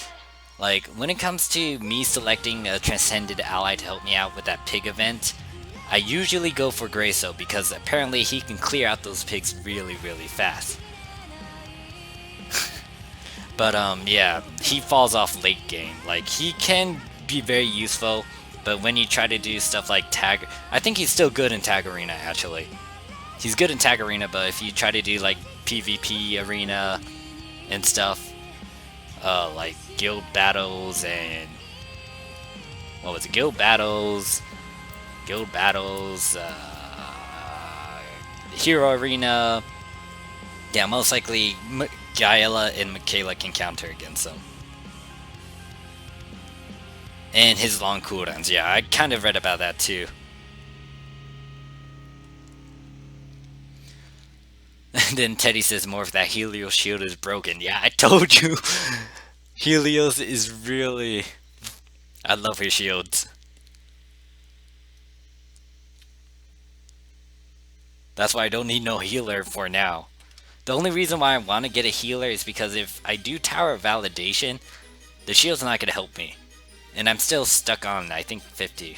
like when it comes to me selecting a Transcended ally to help me out with that pig event, I usually go for Grayso because apparently he can clear out those pigs really fast. But yeah, he falls off late game. Like, he can be very useful, but when you try to do stuff like tag, I think he's still good in tag arena actually. He's good in tag arena, but if you try to do like PvP arena and stuff, like guild battles and what was it? Guild battles, hero arena. Yeah, most likely Gaela and Michaela can counter against him. And his long cooldowns, yeah, I kind of read about that too. And then Teddy says more of that Helios shield is broken. Yeah, I told you! Helios is really... I love his shields. That's why I don't need no healer for now. The only reason why I want to get a healer is because if I do Tower Validation, the shield's not going to help me. And I'm still stuck on, I think, 50.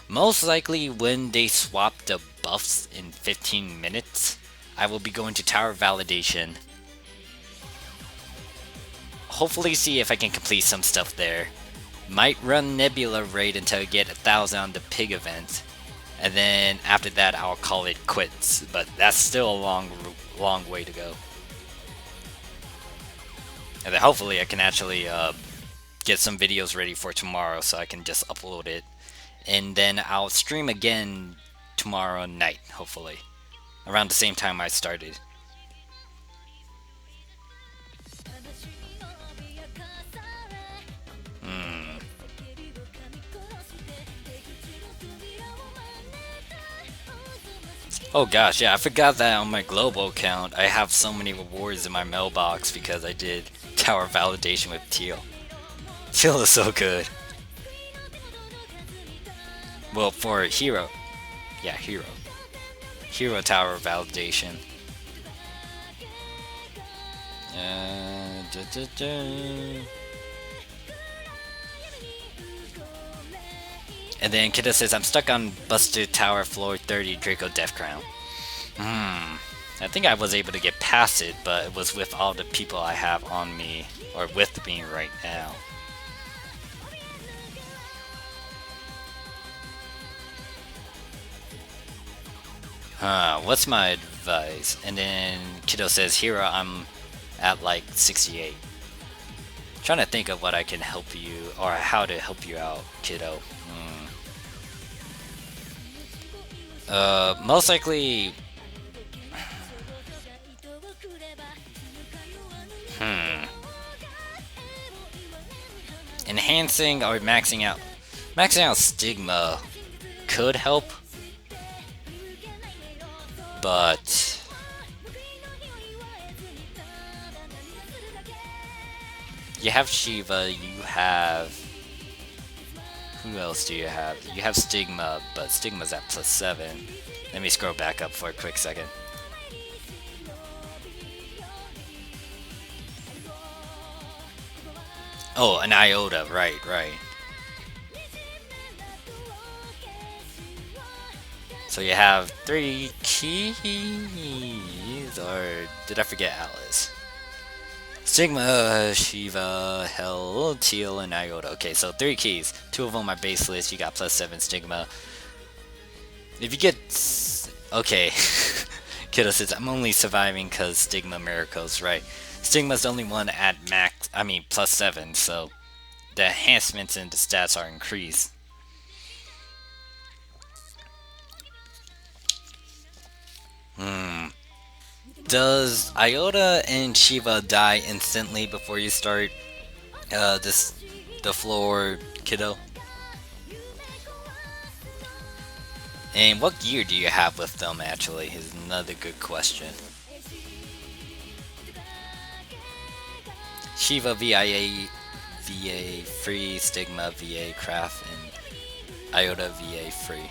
Most likely when they swap the buffs in 15 minutes, I will be going to Tower Validation. Hopefully see if I can complete some stuff there. Might run Nebula Raid until I get 1,000 on the pig event. And then after that I'll call it quits. But that's still a long way to go. And then hopefully I can actually get some videos ready for tomorrow so I can just upload it. And then I'll stream again tomorrow night, hopefully. Around the same time I started. Oh gosh, yeah, I forgot that on my global account I have so many rewards in my mailbox because I did Tower Validation with Teal. Teal is so good. Well, for Hero. Yeah, Hero. Hero Tower Validation. And then Kiddo says, I'm stuck on Busted Tower Floor 30 Draco Death Crown. I think I was able to get past it, but it was with all the people I have on me, or with me right now. What's my advice? And then Kiddo says, Hero, I'm at like 68. Trying to think of what I can help you, or how to help you out, Kiddo. Most likely... Enhancing or maxing out... Maxing out Stigma could help. But... You have Shiva, you have... Who else do you have? You have Stigma, but Stigma's at +7. Let me scroll back up for a quick second. Oh, an iota, right, right. So you have 3 keys, or did I forget Alice? Sigma, Shiva, Hell, Teal, and Iota. Okay, so 3 keys. 2 of them are baseless. You got +7 Stigma. If you get... Okay. Kiddo says, I'm only surviving because Stigma Miracles, right. Stigma's the only one at max... I mean, +7, so... The enhancements and the stats are increased. Does Iota and Shiva die instantly before you start this the floor, kiddo? And what gear do you have with them? Actually, is another good question. Shiva VA free, Stigma VA craft, and Iota VA free.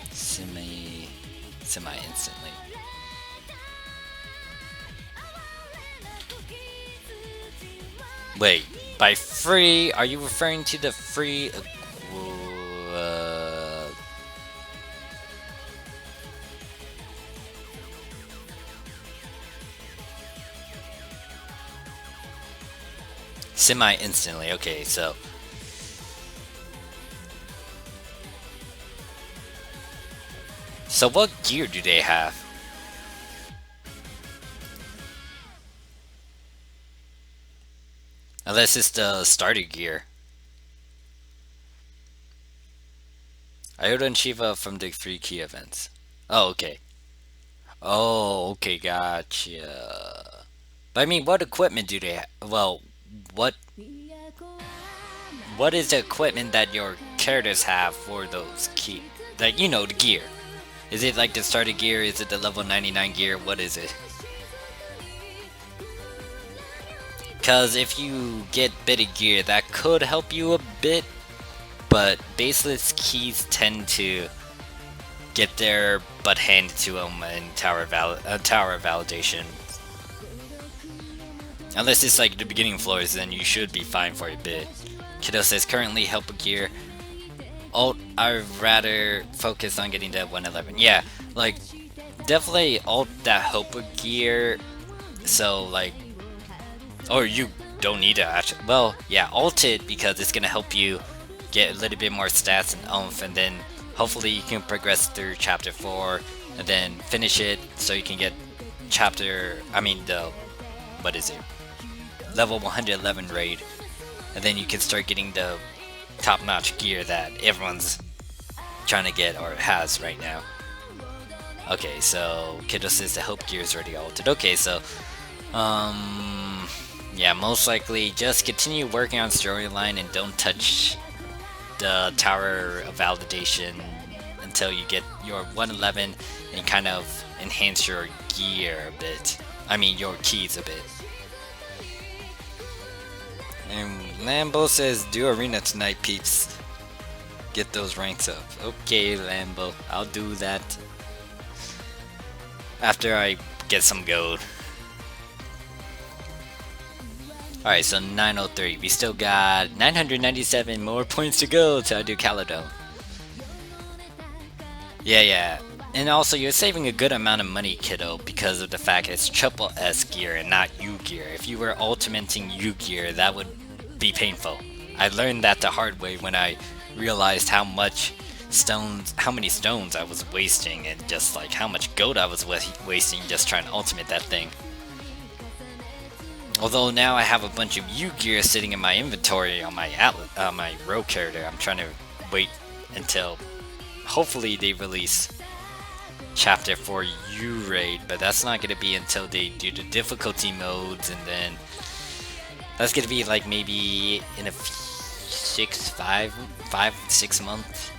Semi instantly. Wait, by free, are you referring to the free? Semi instantly. Okay, so what gear do they have? Unless it's the starter gear. Iota and Shiva from the 3 key events. Oh, okay. Oh, okay, gotcha. But I mean, what equipment do they have? Well, what is the equipment that your characters have for those key? Like, you know, the gear. Is it like the starter gear? Is it the level 99 gear? What is it? Because if you get better gear, that could help you a bit. But baseless keys tend to get their butt handed to them in tower validation. Unless it's like the beginning floors, then you should be fine for a bit. Kiddo says currently help gear. Alt, I'd rather focus on getting that 111. Yeah, like definitely alt that help gear. So like, or you don't need to actually. Well, yeah, alt it because it's gonna help you get a little bit more stats and oomph, and then hopefully you can progress through chapter 4 and then finish it so you can get what is it? Level 111 raid, and then you can start getting the top-notch gear that everyone's trying to get or has right now. Okay, so Kiddo says the hope gear is already altered. Okay, so yeah, most likely just continue working on storyline and don't touch the tower of validation until you get your 111 and kind of enhance your gear a bit. I mean, your keys a bit. And Lambo says, do arena tonight, peeps. Get those ranks up. Okay, Lambo, I'll do that after I get some gold. Alright, so 903. We still got 997 more points to go to do Caledon. Yeah. And also, you're saving a good amount of money, kiddo, because of the fact it's triple S gear and not U gear. If you were ultimating U gear, that would be painful. I learned that the hard way when I realized how many stones I was wasting, and just like how much gold I was wasting just trying to ultimate that thing. Although now I have a bunch of U gear sitting in my inventory on my my rogue character. I'm trying to wait until hopefully they release chapter 4 U raid, but that's not going to be until they do the difficulty modes, and then that's going to be like maybe in a 5-6 months,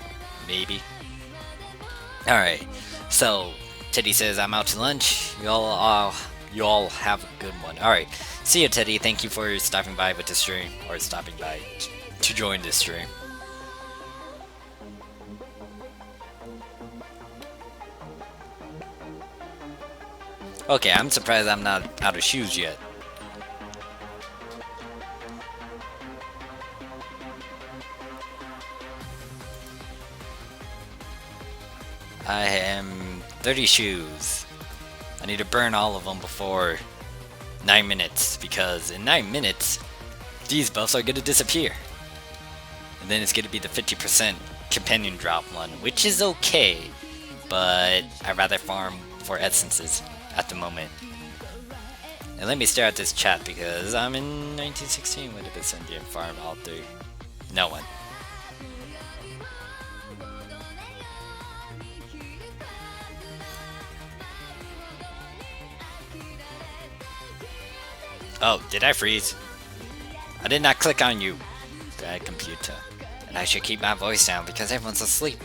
maybe. Alright, so Teddy says I'm out to lunch. You all have a good one. Alright, see you, Teddy. Thank you for stopping by with the stream, or stopping by to join this stream. Okay, I'm surprised I'm not out of shoes yet. I am 30 shoes. I need to burn all of them before 9 minutes, because in 9 minutes, these buffs are going to disappear. And then it's going to be the 50% companion drop one, which is okay, but I'd rather farm for essences at the moment. And let me stare at this chat because I'm in 1916. Would have been sent and farm all three. No one. Oh, did I freeze? I did not click on you. Bad computer. And I should keep my voice down because everyone's asleep.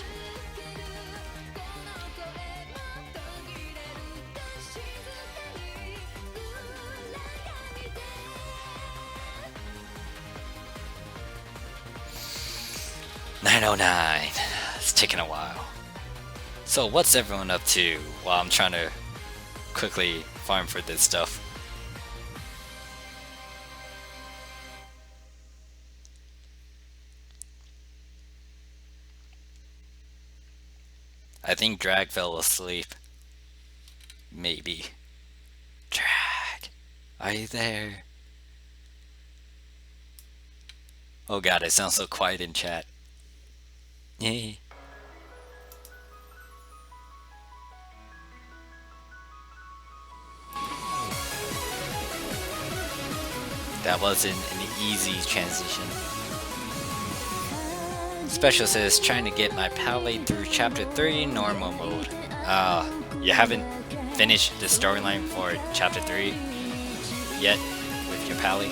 $9:09. It's taking a while. So what's everyone up to while I'm trying to quickly farm for this stuff? I think Drag fell asleep. Maybe. Drag, are you there? Oh god, it sounds so quiet in chat. Yay. That wasn't an easy transition. Special says, trying to get my pally through chapter 3 normal mode. You haven't finished the storyline for chapter 3 yet with your pally?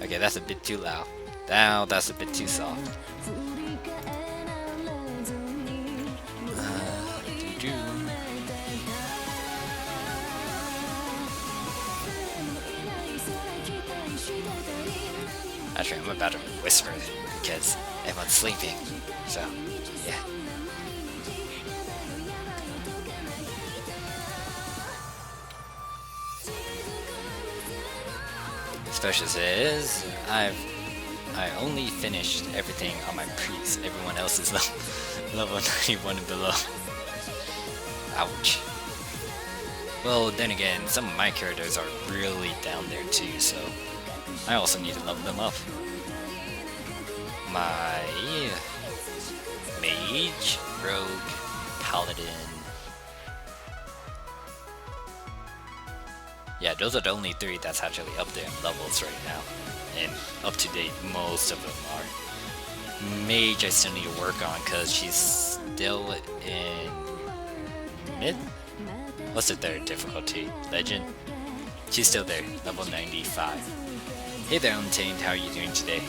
Okay, that's a bit too loud. Now that's a bit too soft. Doo-doo. Actually, I'm about to whisper because everyone's sleeping. So, yeah. Special says, I only finished everything on my priest. Everyone else is level 91 and below. Ouch. Well, then again, some of my characters are really down there too, so I also need to level them up. My mage, rogue, paladin. Yeah, those are the only three that's actually up there in levels right now. And up to date, most of them are. Mage I still need to work on because she's still in mid? What's the third difficulty? Legend? She's still there, level 95. Hey there, Untamed, how are you doing today?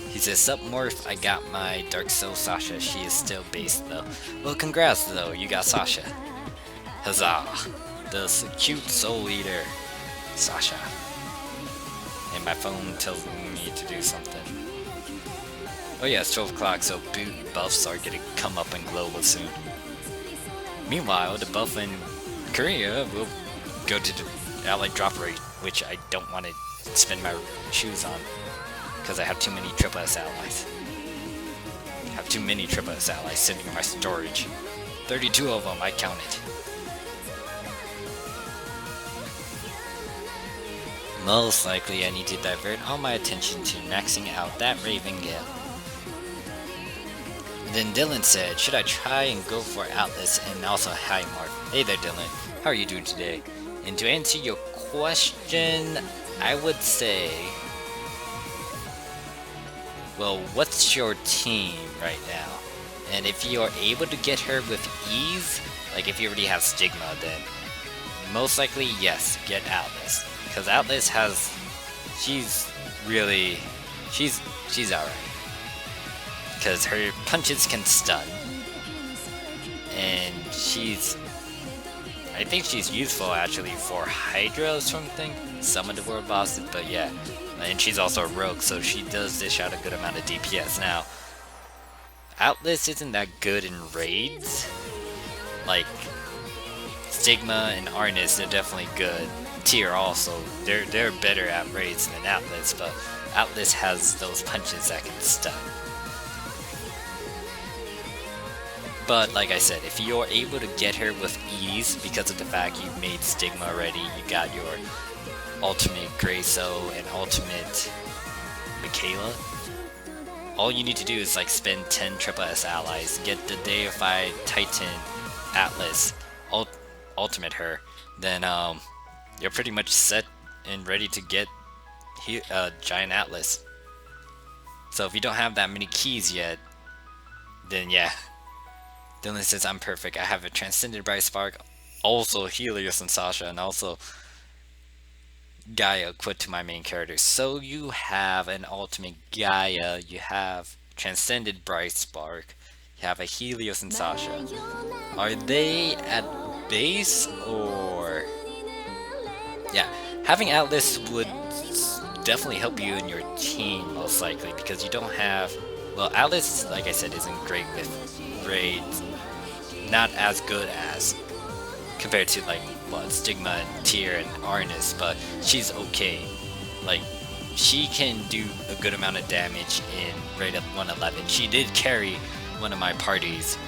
He says, sup Morph, I got my Dark Soul Sasha, she is still based though. Well, congrats though, you got Sasha. Huzzah! The cute Soul Eater, Sasha. And my phone tells me to do something. Oh yeah, it's 12 o'clock, so boot buffs are gonna come up in global soon. Meanwhile, the buff in Korea will go to the allied drop rate, which I don't want to spend my shoes on, because I have too many triple S allies. I have too many triple S allies sitting in my storage. 32 of them, I counted. Most likely I need to divert all my attention to maxing out that Raven Gale. Then Dylan said, should I try and go for Atlas? And also, hi Mark. Hey there Dylan, how are you doing today? And to answer your question, I would say, well, what's your team right now? And if you are able to get her with ease, like if you already have Stigma, then most likely yes, get Atlas. Because Atlas has, she's alright. Because her punches can stun. And I think she's useful actually for Hydra or something. Some of the world bosses, but yeah. And she's also a rogue, so she does dish out a good amount of DPS. Now, Atlas isn't that good in raids. Like, Stigma and Arnis, they're definitely good. Tier also, they're better at raids than Atlas, but Atlas has those punches that can stun. But like I said, if you're able to get her with ease because of the fact you made Stigma already, you got your ultimate Grayso and ultimate Michaela, all you need to do is like spend 10 Triple S allies, get the deified Titan Atlas, ultimate her, then you're pretty much set and ready to get Giant Atlas. So if you don't have that many keys yet, then yeah. Dylan says I'm perfect. I have a Transcended Bright Spark, also Helios and Sasha, and also Gaia equipped to my main character. So you have an ultimate Gaia, you have Transcended Bright Spark, you have a Helios and Sasha. Are they at base or... Yeah, having Atlas would definitely help you in your team most likely because you don't have... Well, Atlas, like I said, isn't great with raids. Not as good as compared to like what Stigma and Tyr and Arnis, but she's okay. Like she can do a good amount of damage in raid of 111. She did carry one of my parties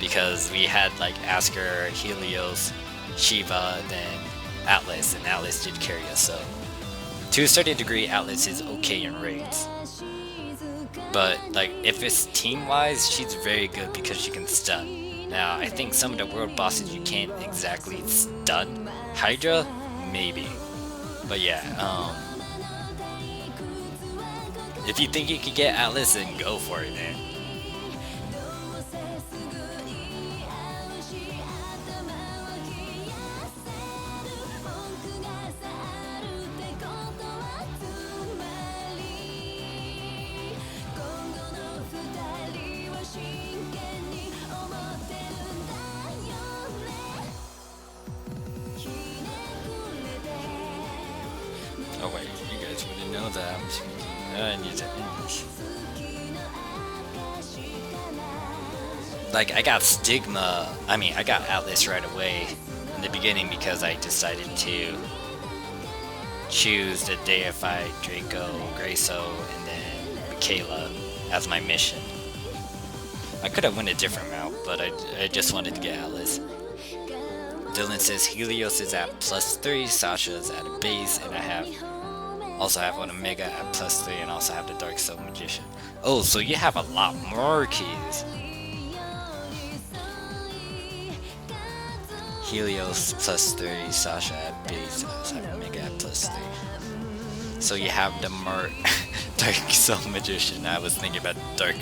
because we had like Asker, Helios, Shiva, then Atlas, and Atlas did carry us. So to a certain degree, Atlas is okay in raids. But like if it's team wise, she's very good because she can stun. Now, I think some of the world bosses you can't exactly stun. Hydra? Maybe. But yeah, if you think you could get Atlas, then go for it, man. Oh wait, you guys wouldn't know that I'm speaking English. Like, I got Stigma, I got Atlas right away in the beginning because I decided to choose the deified Draco, Grayso, and then Michaela as my mission. I could have went a different route, but I just wanted to get Atlas. Dylan says Helios is at +3, Sasha is at a base, and I also have an Omega at +3, and also have the Dark Soul Magician. Oh, so you have a lot more keys. Helios +3, Sasha at base, I also have Omega at +3. So you have the Dark Soul Magician. I was thinking about Dark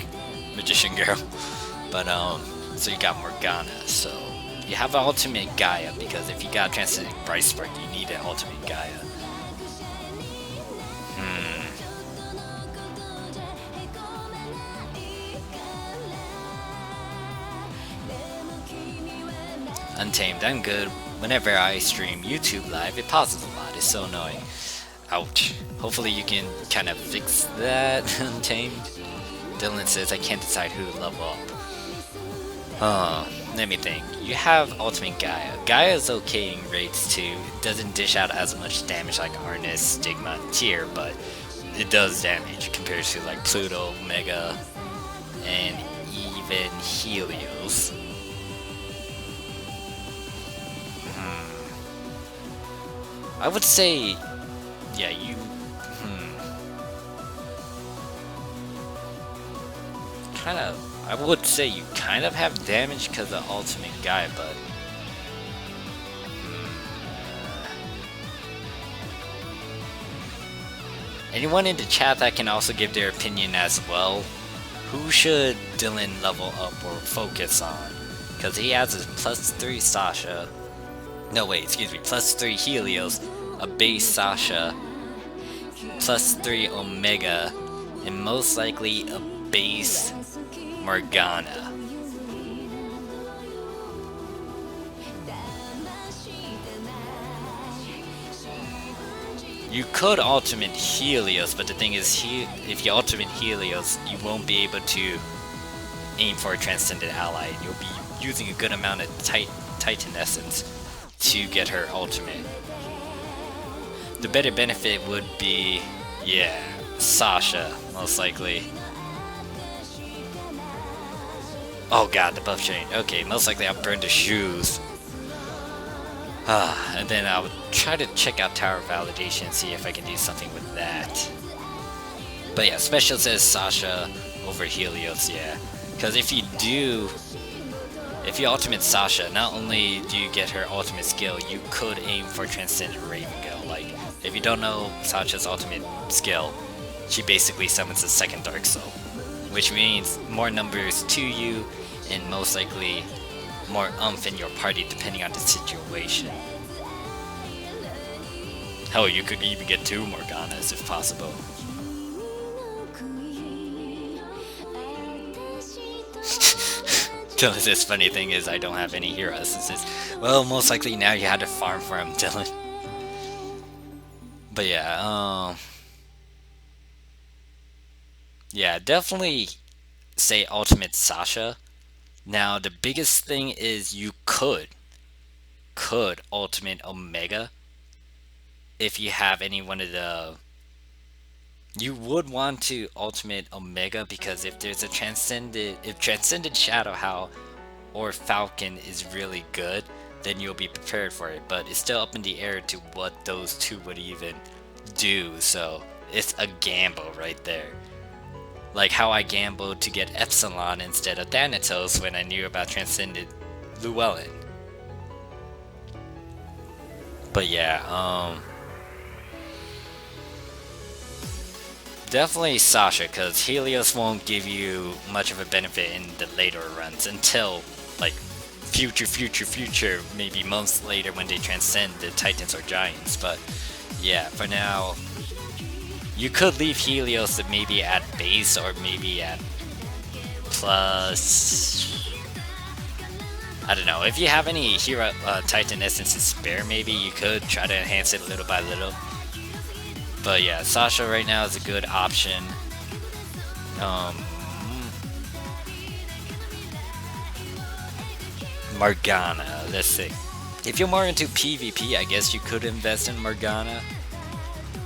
Magician Girl. But so you got Morgana, so you have an ultimate Gaia, because if you got Transcendent Bright Spark, you need an ultimate Gaia. Untamed, I'm good. Whenever I stream YouTube live, it pauses a lot. It's so annoying. Ouch. Hopefully you can kind of fix that, Untamed. Dylan says, I can't decide who to level up. Let me think. You have Ultimate Gaia. Gaia is okay in raids too. It doesn't dish out as much damage like Arnis, Stigma, and Tyr, but it does damage compared to like Pluto, Mega, and even Helios. I would say, yeah, you. Kind of. I would say you kind of have damage because of Ultimate Guy, but. Anyone in the chat that can also give their opinion as well. Who should Dylan level up or focus on? Because he has his +3 Sasha. No, wait, excuse me. +3 Helios, a base Sasha, +3 Omega, and most likely a base Morgana. You could ultimate Helios, but the thing is, if you ultimate Helios, you won't be able to aim for a Transcendent ally, and you'll be using a good amount of Titan Essence to get her ultimate. The better benefit would be, yeah, Sasha, most likely. Oh god, the buff chain. Okay, most likely I'll burn the shoes. And then I'll try to check out Tower Validation and see if I can do something with that. But yeah, Special says Sasha over Helios, yeah. Because if you do, if you ultimate Sasha, not only do you get her ultimate skill, you could aim for Transcendent Raven Girl. Like, if you don't know Sasha's ultimate skill, she basically summons a second Dark Soul. Which means more numbers to you, and most likely more umph in your party depending on the situation. Hell, you could even get 2 Morganas if possible. Dylan says, funny thing is I don't have any hero essences. Well, most likely now you had to farm for him, Dylan. But yeah, yeah, definitely say ultimate Sasha. Now the biggest thing is you could ultimate Omega if you have any one of the. You would want to ultimate Omega because if there's a Transcended Shadow Howl or Falcon is really good, then you'll be prepared for it. But it's still up in the air to what those two would even do. So it's a gamble right there. Like how I gambled to get Epsilon instead of Thanatos when I knew about Transcended Llewellyn. But yeah, definitely Sasha, because Helios won't give you much of a benefit in the later runs until, like, future, maybe months later when they transcend the Titans or Giants. But yeah, for now, you could leave Helios maybe at base or maybe at plus. I don't know. If you have any hero Titan essences spare, maybe you could try to enhance it little by little. But yeah, Sasha right now is a good option. Morgana, let's see. If you're more into PvP, I guess you could invest in Morgana.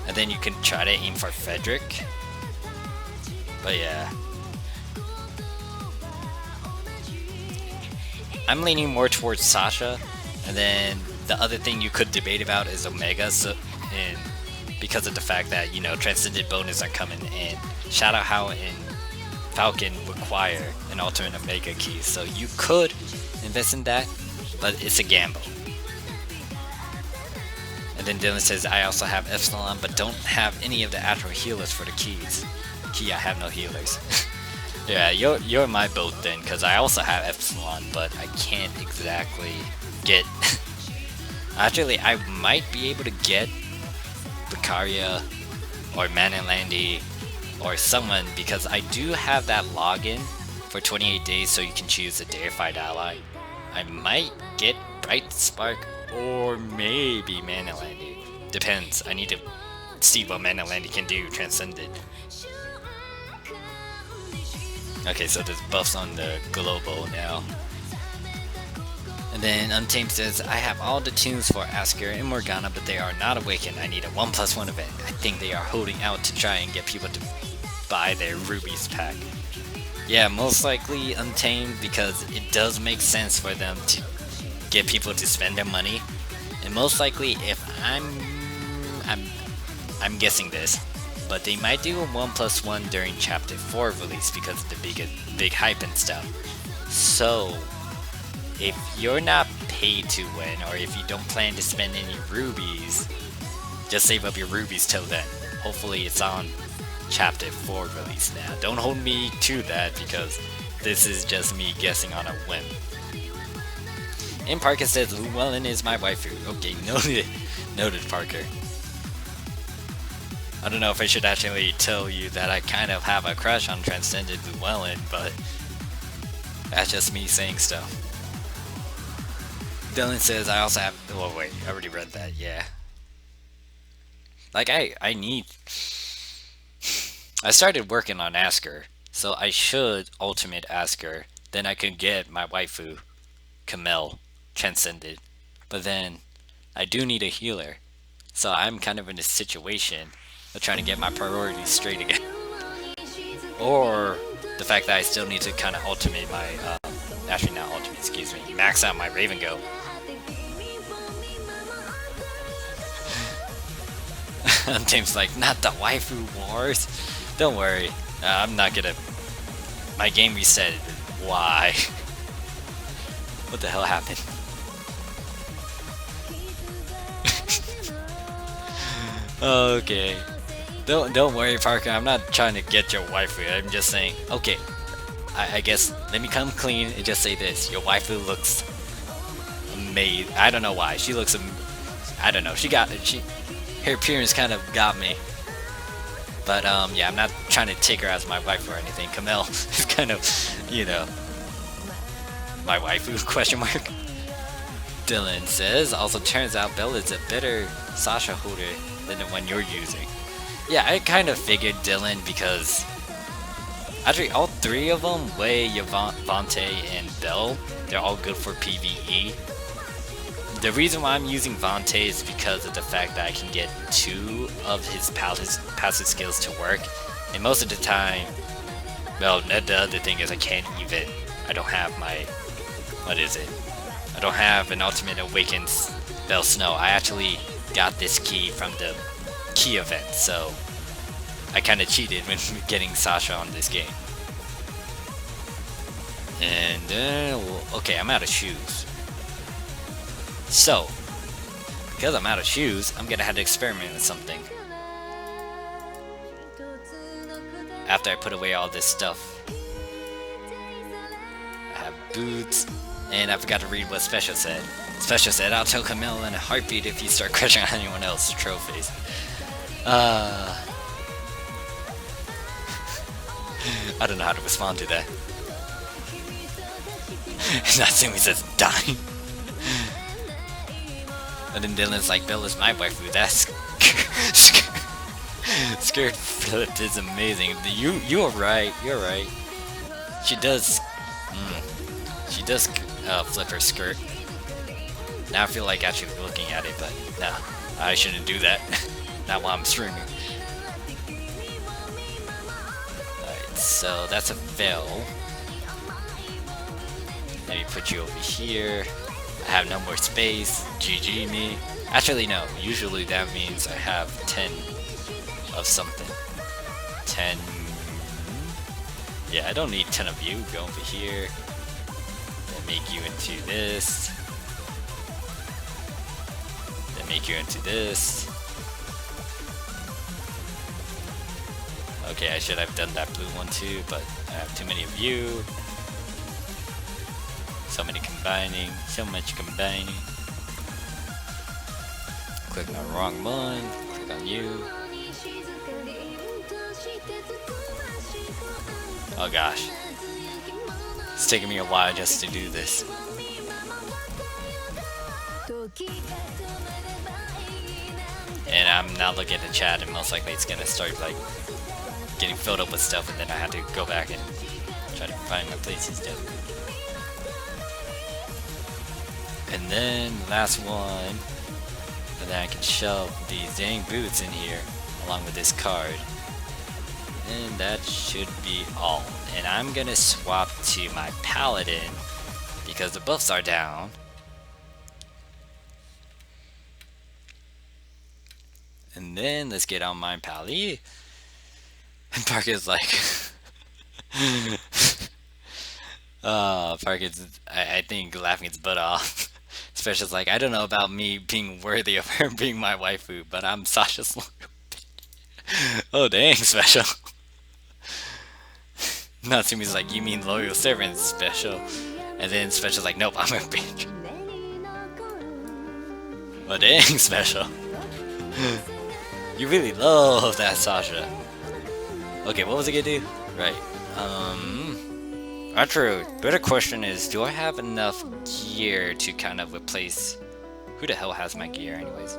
And then you can try to aim for Frederick. But yeah. I'm leaning more towards Sasha. And then the other thing you could debate about is Omega. And because of the fact that, you know, Transcended bonus are coming in. Shadow Howl and Falcon require an alternate Omega key. So you could invest in that, but it's a gamble. And then Dylan says, I also have Epsilon, but don't have any of the Atro healers for the keys. Key, I have no healers. Yeah, you're my boat then, because I also have Epsilon, but I can't exactly get... Actually, I might be able to get Vicaria or Manalandi or someone, because I do have that login for 28 days so you can choose a deified ally. I might get Bright Spark or maybe Manalandi. Depends. I need to see what Manalandi can do Transcended. Okay, so there's buffs on the global now. And then Untamed says, I have all the tunes for Asker and Morgana, but they are not awakened. I need a 1+1 event. I think they are holding out to try and get people to buy their Rubies pack. Yeah, most likely Untamed, because it does make sense for them to get people to spend their money. And most likely, if I'm guessing this, but they might do a 1+1 during Chapter 4 release because of the big hype and stuff. So, if you're not paid to win, or if you don't plan to spend any rubies, just save up your rubies till then. Hopefully it's on Chapter 4 release now. Don't hold me to that, because this is just me guessing on a whim. And Parker says, Llewellyn is my waifu. Okay, noted Parker. I don't know if I should actually tell you that I kind of have a crush on Transcended Llewellyn, but that's just me saying stuff. Dylan says, I also have... Oh wait, I already read that, yeah. Like, I need... I started working on Asker, so I should ultimate Asker. Then I can get my waifu, Camille, Transcended. But then, I do need a healer. So I'm kind of in a situation of trying to get my priorities straight again. Or the fact that I still need to kind of ultimate my Actually, not ultimate, excuse me. Max out my Raven Go. Tim's like, not the waifu wars. Don't worry, I'm not gonna. My game reset. Why? What the hell happened? Okay. Don't worry, Parker. I'm not trying to get your waifu. I'm just saying. Okay. I guess let me come clean and just say this: your waifu looks amazing. I don't know why she looks. I don't know. Her appearance kind of got me. But yeah, I'm not trying to take her as my wife or anything. Camille is kind of, my waifu? Question mark. Dylan says, also turns out Belle is a better Sasha holder than the one you're using. Yeah, I kind of figured Dylan because actually all three of them, Wei, Yavante, and Belle, they're all good for PvE. The reason why I'm using Vante is because of the fact that I can get 2 of his passive skills to work, and most of the time, well, the other thing is I don't have my, I don't have an Ultimate Awakens Belle Snow. I actually got this key from the key event, so I kind of cheated when getting Sasha on this game. And, okay, I'm out of shoes. So, because I'm out of shoes, I'm gonna have to experiment with something. After I put away all this stuff. I have boots, and I forgot to read what Special said. Special said, I'll tell Camille in a heartbeat if you start crushing on anyone else's trophies. I don't know how to respond to that. Natsumi says, dying. And then Dylan's like, Belle is my waifu. That's scared flip is amazing. You are right. You're right. She does. She does flip her skirt. Now I feel like actually looking at it, but no, I shouldn't do that. Not while I'm streaming. Alright, so that's a fail. Let me put you over here. I have no more space. GG me. Actually, no. Usually that means I have 10 of something. 10. Yeah, I don't need 10 of you. Go over here. Then make you into this. Then make you into this. Okay, I should have done that blue one too, but I have too many of you. So much combining. Click on the wrong one, click on you. Oh gosh. It's taking me a while just to do this. And I'm not looking at the chat, and most likely it's gonna start like getting filled up with stuff, and then I have to go back and try to find my places down. And then last one, and then I can shove these dang boots in here along with this card, and that should be all. And I'm gonna swap to my paladin because the buffs are down. And then let's get on my pally. And Parker's like Parker's I think laughing his butt off. Special's like, I don't know about me being worthy of her being my waifu, but I'm Sasha's loyal bitch. Oh dang, Special. Natsumi's like, you mean loyal servant, Special. And then Special's like, nope, I'm a bitch. Oh dang, Special. You really love that Sasha. Okay, what was I gonna do? Right. Actually, better question is, do I have enough gear to kind of replace... Who the hell has my gear anyways?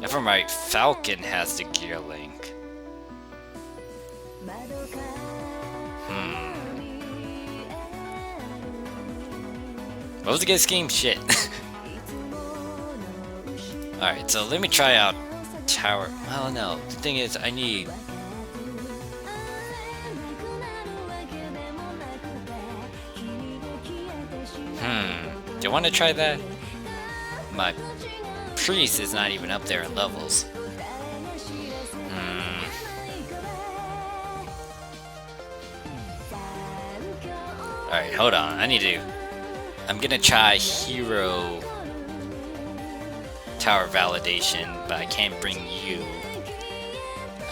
If I'm right, Falcon has the gear link. What was the good scheme? Shit. Alright, so let me try out Tower. Well, no. The thing is, I need... I want to try that? My priest is not even up there in levels. Alright, hold on. I'm gonna try hero tower validation, but I can't bring you.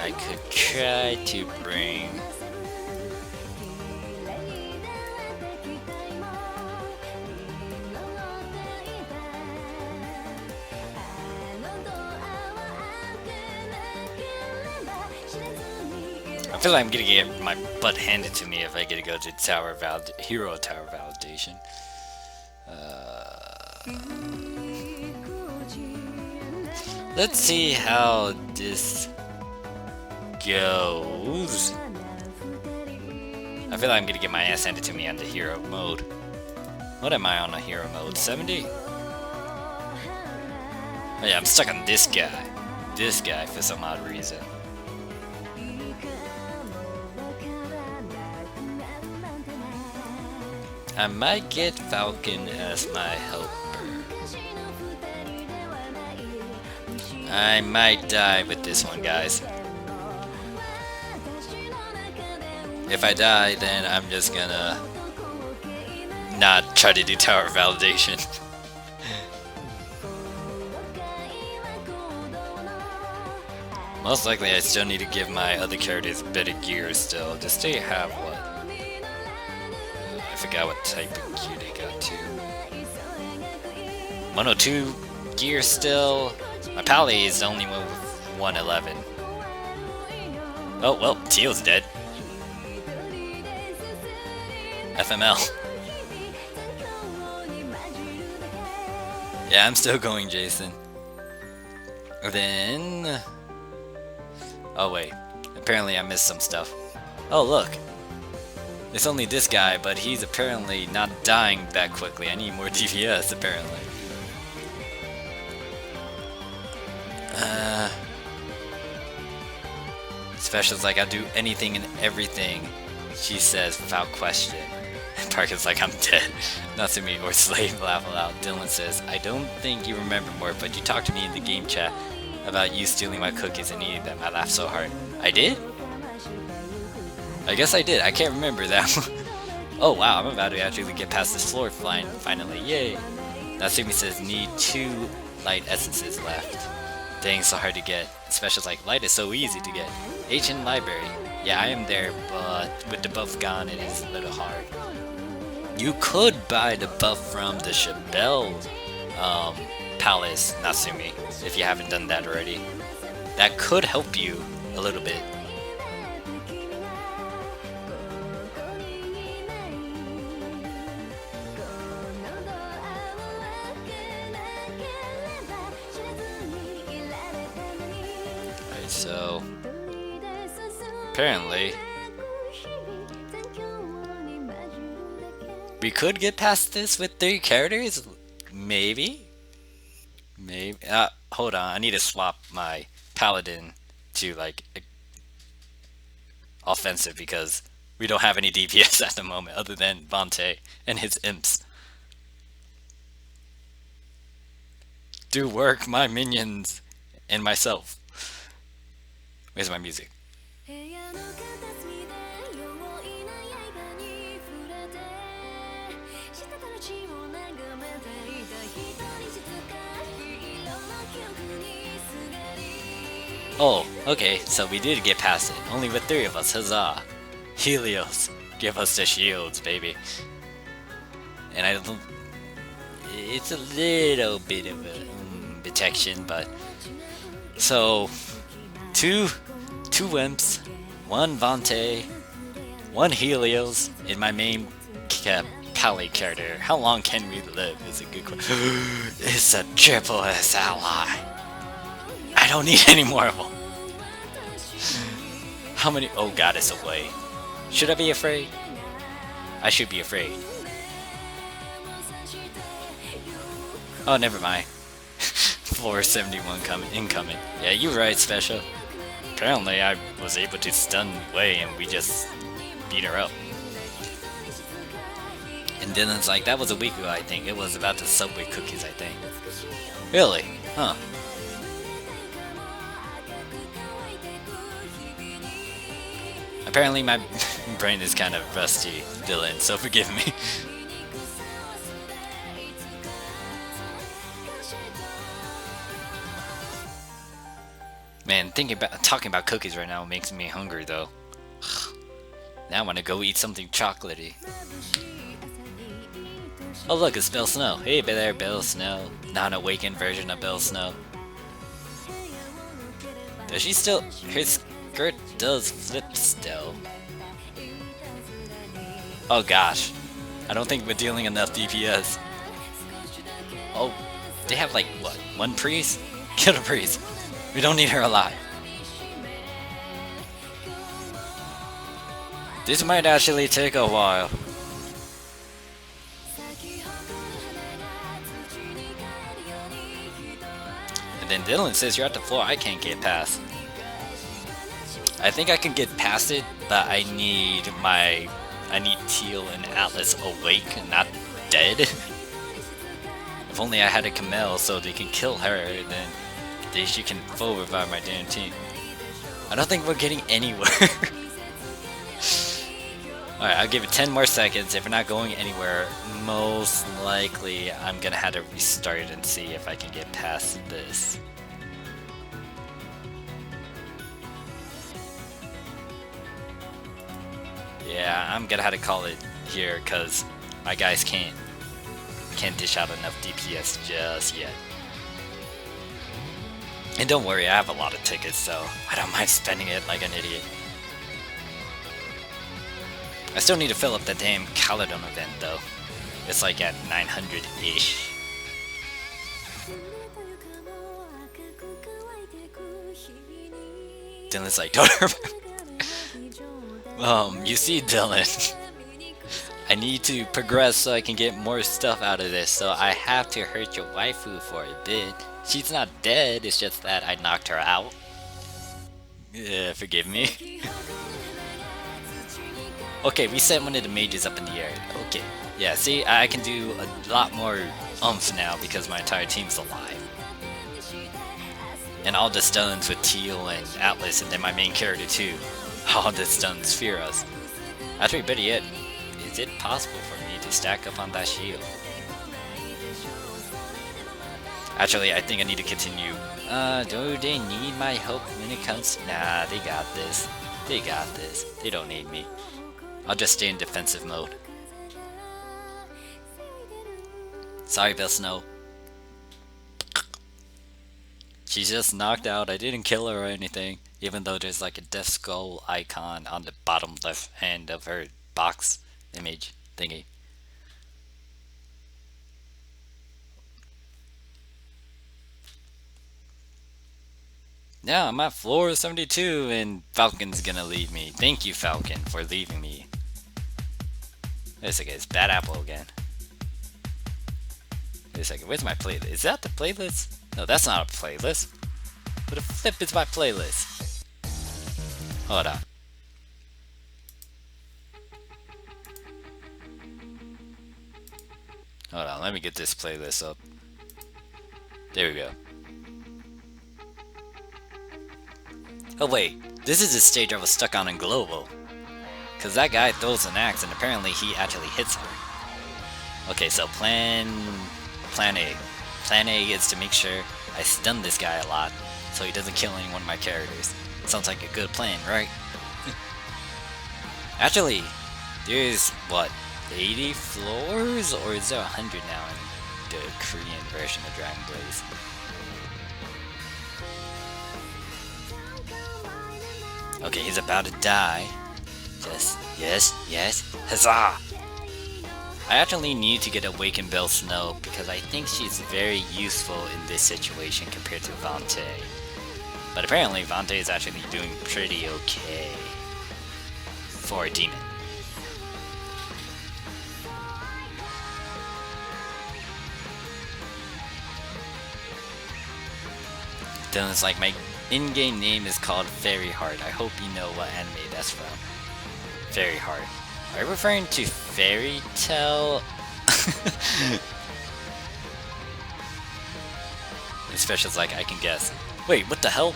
I could try to bring... I feel like I'm gonna get my butt handed to me if I get to go to hero tower validation. Let's see how this goes. I feel like I'm gonna get my ass handed to me on the hero mode. What am I on a hero mode? 70? Oh yeah, I'm stuck on this guy. This guy for some odd reason. I might get Falcon as my helper. I might die with this one, guys. If I die, then I'm just gonna not try to do tower validation. Most likely I still need to give my other characters better gear still, just to have what? I forgot what type of gear they got too. 102 gear still. My Pally is the only one with 111. Oh, well, Teal's dead. FML. Yeah, I'm still going Jason. Then... Oh wait, apparently I missed some stuff. Oh look, it's only this guy, but he's apparently not dying that quickly. I need more DPS apparently. Special's like, I'll do anything and everything, she says without question. Parker's like, I'm dead. Natsumi or Slave laugh aloud. Dylan says, I don't think you remember more, but you talked to me in the game chat about you stealing my cookies and eating them. I laughed so hard. I did? I guess I did. I can't remember that one. Oh wow, I'm about to actually get past this floor finally. Yay. Natsumi says, need 2 light essences left. Dang, so hard to get. Special's like, light is so easy to get. Ancient library. Yeah, I am there, but with the buff gone, it is a little hard. You could buy the buff from the Shabelle Palace, Natsumi, if you haven't done that already. That could help you a little bit. Alright, so apparently we could get past this with 3 characters? Maybe? Maybe. Hold on. I need to swap my paladin to like offensive because we don't have any DPS at the moment other than Vante and his imps. Do work, my minions, and myself. Where's my music? Oh, okay, so we did get past it. Only with 3 of us, huzzah. Helios, give us the shields, baby. And I don't... It's a little bit of a protection, but... So, 2 Wimps, 1 Vante, 1 Helios, in my main Pally character. How long can we live is a good question. It's a triple S ally. I don't need any more of them. How many? Oh god, it's away. Should I be afraid? I should be afraid. Oh, never mind. Floor 71 incoming. Yeah, you're right, Special. Apparently, I was able to stun Wei and we just beat her up. And Dylan's like, that was a week ago, I think. It was about the Subway cookies, I think. Really? Huh. Apparently my brain is kind of rusty, Dylan, so forgive me. Man, talking about cookies right now makes me hungry though. Now I want to go eat something chocolatey. Oh look, it's Bill Snow. Hey there, Bill Snow. Non-awakened version of Bill Snow. Does she still... Her skirt does flip still. Oh gosh. I don't think we're dealing enough DPS. Oh, they have like, what, one priest? Kill a priest. We don't need her alive. This might actually take a while. And then Dylan says you're at the floor, I can't get past. I think I can get past it, but I need Teal and Atlas awake, not dead. If only I had a Camille so they can kill her, then she can full revive my damn team. I don't think we're getting anywhere. Alright, I'll give it 10 more seconds. If we're not going anywhere, most likely I'm gonna have to restart and see if I can get past this. Yeah, I'm gonna have to call it here because my guys can't dish out enough DPS just yet. And don't worry, I have a lot of tickets, so I don't mind spending it like an idiot. I still need to fill up the damn Caledon event though. It's like at 900-ish. Dylan's like, don't hurt you see, Dylan, I need to progress so I can get more stuff out of this, so I have to hurt your waifu for a bit. She's not dead, it's just that I knocked her out. Yeah, forgive me. Okay, we set one of the mages up in the air. Okay. Yeah, see, I can do a lot more oomph now because my entire team's alive. And all the stuns with Teal and Atlas, and then my main character too. All the stuns fear us. Actually, better yet, is it possible for me to stack up on that shield? Actually, I think I need to continue. Do they need my help when it comes? Nah, they got this. They got this. They don't need me. I'll just stay in defensive mode. Sorry, Bill Snow. She's just knocked out. I didn't kill her or anything. Even though there's like a death skull icon on the bottom left hand of her box image thingy. Yeah, I'm at floor 72 and Falcon's gonna leave me. Thank you, Falcon, for leaving me. Wait a second, it's Bad Apple again. Wait a second, where's my playlist? Is that the playlist? No, that's not a playlist. What the flip is my playlist? Hold on. Hold on, let me get this playlist up. There we go. Oh wait, this is the stage I was stuck on in Global. Cause that guy throws an axe and apparently he actually hits her. Okay, so plan A. Plan A is to make sure I stun this guy a lot so he doesn't kill any one of my characters. Sounds like a good plan, right? Actually, there's what, 80 floors? Or is there 100 now in the Korean version of Dragon Blaze? Okay, he's about to die. Yes, huzzah! I actually need to get Awakened Bill Snow because I think she's very useful in this situation compared to Vante. But apparently Vante is actually doing pretty okay for a demon. Dylan's like, my in-game name is called Fairy Heart. I hope you know what anime that's from. Fairy Heart. Are you referring to Fairy Tale His special's like, I can guess. Wait, what the hell?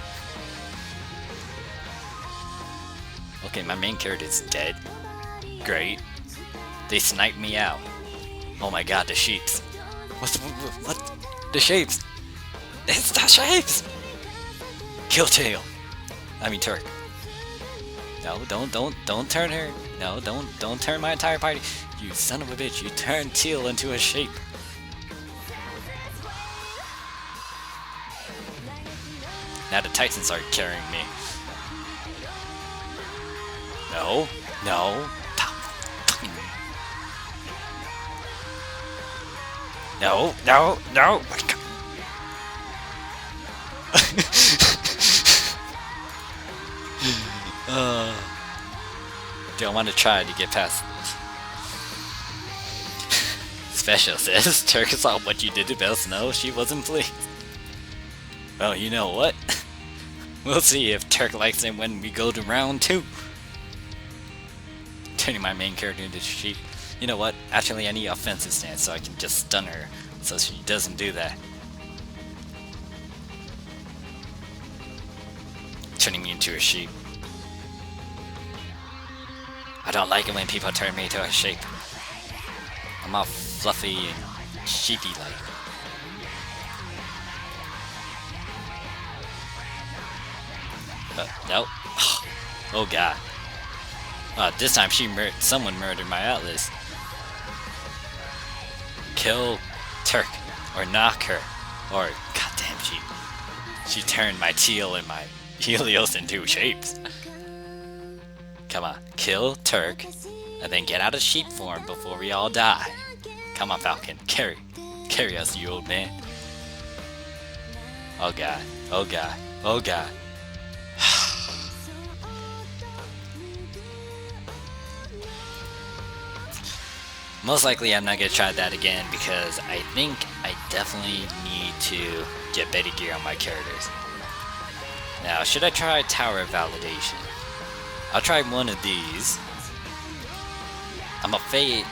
Okay, my main character is dead. Great. They sniped me out. Oh my god, the sheeps. What? The shapes. It's the shapes! Kill Tail. I mean Turk. No, don't turn her. No, don't turn my entire party. You son of a bitch, you turned Teal into a shape. Now the Titans are carrying me. No, no. No, no, no. Don't want to try to get past this. Special says, Turk saw what you did to Bell Snow, she wasn't pleased. Well, you know what? We'll see if Turk likes it when we go to round 2. Turning my main character into sheep. You know what? Actually, I need offensive stance so I can just stun her so she doesn't do that. Turning me into a sheep. I don't like it when people turn me into a sheep. I'm all fluffy and sheepy-like. Nope. Oh god. This time someone murdered my Atlas. Kill Turk. Or knock her. Or, goddamn she turned my Teal and my Helios into shapes. Come on, kill Turk, and then get out of sheep form before we all die. Come on, Falcon, carry us, you old man. Oh god, oh god, oh god. Most likely I'm not gonna try that again because I think I definitely need to get better gear on my characters. Now, should I try Tower Validation? I'll try one of these. I'm afraid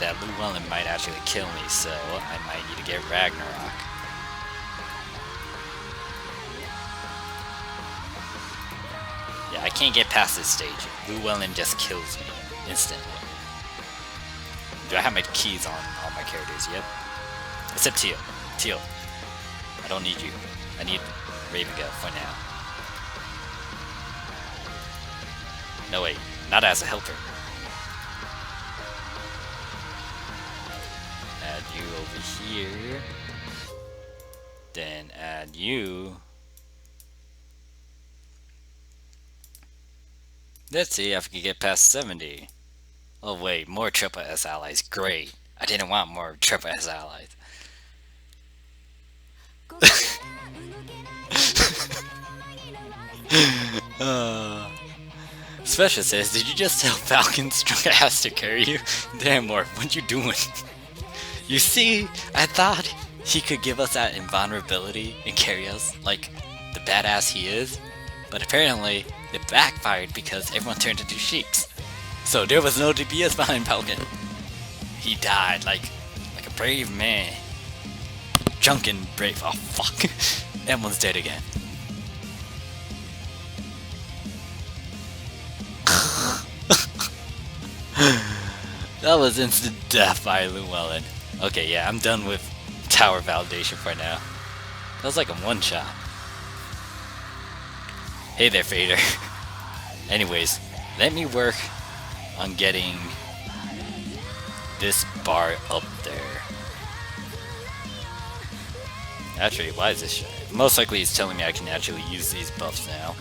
that Llewellyn might actually kill me, so I might need to get Ragnarok. Yeah, I can't get past this stage. Llewellyn just kills me instantly. Do I have my keys on all my characters? Yep. Except Teal. Teal. I don't need you. I need Ravenguard for now. No wait, not as a helper. Add you over here. Then add you. Let's see if we can get past 70. Oh wait, more triple S allies. Great. I didn't want more triple S allies. Special says, did you just tell Falcon Strong has to carry you? Damn, Morph, what you doing? You see, I thought he could give us that invulnerability and carry us like the badass he is, but apparently it backfired because everyone turned into sheeps. So there was no DPS behind Falcon. He died like a brave man. Drunken brave. Oh fuck. Everyone's dead again. That was instant death by Llewellyn. Okay, yeah, I'm done with tower validation for now. That was like a one-shot. Hey there, Fader. Anyways, let me work on getting this bar up there. Actually, why is this shit? Most likely it's telling me I can actually use these buffs now.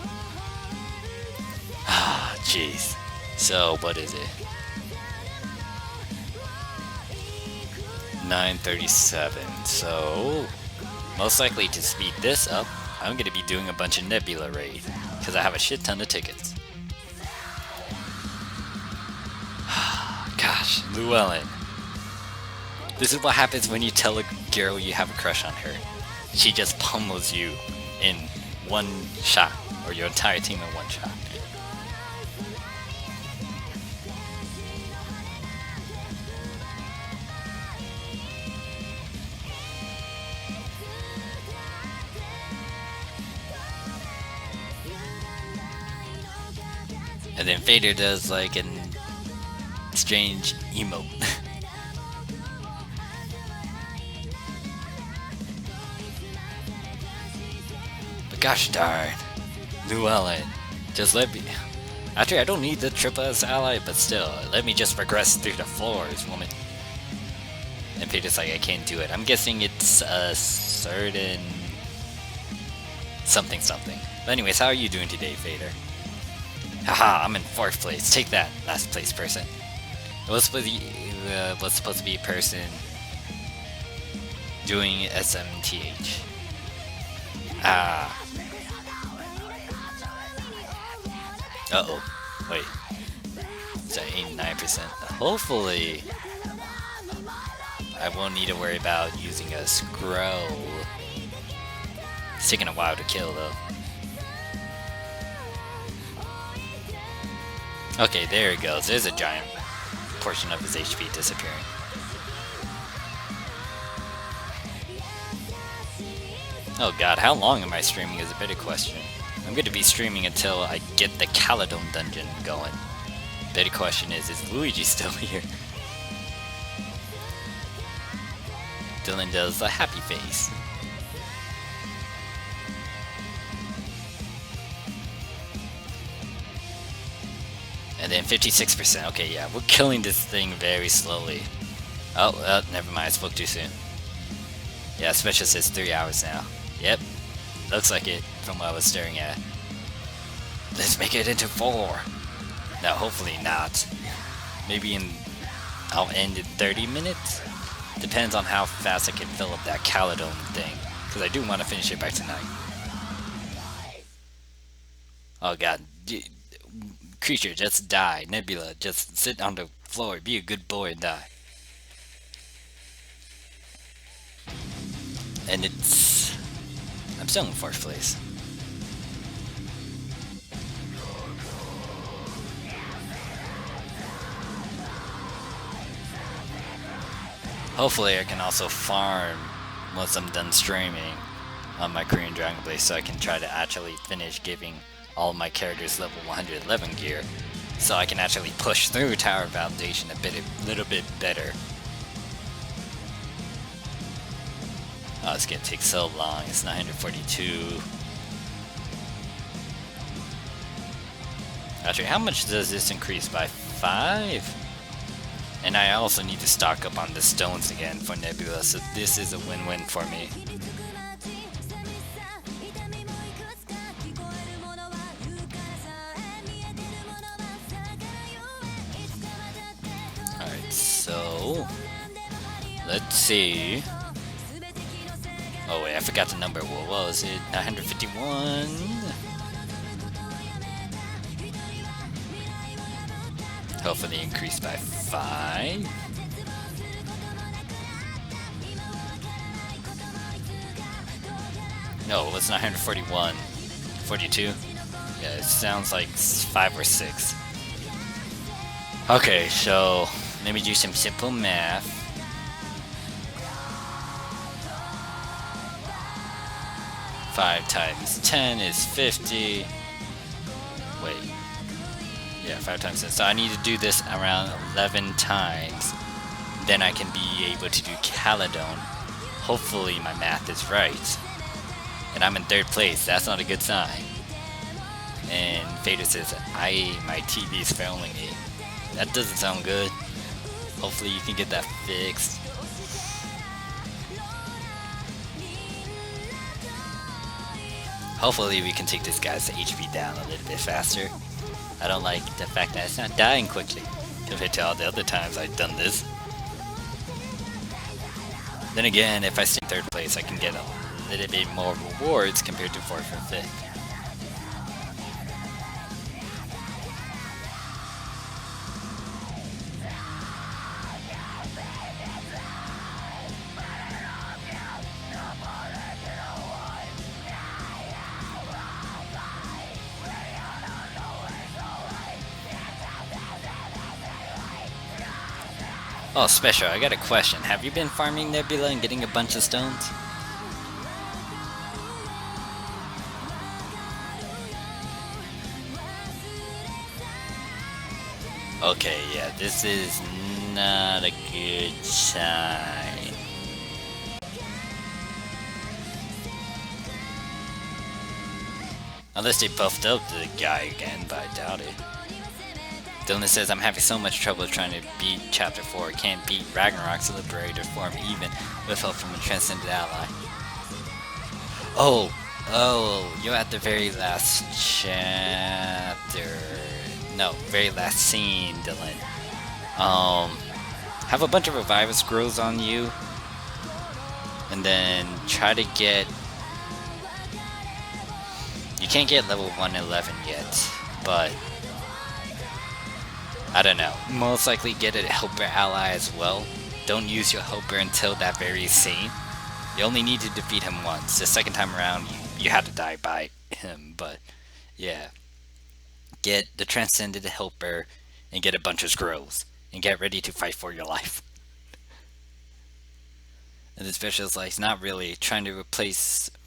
Ah, jeez. So, what is it? 937. So, most likely to speed this up, I'm going to be doing a bunch of Nebula Raid, because I have a shit ton of tickets. Gosh, Llewellyn. This is what happens when you tell a girl you have a crush on her. She just pummels you in one shot, or your entire team in one shot. And then Vader does like an strange emote. But gosh darn, Llewellyn, just let me. Actually, I don't need the triple as ally, but still, let me just progress through the floors, woman. And Vader's like, I can't do it. I'm guessing it's a certain something something. But anyways, how are you doing today, Vader? Haha, I'm in 4th place. Take that, last place person. It was supposed to be a person doing SMTH. Ah. Uh-oh. Wait. Is that 89%? Hopefully, I won't need to worry about using a scroll. It's taking a while to kill, though. Okay, there it goes. There's a giant portion of his HP disappearing. Oh god, how long am I streaming is a better question. I'm going to be streaming until I get the Caledon dungeon going. Better question is Luigi still here? Dylan does a happy face. And then 56%. Okay, yeah, we're killing this thing very slowly. Oh, never mind. I spoke too soon. Yeah, special says 3 hours now. Yep, looks like it from what I was staring at. Let's make it into 4. No, hopefully not. Maybe I'll end in 30 minutes. Depends on how fast I can fill up that Caledon thing, because I do want to finish it by tonight. Oh god. Creature, just die. Nebula, just sit on the floor. Be a good boy and die. And it's... I'm still in 4th place. Hopefully I can also farm once I'm done streaming on my Korean Dragon Blade, so I can try to actually finish giving all of my characters level 111 gear, so I can actually push through Tower Foundation a little bit better. Oh, it's gonna take so long. It's 942. Actually, how much does this increase by? 5? And I also need to stock up on the stones again for Nebula, so this is a win-win for me. Alright, so... let's see... Oh wait, I forgot the number. What was it? 951? Hopefully increased by 5. No, it was 941. 42? Yeah, it sounds like 5 or 6. Okay, so let me do some simple math. Five times 10 is 50. Wait. Yeah, 5 times 10. So I need to do this around 11 times. Then I can be able to do Caledon. Hopefully my math is right. And I'm in 3rd place. That's not a good sign. And Vader says, my TV is failing me. That doesn't sound good. Hopefully you can get that fixed. Hopefully we can take this guy's HP down a little bit faster. I don't like the fact that it's not dying quickly compared to all the other times I've done this. Then again, if I stay in 3rd place, I can get a little bit more rewards compared to 4th or 5th. Oh, Special, I got a question. Have you been farming Nebula and getting a bunch of stones? Okay, yeah, this is not a good sign. Unless they buffed up the guy again, but I doubt it. Dylan says, I'm having so much trouble trying to beat Chapter 4. Can't beat Ragnarok's Liberator form even with help from a transcended ally. Oh, you're at the very last chapter. No, very last scene, Dylan. Have a bunch of revival scrolls on you. And then try to get... You can't get level 111 yet, but... I don't know. Most likely get a helper ally as well. Don't use your helper until that very scene. You only need to defeat him once. The second time around, you had to die by him, but yeah. Get the Transcended Helper and get a bunch of scrolls. And get ready to fight for your life. And the specialist like not really trying to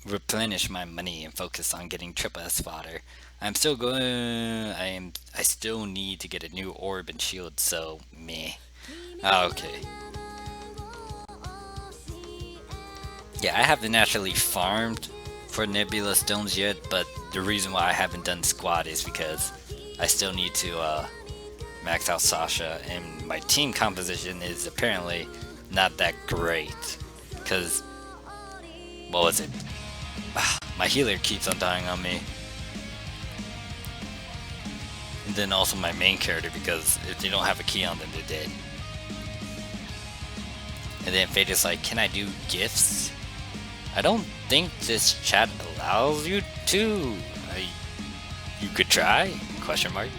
replenish my money and focus on getting triple S fodder. I still need to get a new orb and shield, so meh. Okay. Yeah, I haven't actually farmed for Nebula Stones yet, but the reason why I haven't done squad is because I still need to max out Sasha, and my team composition is apparently not that great. Because, what was it? My healer keeps on dying on me. And then also my main character, because if they don't have a key on them, they're dead. And then Fate is like, can I do gifts? I don't think this chat allows you to. You could try? Question mark.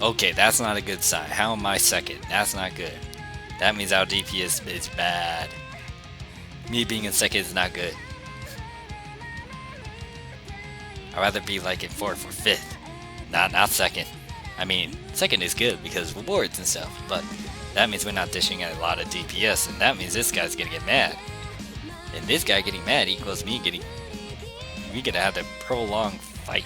Okay, that's not a good sign. How am I second? That's not good. That means our DPS is bad. Me being in second is not good. I'd rather be like in fourth or fifth. Not second. I mean, second is good because rewards and stuff, but that means we're not dishing out a lot of DPS, and that means this guy's gonna get mad. And this guy getting mad equals me getting... We gonna have a prolonged fight.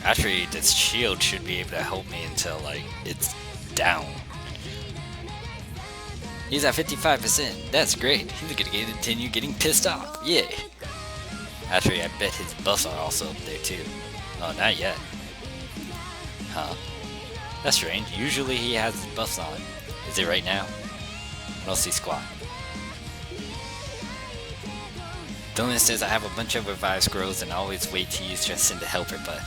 Actually, this shield should be able to help me until, like, it's down. He's at 55%. That's great. He's gonna continue getting pissed off. Yeah. Actually, I bet his buffs are also up there, too. Oh, not yet. Huh. That's strange. Usually he has his buffs on. Is it right now? I don't see squat. Dylan says I have a bunch of revive scrolls and always wait to use Transcend to help her, but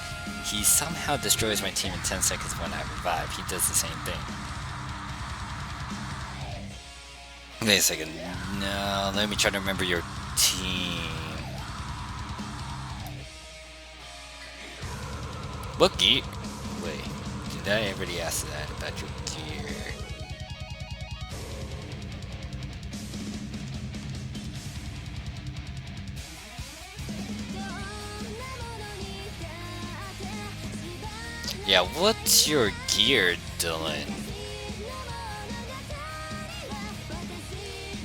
he somehow destroys my team in 10 seconds when I revive. He does the same thing. Wait a second. No, let me try to remember your team. What gear? Wait, did I already ask that about your gear? Yeah, what's your gear, Dylan?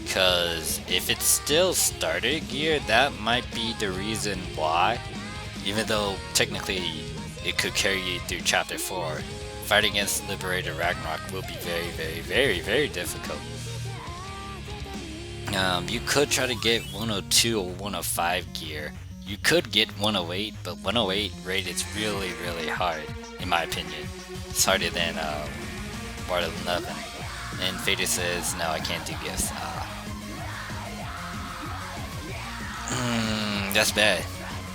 Because if it's still starter gear, that might be the reason why. Even though technically it could carry you through Chapter 4. Fighting against Liberator Ragnarok will be very, very, very, very difficult. You could try to get 102 or 105 gear. You could get 108, but 108 raid is really, really hard, in my opinion. It's harder than Part 11. And Fader says, no, I can't do gifts. That's bad.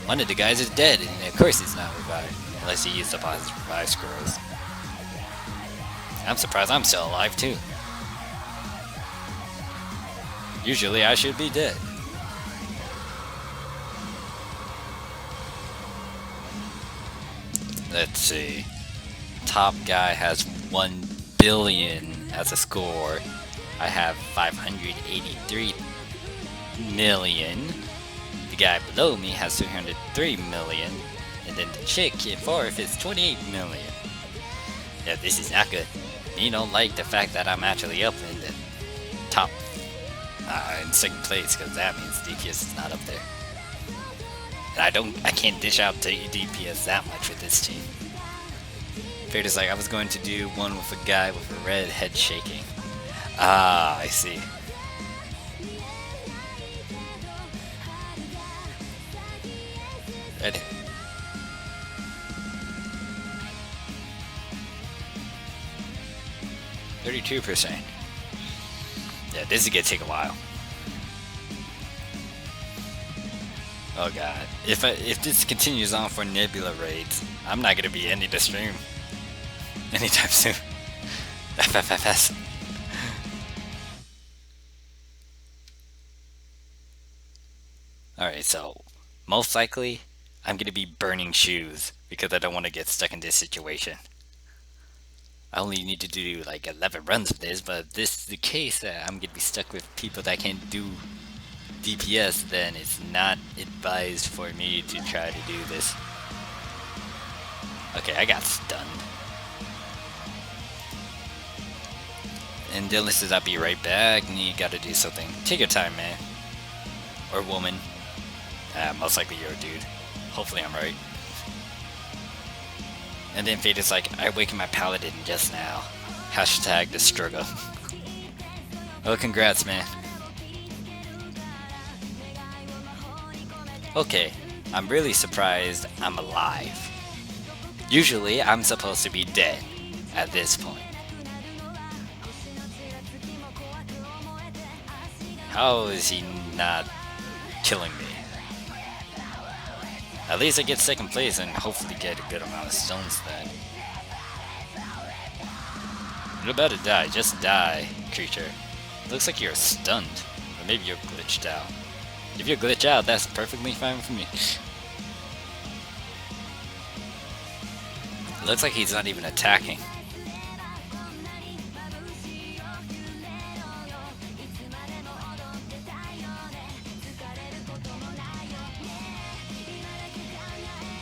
One of the guys is dead, and of course he's not revived. Unless he used up all his revive scrolls. I'm surprised I'm still alive, too. Usually I should be dead. Let's see. Top guy has 1 billion as a score. I have 583 million. The guy below me has 203 million. And then the chick in fourth is 28 million. Yeah, this is not good. You don't like the fact that I'm actually up in the top in second place, because that means DPS is not up there. And I can't dish out to DPS that much with this team. Fate is like, I was going to do one with a guy with a red head shaking. Ah, I see. Red. 32%. Yeah, this is gonna take a while. Oh god. If this continues on for Nebula raids, I'm not gonna be ending the stream anytime soon. FFFS. Alright, so most likely I'm gonna be burning shoes because I don't want to get stuck in this situation. I only need to do like 11 runs of this, but if this is the case that I'm gonna be stuck with people that can't do DPS, then it's not advised for me to try to do this. Okay, I got stunned. And Dylan says I'll be right back, and you gotta do something. Take your time, man. Or woman. Most likely you're a dude. Hopefully I'm right. And then Fate is like, I awakened my paladin just now. Hashtag the struggle. Oh, congrats, man. Okay, I'm really surprised I'm alive. Usually, I'm supposed to be dead at this point. How is he not killing me? At least I get second place and hopefully get a good amount of stones then. You're about to die. Just die, creature. Looks like you're stunned. Or maybe you're glitched out. If you glitch out, that's perfectly fine for me. Looks like he's not even attacking.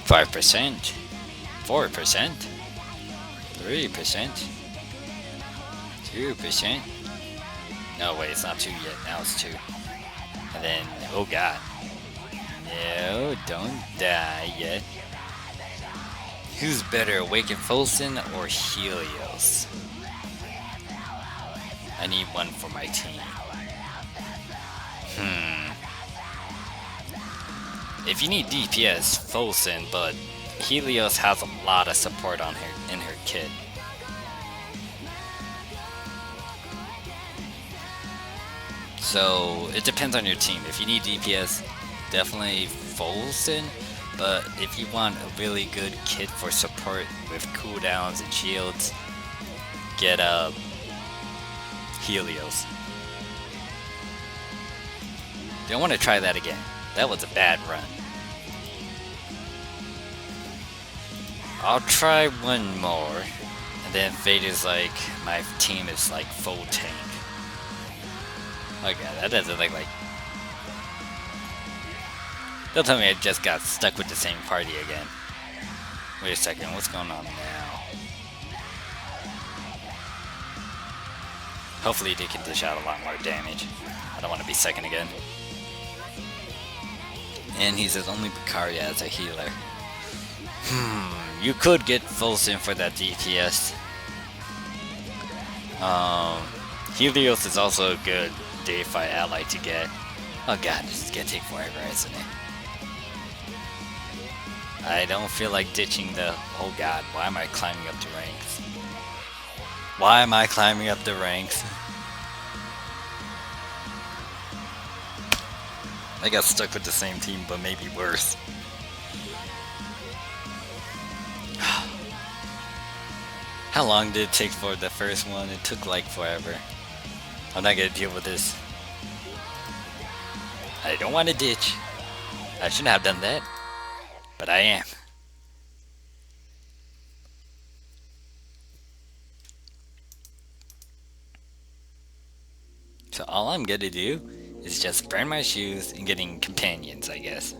%, 4%, 3%, 2%. No, wait, it's not 2 yet. Now it's 2. And then, oh god. No, don't die yet. Who's better, Awaken Folsen or Helios? I need one for my team. If you need DPS, Folsen, but Helios has a lot of support on her in her kit. So it depends on your team. If you need DPS, definitely Folsen. But if you want a really good kit for support with cooldowns and shields, get Helios. Don't want to try that again. That was a bad run. I'll try one more. And then Fate is like, my team is like full tank. Okay, that doesn't look like... Don't tell me I just got stuck with the same party again. Wait a second, what's going on now? Hopefully they can dish out a lot more damage. I don't want to be second again. And he says only Bakaria as a healer. You could get Folsen for that DPS. Helios is also a good Deify ally to get. Oh god, this is gonna take forever, isn't it? I don't feel like ditching the... Oh god, why am I climbing up the ranks? Why am I climbing up the ranks? I got stuck with the same team, but maybe worse. How long did it take for the first one? It took like forever. I'm not gonna deal with this. I don't want to ditch. I shouldn't have done that. But I am. So all I'm gonna do is just burn my shoes and getting companions, I guess.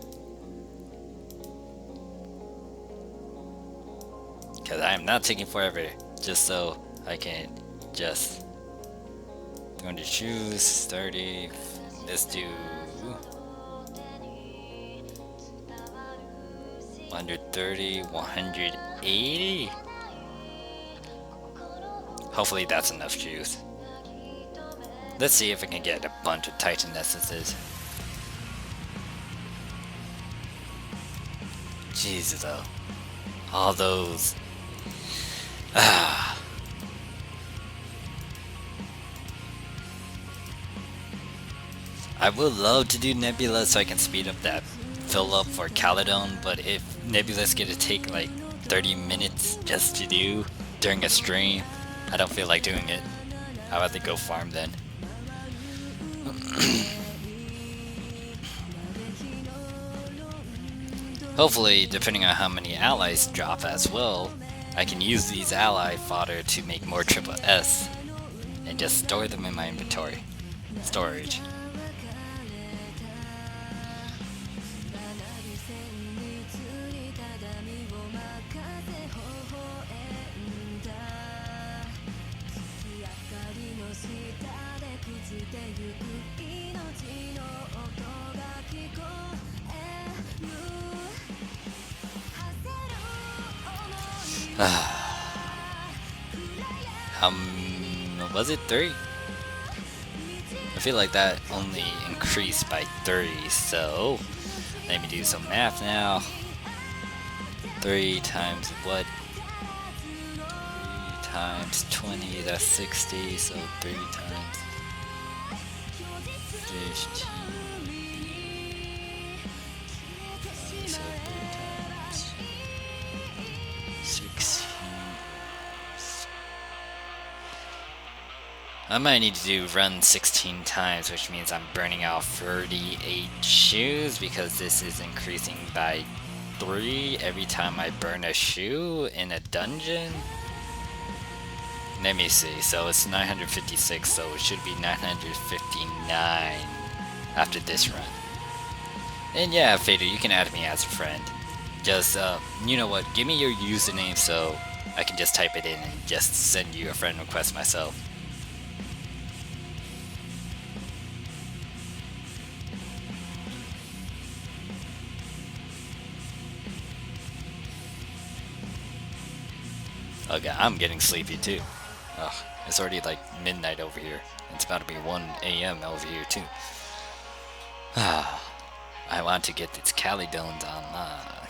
Because I am not taking forever just so I can just... Going to choose 30, let's do 130, 180. Hopefully that's enough juice. Let's see if I can get a bunch of Titan essences. Jesus though. All those. Ah. I would love to do Nebula so I can speed up that fill up for Caledon, but if Nebula's gonna take like 30 minutes just to do during a stream, I don't feel like doing it. I'd rather go farm then. Hopefully, depending on how many allies drop as well, I can use these ally fodder to make more triple S and just store them in my inventory. Storage. Was it 3? I feel like that only increased by 3, so let me do some math now. 3 times what? 3 times 20, that's 60, so 3 times 15. So 3 times 16. I might need to run 16 times, which means I'm burning out 38 shoes because this is increasing by 3 every time I burn a shoe in a dungeon. Let me see, so it's 956, so it should be 959 after this run. And yeah, Fader, you can add me as a friend. Just, you know what, give me your username so I can just type it in and just send you a friend request myself. Okay, I'm getting sleepy too. Ugh, it's already like midnight over here. It's about to be 1 a.m. over here too. I want to get these Caledones online.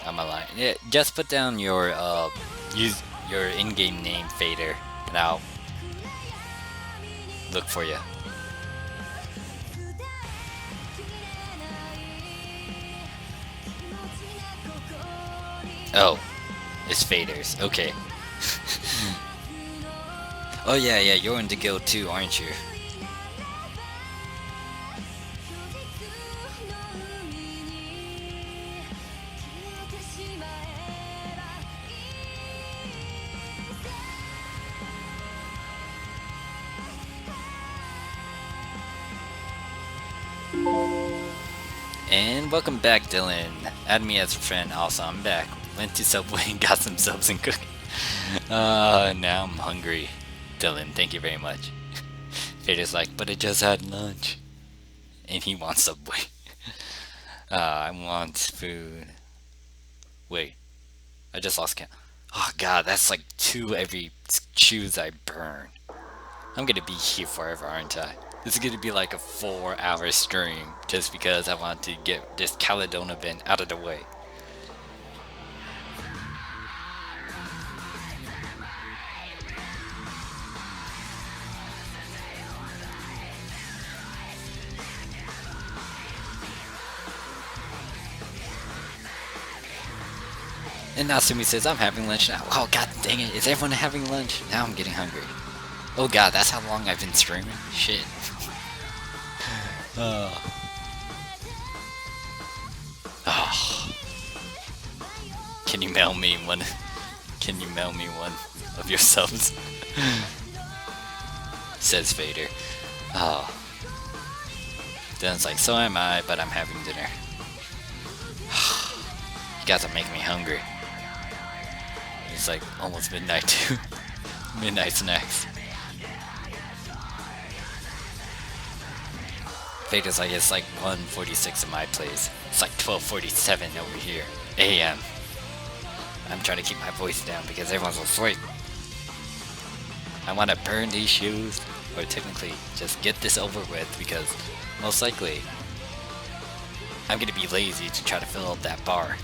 I'm alive. Yeah, just put down your use your in-game name, Fader, and I'll look for you. Oh, it's Faders. Okay. Oh yeah, you're in the guild too, aren't you? And welcome back, Dylan. Add me as a friend. Also, I'm back. Went to Subway and got some subs and cookies. Now I'm hungry. Dylan, thank you very much. Fader's like, but I just had lunch. And he wants Subway. I want food. Wait. I just lost count. Oh god, that's like 2 every shoes I burn. I'm gonna be here forever, aren't I? This is gonna be like a 4-hour stream just because I want to get this Caledon event out of the way. And Natsumi says, I'm having lunch now. Oh god dang it, is everyone having lunch? Now I'm getting hungry. Oh god, that's how long I've been streaming? Shit. Oh. Can you mail me one? Can you mail me one of your subs? Says Vader. Oh. Dylan's like, so am I, but I'm having dinner. You guys are making me hungry. It's like almost midnight too. Midnight Snacks. Fate is like it's like 1:46 in my place. It's like 12:47 over here. AM. I'm trying to keep my voice down because everyone's asleep. I want to burn these shoes, or technically just get this over with because most likely I'm gonna be lazy to try to fill up that bar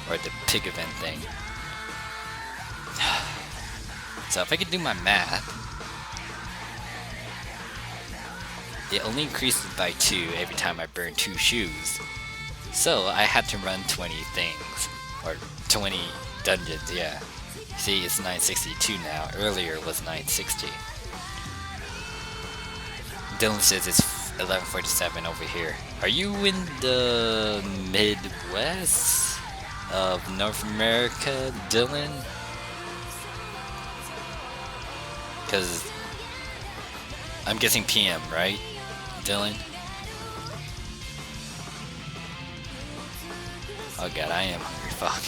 or the pig event thing. So if I can do my math, it only increases by 2 every time I burn 2 shoes. So I had to run 20 things, or 20 dungeons, yeah. See, it's 962 now. Earlier it was 960. Dylan says it's 11:47 over here. Are you in the Midwest of North America, Dylan? Because I'm guessing PM, right, Dylan? Oh god, I am hungry, fuck.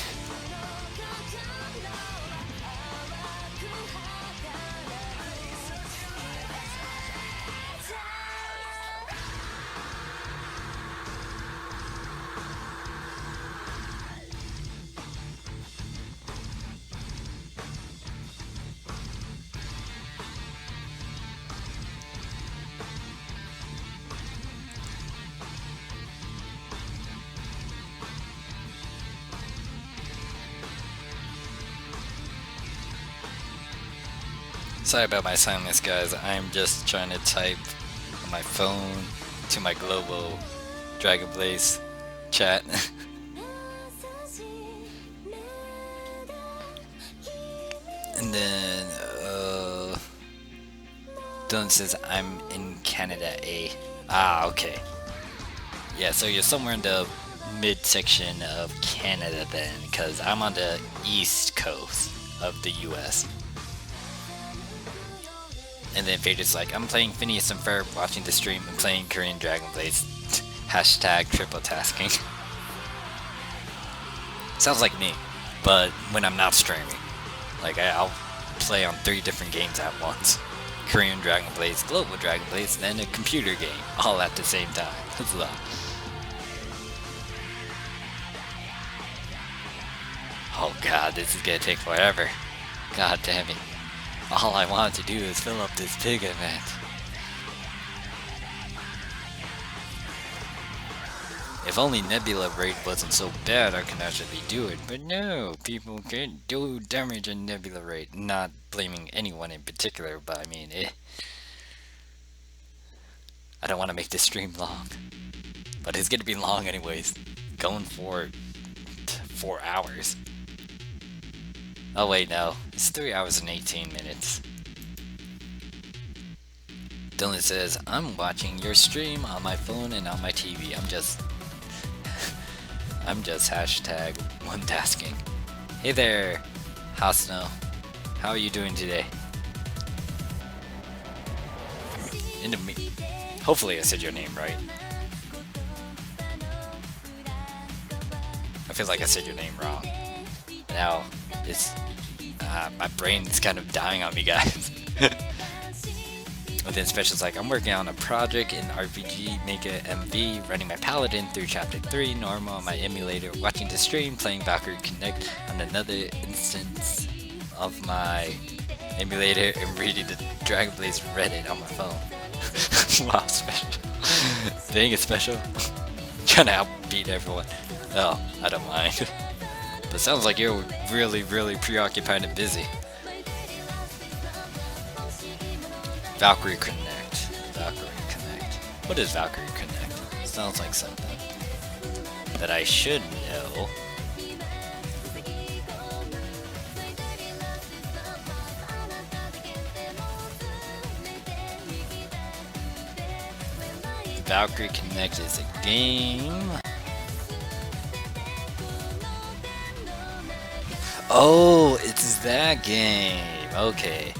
Sorry about my silence, guys. I'm just trying to type on my phone to my global Dragon Blaze chat. And then, Dylan says, I'm in Canada, eh? Ah, okay. Yeah, so you're somewhere in the midsection of Canada then, because I'm on the east coast of the US. And then Vader's like, I'm playing Phineas and Ferb, watching the stream, and playing Korean Dragon Blaze. Hashtag triple tasking. Sounds like me, but when I'm not streaming. Like, I'll play on 3 different games at once. Korean Dragon Blaze, Global Dragon Blaze, and then a computer game, all at the same time. Oh god, this is gonna take forever. God damn it. All I want to do is fill up this pig event. If only Nebula Raid wasn't so bad, I could actually do it. But no, people can't do damage in Nebula Raid. Not blaming anyone in particular, but I mean, I don't want to make this stream long. But it's gonna be long anyways. Going for 4 hours. Oh wait, no. It's 3 hours and 18 minutes. Dylan says, I'm watching your stream on my phone and on my TV. I'm just hashtag one tasking. Hey there, Hasno. How are you doing today? Hopefully I said your name right. I feel like I said your name wrong. Now, it's my brain's kind of dying on me, guys. And then Special's like, I'm working on a project in RPG Mega MV, running my Paladin through Chapter 3, normal on my emulator, watching the stream, playing Valkyrie Connect on another instance of my emulator, and reading the Dragon Blaze Reddit on my phone. Wow, Special. Dang it, Special. Trying to outbeat everyone. Oh, I don't mind. But sounds like you're really, really preoccupied and busy. Valkyrie Connect. Valkyrie Connect. What is Valkyrie Connect? Sounds like something that I should know. Valkyrie Connect is a game. Oh, it's that game. Okay.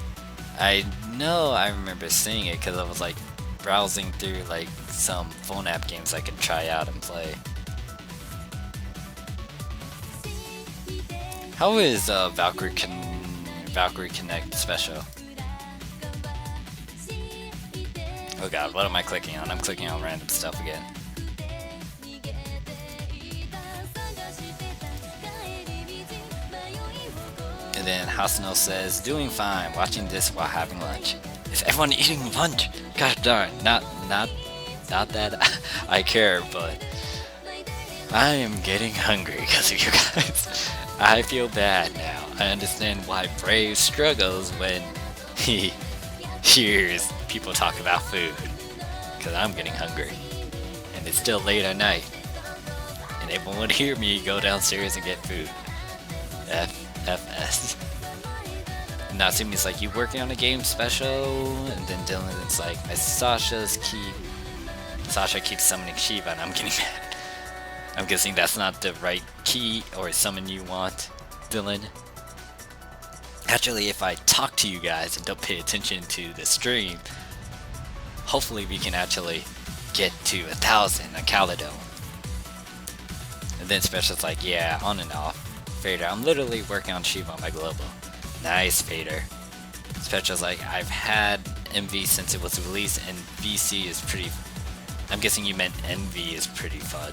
I know I remember seeing it because I was like browsing through like some phone app games I could try out and play. How is Valkyrie Connect special? Oh god, what am I clicking on? I'm clicking on random stuff again. And then Hasano says, doing fine, watching this while having lunch. Is everyone eating lunch? Gosh darn, not that I care, but I am getting hungry because of you guys. I feel bad now. I understand why Brave struggles when he hears people talk about food. Because I'm getting hungry. And it's still late at night. And everyone would hear me go downstairs and get food. FS. Natsumi's like, you working on a game special? And then Dylan's like, my Sasha keeps summoning Shiva and I'm getting mad. I'm guessing that's not the right key or summon you want, Dylan. Actually, if I talk to you guys and don't pay attention to the stream, hopefully we can actually get to 1,000 on Calidome. And then Special's like, yeah, on and off. Fader, I'm literally working on Shiva on my global. Nice, Fader. Special's like, I've had MV since it was released, and VC is pretty... I'm guessing you meant MV is pretty fun.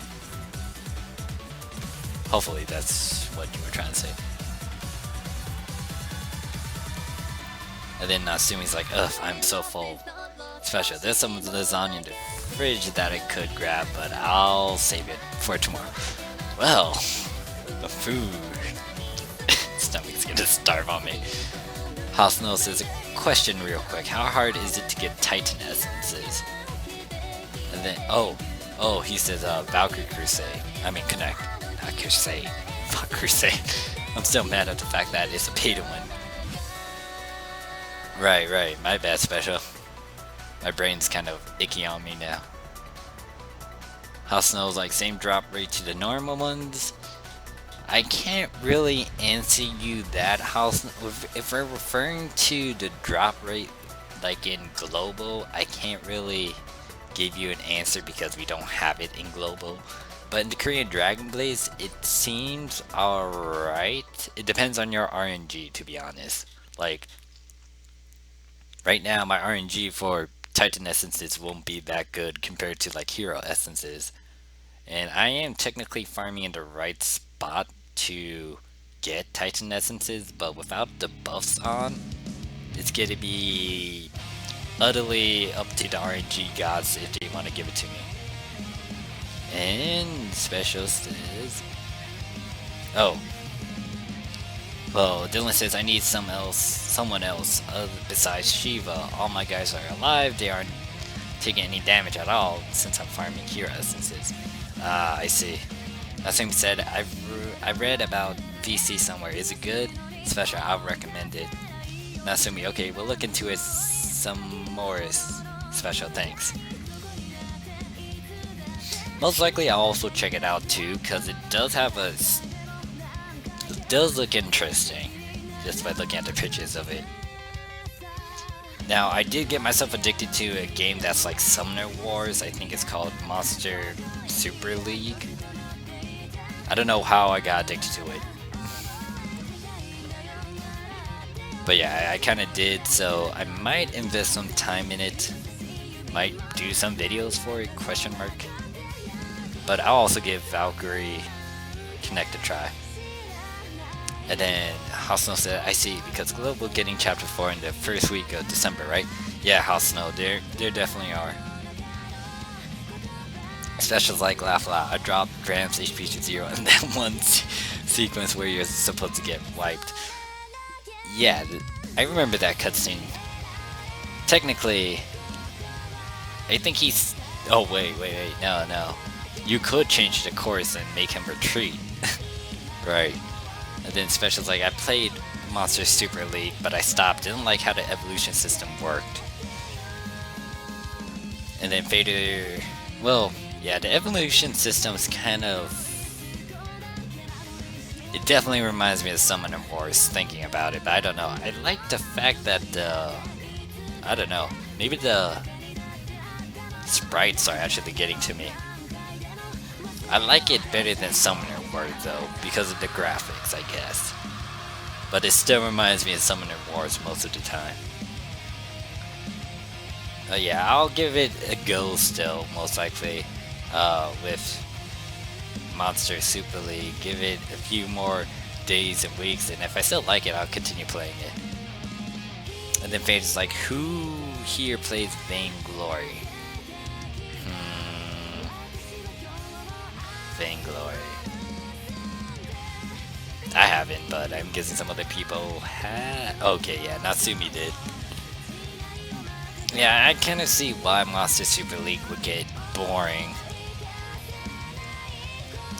Hopefully that's what you were trying to say. And then Nasumi's like, ugh, I'm so full. Special, there's some lasagna in the fridge that I could grab, but I'll save it for tomorrow. Well, the food. Stomach's gonna starve on me. Hasno says, a question real quick. How hard is it to get Titan essences? And then, oh, he says, Valkyrie Crusade. I mean, Connect. Not Crusade. Fuck Crusade. I'm still mad at the fact that it's a pay to win. Right, my bad, Special. My brain's kind of icky on me now. Hasno's like, same drop rate to the normal ones? I can't really answer you that, House. If we're referring to the drop rate, like in global, I can't really give you an answer because we don't have it in global. But in the Korean Dragon Blaze, it seems alright. It depends on your RNG, to be honest. Like, right now, my RNG for Titan essences won't be that good compared to like hero essences. And I am technically farming in the right spot to get Titan essences, but without the buffs on, it's gonna be utterly up to the RNG gods if they want to give it to me. And Special says, oh, well, Dylan says I need someone else besides Shiva. All my guys are alive. They aren't taking any damage at all since I'm farming hero essences. Ah, I see. Nasumi said, I read about VC somewhere. Is it good? Special, I'll recommend it. Nasumi, okay, we'll look into it some more. Special, thanks. Most likely I'll also check it out too, because it does have a... It does look interesting, just by looking at the pictures of it. Now, I did get myself addicted to a game that's like Summoner Wars. I think it's called Monster Super League. I don't know how I got addicted to it. But yeah, I kind of did, so I might invest some time in it. Might do some videos for it, question mark. But I'll also give Valkyrie Connect a try. And then Hasno said, I see, because Global getting Chapter 4 in the first week of December, right? Yeah, Hasno, there definitely are. Specials like laugh loud. I dropped Gramps HP to 0 and then one sequence where you're supposed to get wiped. Yeah, I remember that cutscene. Technically, I think he's... Oh, wait, no. You could change the course and make him retreat. Right. And then Special's like, I played Monster Super League, but I stopped. Didn't like how the evolution system worked. And then Vader... Well, yeah, the evolution system's kind of... It definitely reminds me of Summoner Wars, thinking about it, but I don't know. I like the fact that I don't know. Maybe the sprites are actually getting to me. I like it better than Summoner Wars, though, because of the graphics, I guess. But it still reminds me of Summoner Wars most of the time. Yeah, I'll give it a go still, most likely, with Monster Super League. Give it a few more days and weeks, and if I still like it, I'll continue playing it. And then Fade is like, who here plays Vainglory? Vainglory. I haven't, but I'm guessing some other people have. Okay, yeah, Natsumi did. Yeah, I kind of see why Monster Super League would get boring.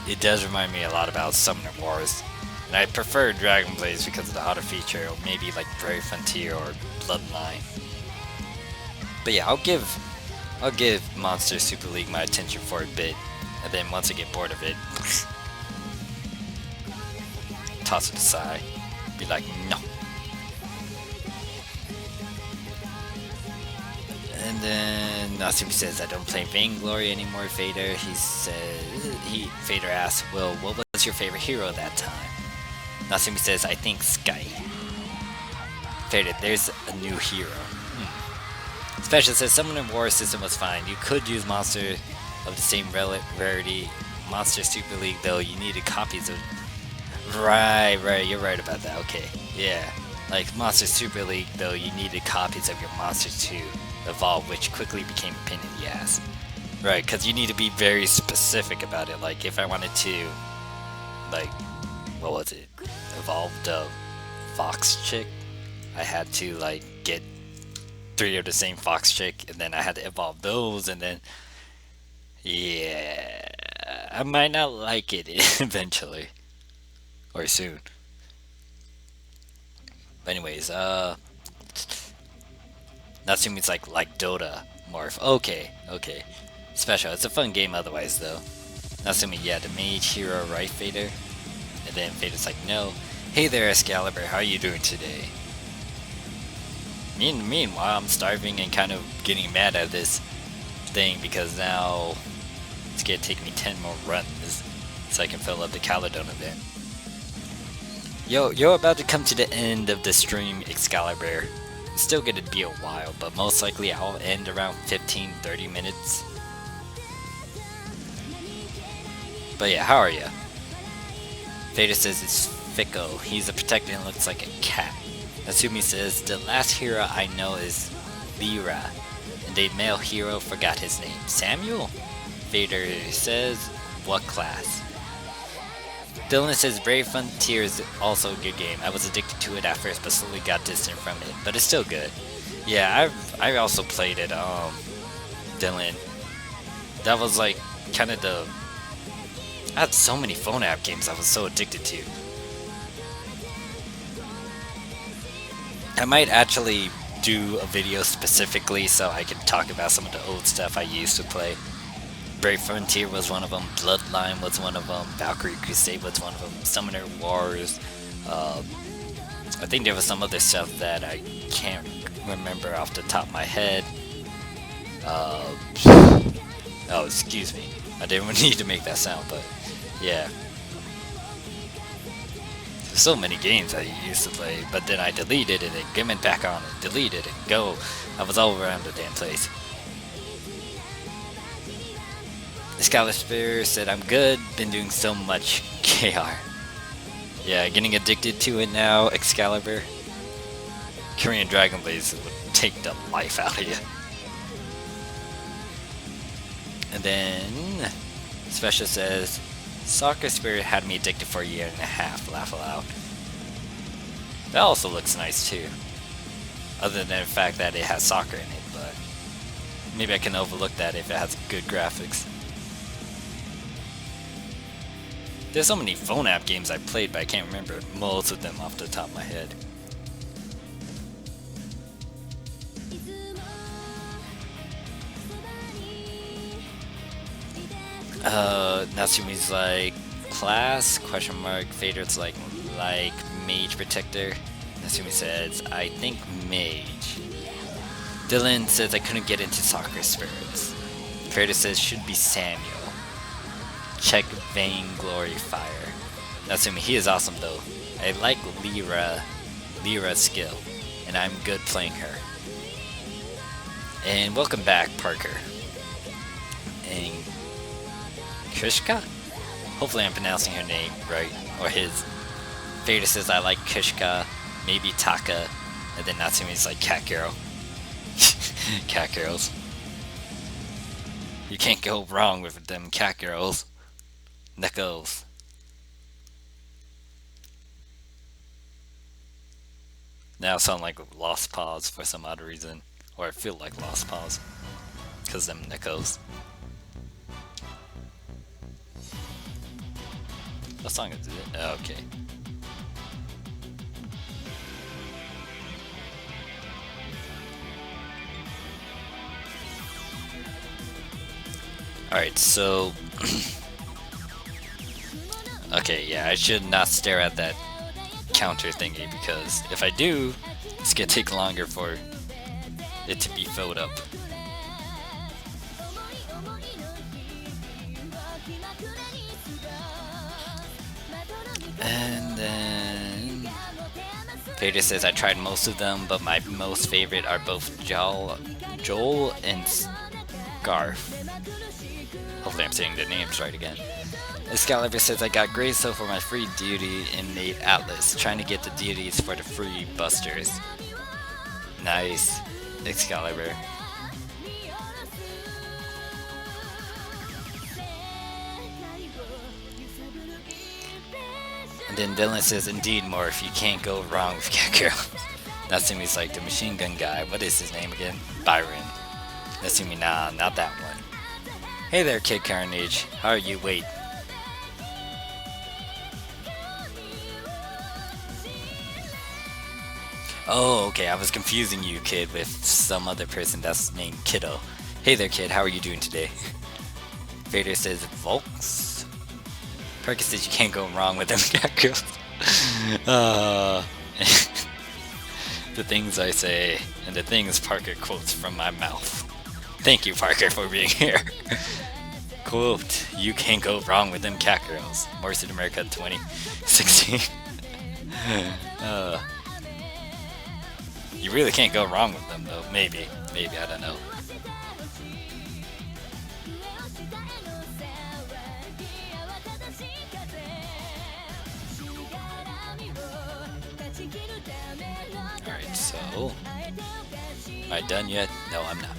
It does remind me a lot about Summoner Wars. And I prefer Dragon Blaze because of the auto feature, or maybe like Brave Frontier or Bloodline. But yeah, I'll give Monster Super League my attention for a bit, and then once I get bored of it, toss it aside. Be like, no. And then Natsumi says, I don't play Vainglory anymore, Fader. Fader asks, well, what was your favorite hero that time? Natsumi says, I think Sky. Fader, there's a new hero. Special says, Summoner War system was fine. You could use monster of the same rarity. Monster Super League, though, you needed copies of... Right, you're right about that, okay. Yeah, like Monster Super League, though, you needed copies of your monsters to evolve, which quickly became a pain in the ass. Right, because you need to be very specific about it. Like, if I wanted to, like, what was it? Evolve the Fox Chick, I had to, like, get 3 of the same Fox Chick, and then I had to evolve those, and then, yeah, I might not like it eventually. Or soon. But anyways, Natsumi's like Dota morph. Okay. Special. It's a fun game otherwise though. Natsumi, yeah, the mage hero, right, Fader? And then Fader's like, no. Hey there, Excalibur, how are you doing today? Meanwhile, I'm starving and kind of getting mad at this thing because now it's gonna take me 10 more runs so I can fill up the Caledon event. Yo, you're about to come to the end of the stream, Excalibur. It's still gonna be a while, but most likely I'll end around 15-30 minutes. But yeah, how are ya? Veda says it's Fico. He's a protector and looks like a cat. Natsumi says the last hero I know is Lyra, and a male hero forgot his name. Samuel? Vader says, what class? Dylan says Brave Frontier is also a good game. I was addicted to it at first, but slowly got distant from it. But it's still good. Yeah, I also played it, Dylan. That was like kind of the... I had so many phone app games I was so addicted to. I might actually do a video specifically so I can talk about some of the old stuff I used to play. Brave Frontier was one of them, Bloodline was one of them, Valkyrie Crusade was one of them, Summoner Wars, I think there was some other stuff that I can't remember off the top of my head. Oh, excuse me, I didn't need to make that sound, but yeah. There's so many games I used to play, but then I deleted it and get it back on and delete it and go. I was all around the damn place. Excalibur said, I'm good, been doing so much KR. Yeah, getting addicted to it now, Excalibur. Korean Dragon Blaze would take the life out of you. And then, Special says, Soccer Spirit had me addicted for a year and a half, laugh aloud. That also looks nice too. Other than the fact that it has soccer in it, but maybe I can overlook that if it has good graphics. There's so many phone app games I played, but I can't remember most of them off the top of my head. Natsumi's like, class? Question mark. Vader's like mage protector. Natsumi says, I think mage. Dylan says I couldn't get into soccer spirits. Vader says should be Samuel. Check Vainglory Fire. Natsumi, he is awesome though. I like Lyra's skill, and I'm good playing her. And welcome back, Parker. And Krishka? Hopefully I'm pronouncing her name right, or his. Vader says I like Krishka, maybe Taka, and then Natsumi's like cat girl. Cat girls. You can't go wrong with them cat girls. Neckos. Now I sound like Lost Paws for some odd reason. Or I feel like Lost Paws. Because them Neckos. What song is it? Oh, okay. Alright, so... okay, yeah, I should not stare at that counter thingy, because if I do, it's gonna take longer for it to be filled up. And then... Vader says I tried most of them, but my most favorite are both Joel and Scarf. Hopefully I'm saying the names right again. Excalibur says I got Grayso for my free deity in Nate Atlas, trying to get the deities for the free busters. Nice, Excalibur. And then Dylan says, indeed, Morph, you can't go wrong with Kakarot. Natsumi's like, the machine gun guy, what is his name again? Byron. Natsumi, nah, not that one. Hey there, Kid Carnage. How are you? Wait. Oh, okay, I was confusing you, kid, with some other person that's named Kiddo. Hey there, kid, how are you doing today? Vader says, Volks? Perkins says you can't go wrong with them cat girls. The things I say, and the things Parker quotes from my mouth. Thank you, Parker, for being here. Quote, you can't go wrong with them cat girls. Morphsuit America 2016. You really can't go wrong with them, though. Maybe, I don't know. Alright, so... Am I done yet? No, I'm not.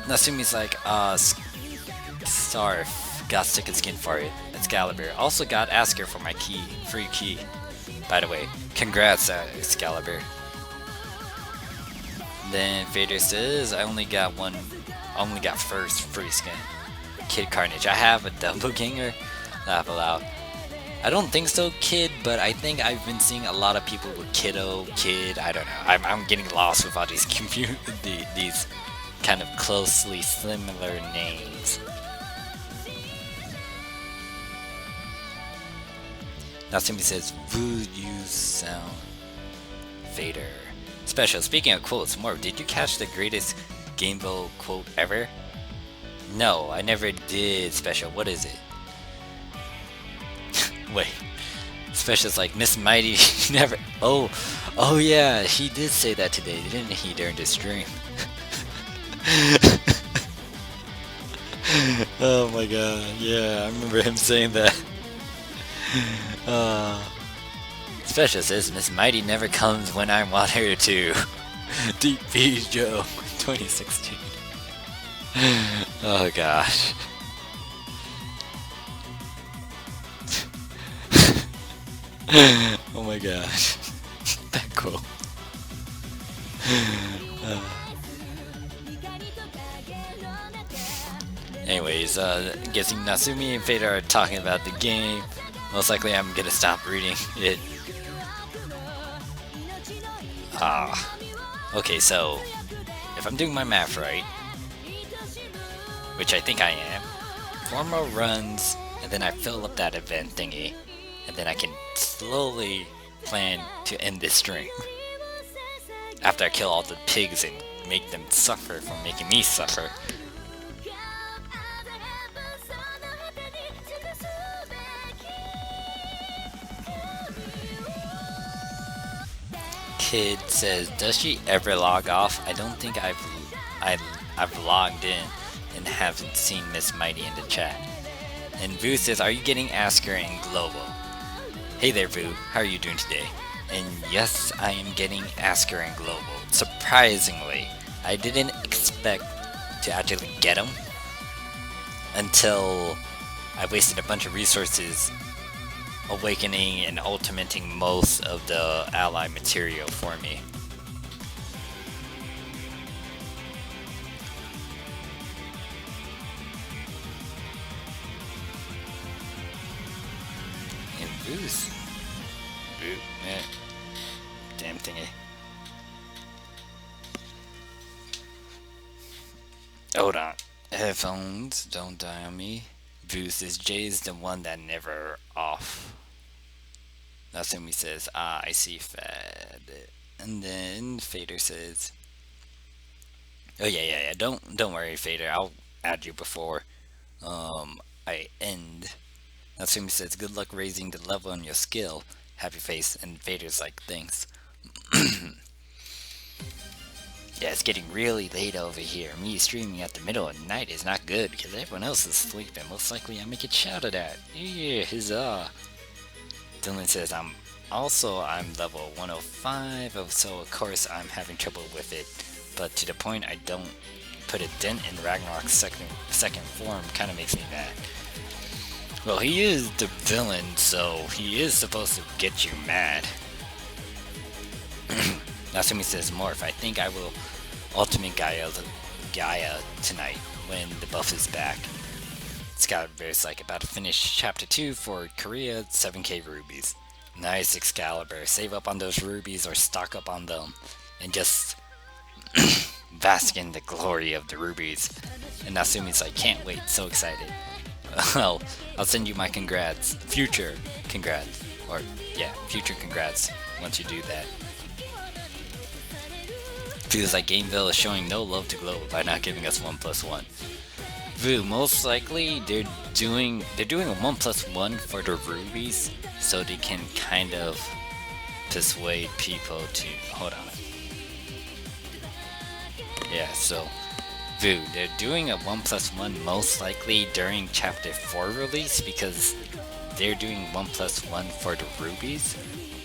Natsumi's like, Sarf, got second skin for it. Excalibur. Also got Asker for my key, free key. By the way, congrats, Excalibur. Then Vader says, I only got first free skin. Kid Carnage, I have a doppelganger? Laugh aloud. I don't think so, Kid, but I think I've been seeing a lot of people with Kiddo, Kid, I don't know. I'm getting lost with all these these kind of closely similar names. Natsumi says, would you sound Vader? Special, speaking of quotes, Morph, did you catch the greatest Gamebo quote ever? No, I never did, Special. What is it? Wait. Special's like, Miss Mighty never... Oh yeah, he did say that today, didn't he, during the stream? Oh my god, yeah, I remember him saying that. Special says, Miss Mighty never comes when I want her to. Deep P Joe, 2016. Oh gosh. Oh my gosh. That quote. Anyways, guessing Natsumi and Vader are talking about the game. Most likely I'm gonna stop reading it. Okay, so if I'm doing my math right, which I think I am, 4 more runs, and then I fill up that event thingy, and then I can slowly plan to end this stream. After I kill all the pigs and make them suffer for making me suffer. Kid says, does she ever log off? I don't think I've logged in and haven't seen Miss Mighty in the chat. And Vu says, are you getting Asker and Global? Hey there, Vu. How are you doing today? And yes, I am getting Asker and Global. Surprisingly, I didn't expect to actually get them until I wasted a bunch of resources awakening and ultimating most of the ally material for me. And Boost. Damn thingy. Hold on. Headphones, don't die on me. Boost is Jay's the one that never off. That's when he says, ah, I see Fed. And then Fader says, oh yeah. Don't worry, Fader. I'll add you before I end. That's when he says, good luck raising the level on your skill. Happy face. And Fader's like, thanks. Yeah, it's getting really late over here. Me streaming at the middle of the night is not good because everyone else is sleeping. Most likely I may get shouted at. Yeah, huzzah. Dylan says, I'm level 105, so of course I'm having trouble with it. But to the point I don't put a dent in Ragnarok's second form kind of makes me mad. Well, he is the villain, so he is supposed to get you mad. That's when he says, Morph, I think I will ultimate Gaia tonight when the buff is back. Excalibur's like about to finish chapter 2 for Korea, 7k rubies. Nice Excalibur, save up on those rubies or stock up on them and just bask in the glory of the rubies. And Nasumi's like, can't wait, so excited. Well, I'll send you my congrats, future congrats, or yeah, future congrats once you do that. Feels like Gameville is showing no love to Globe by not giving us 1+1. Vu, most likely they're doing a 1+1 for the rubies, so they can kind of persuade people to hold on. Yeah, so Vu, they're doing a 1+1 most likely during chapter 4 release because they're doing 1+1 for the rubies.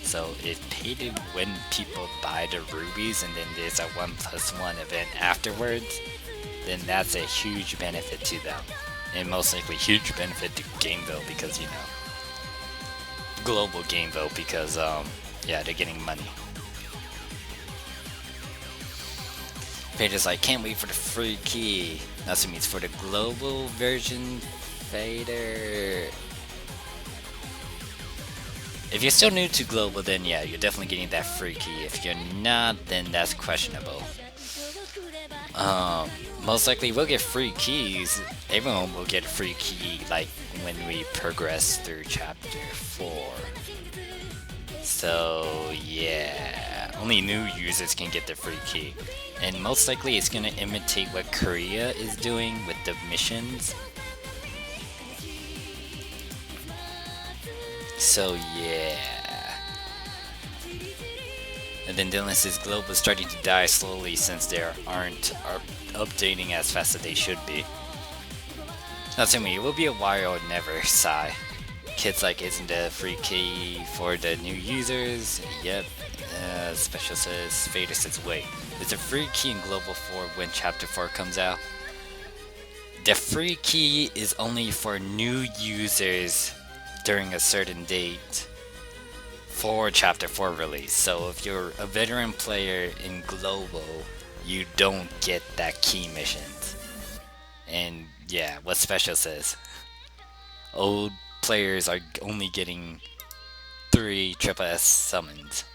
So if paid when people buy the rubies and then there's a 1+1 event afterwards, then that's a huge benefit to them. And most likely huge benefit to Gameville because, you know, global Gameville because, yeah, they're getting money. Fader's like, can't wait for the free key. That's what it means for the global version, Fader. If you're still new to global, then yeah, you're definitely getting that free key. If you're not, then that's questionable. Most likely we'll get free keys. Everyone will get a free key like when we progress through chapter 4. So yeah, only new users can get the free key. And most likely it's gonna imitate what Korea is doing with the missions. So yeah. And then Dylan says Globe is starting to die slowly since they aren't updating as fast as they should be. That's me, it will be a while or never, sigh. Kids like, isn't the free key for the new users? Yep. Special says, Fader says, wait, is a free key in Global 4 when Chapter 4 comes out? The free key is only for new users during a certain date for Chapter 4 release. So if you're a veteran player in Global, you don't get that key missions. And yeah, what Special says, old players are only getting 3 Triple S summons.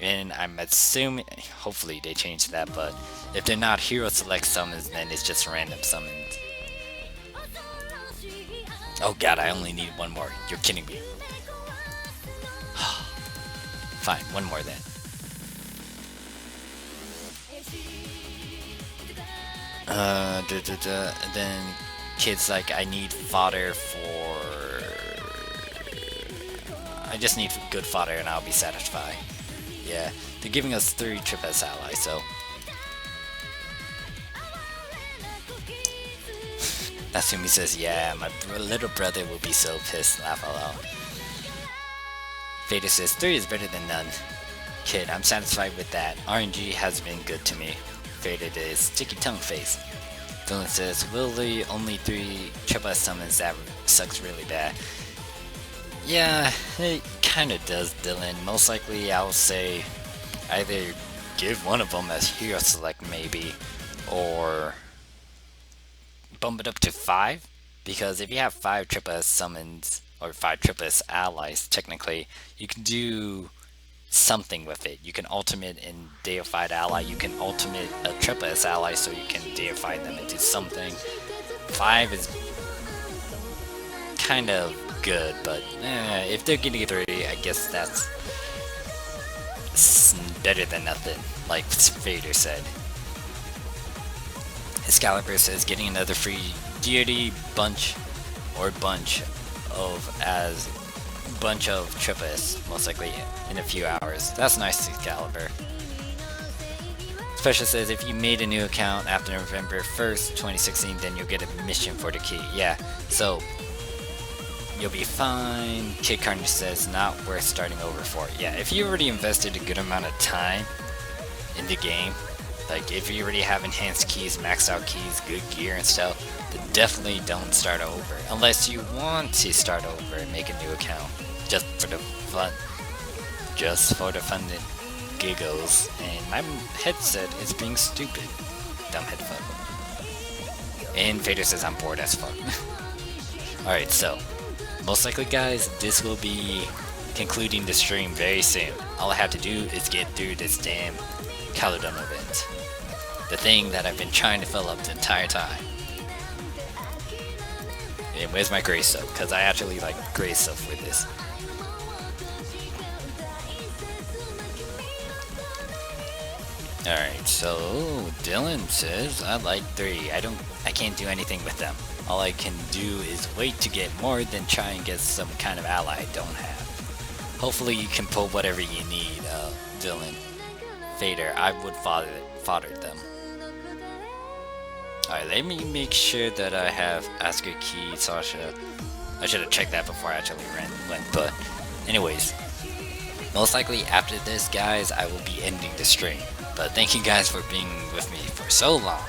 And I'm assuming, hopefully they change that, but if they're not hero select summons, then it's just random summons. Oh god, I only need one more. You're kidding me. Fine, one more then. Then kids like, I need fodder for... I just need good fodder and I'll be satisfied. Yeah, they're giving us 3 Trip S allies, so Natsumi says, yeah, my little brother will be so pissed, laugh out loud. Vader says, 3 is better than none. Kid, I'm satisfied with that. RNG has been good to me. Vader is sticky tongue face. Dylan says, really only 3 triple S summons, that sucks really bad. Yeah, it kinda does, Dylan. Most likely I'll say either give one of them as hero select maybe, or bump it up to 5, because if you have 5 triple S summons or 5 triple S allies, technically you can do something with it. You can ultimate in deified ally, you can ultimate a triple S ally so you can deify them into something. 5 is kind of good, but if they're getting 3, I guess that's better than nothing, like Vader said. Excalibur says getting another free deity bunch of triplets, most likely in a few hours. That's nice, Excalibur. Special says if you made a new account after November 1st, 2016, then you'll get a mission for the key. Yeah, so you'll be fine. Kid Carnage says not worth starting over for. Yeah, if you already invested a good amount of time in the game, like if you already have enhanced keys, maxed out keys, good gear and stuff, then definitely don't start over. Unless you want to start over and make a new account. Just for the fun. Just for the fun and giggles. And my headset is being stupid. Dumb headphone. And Vader says I'm bored as fuck. Alright, so most likely guys, this will be concluding the stream very soon. All I have to do is get through this damn Caledon event. The thing that I've been trying to fill up the entire time. And where's my gray stuff? Because I actually like gray stuff with this. Alright, so Dylan says I like 3. I can't do anything with them. All I can do is wait to get more than try and get some kind of ally I don't have. Hopefully you can pull whatever you need, Dylan. Vader, I would fodder them. Alright, let me make sure that I have Asker Key, Sasha. I should have checked that before I actually went, but anyways. Most likely after this, guys, I will be ending the stream. But thank you guys for being with me for so long.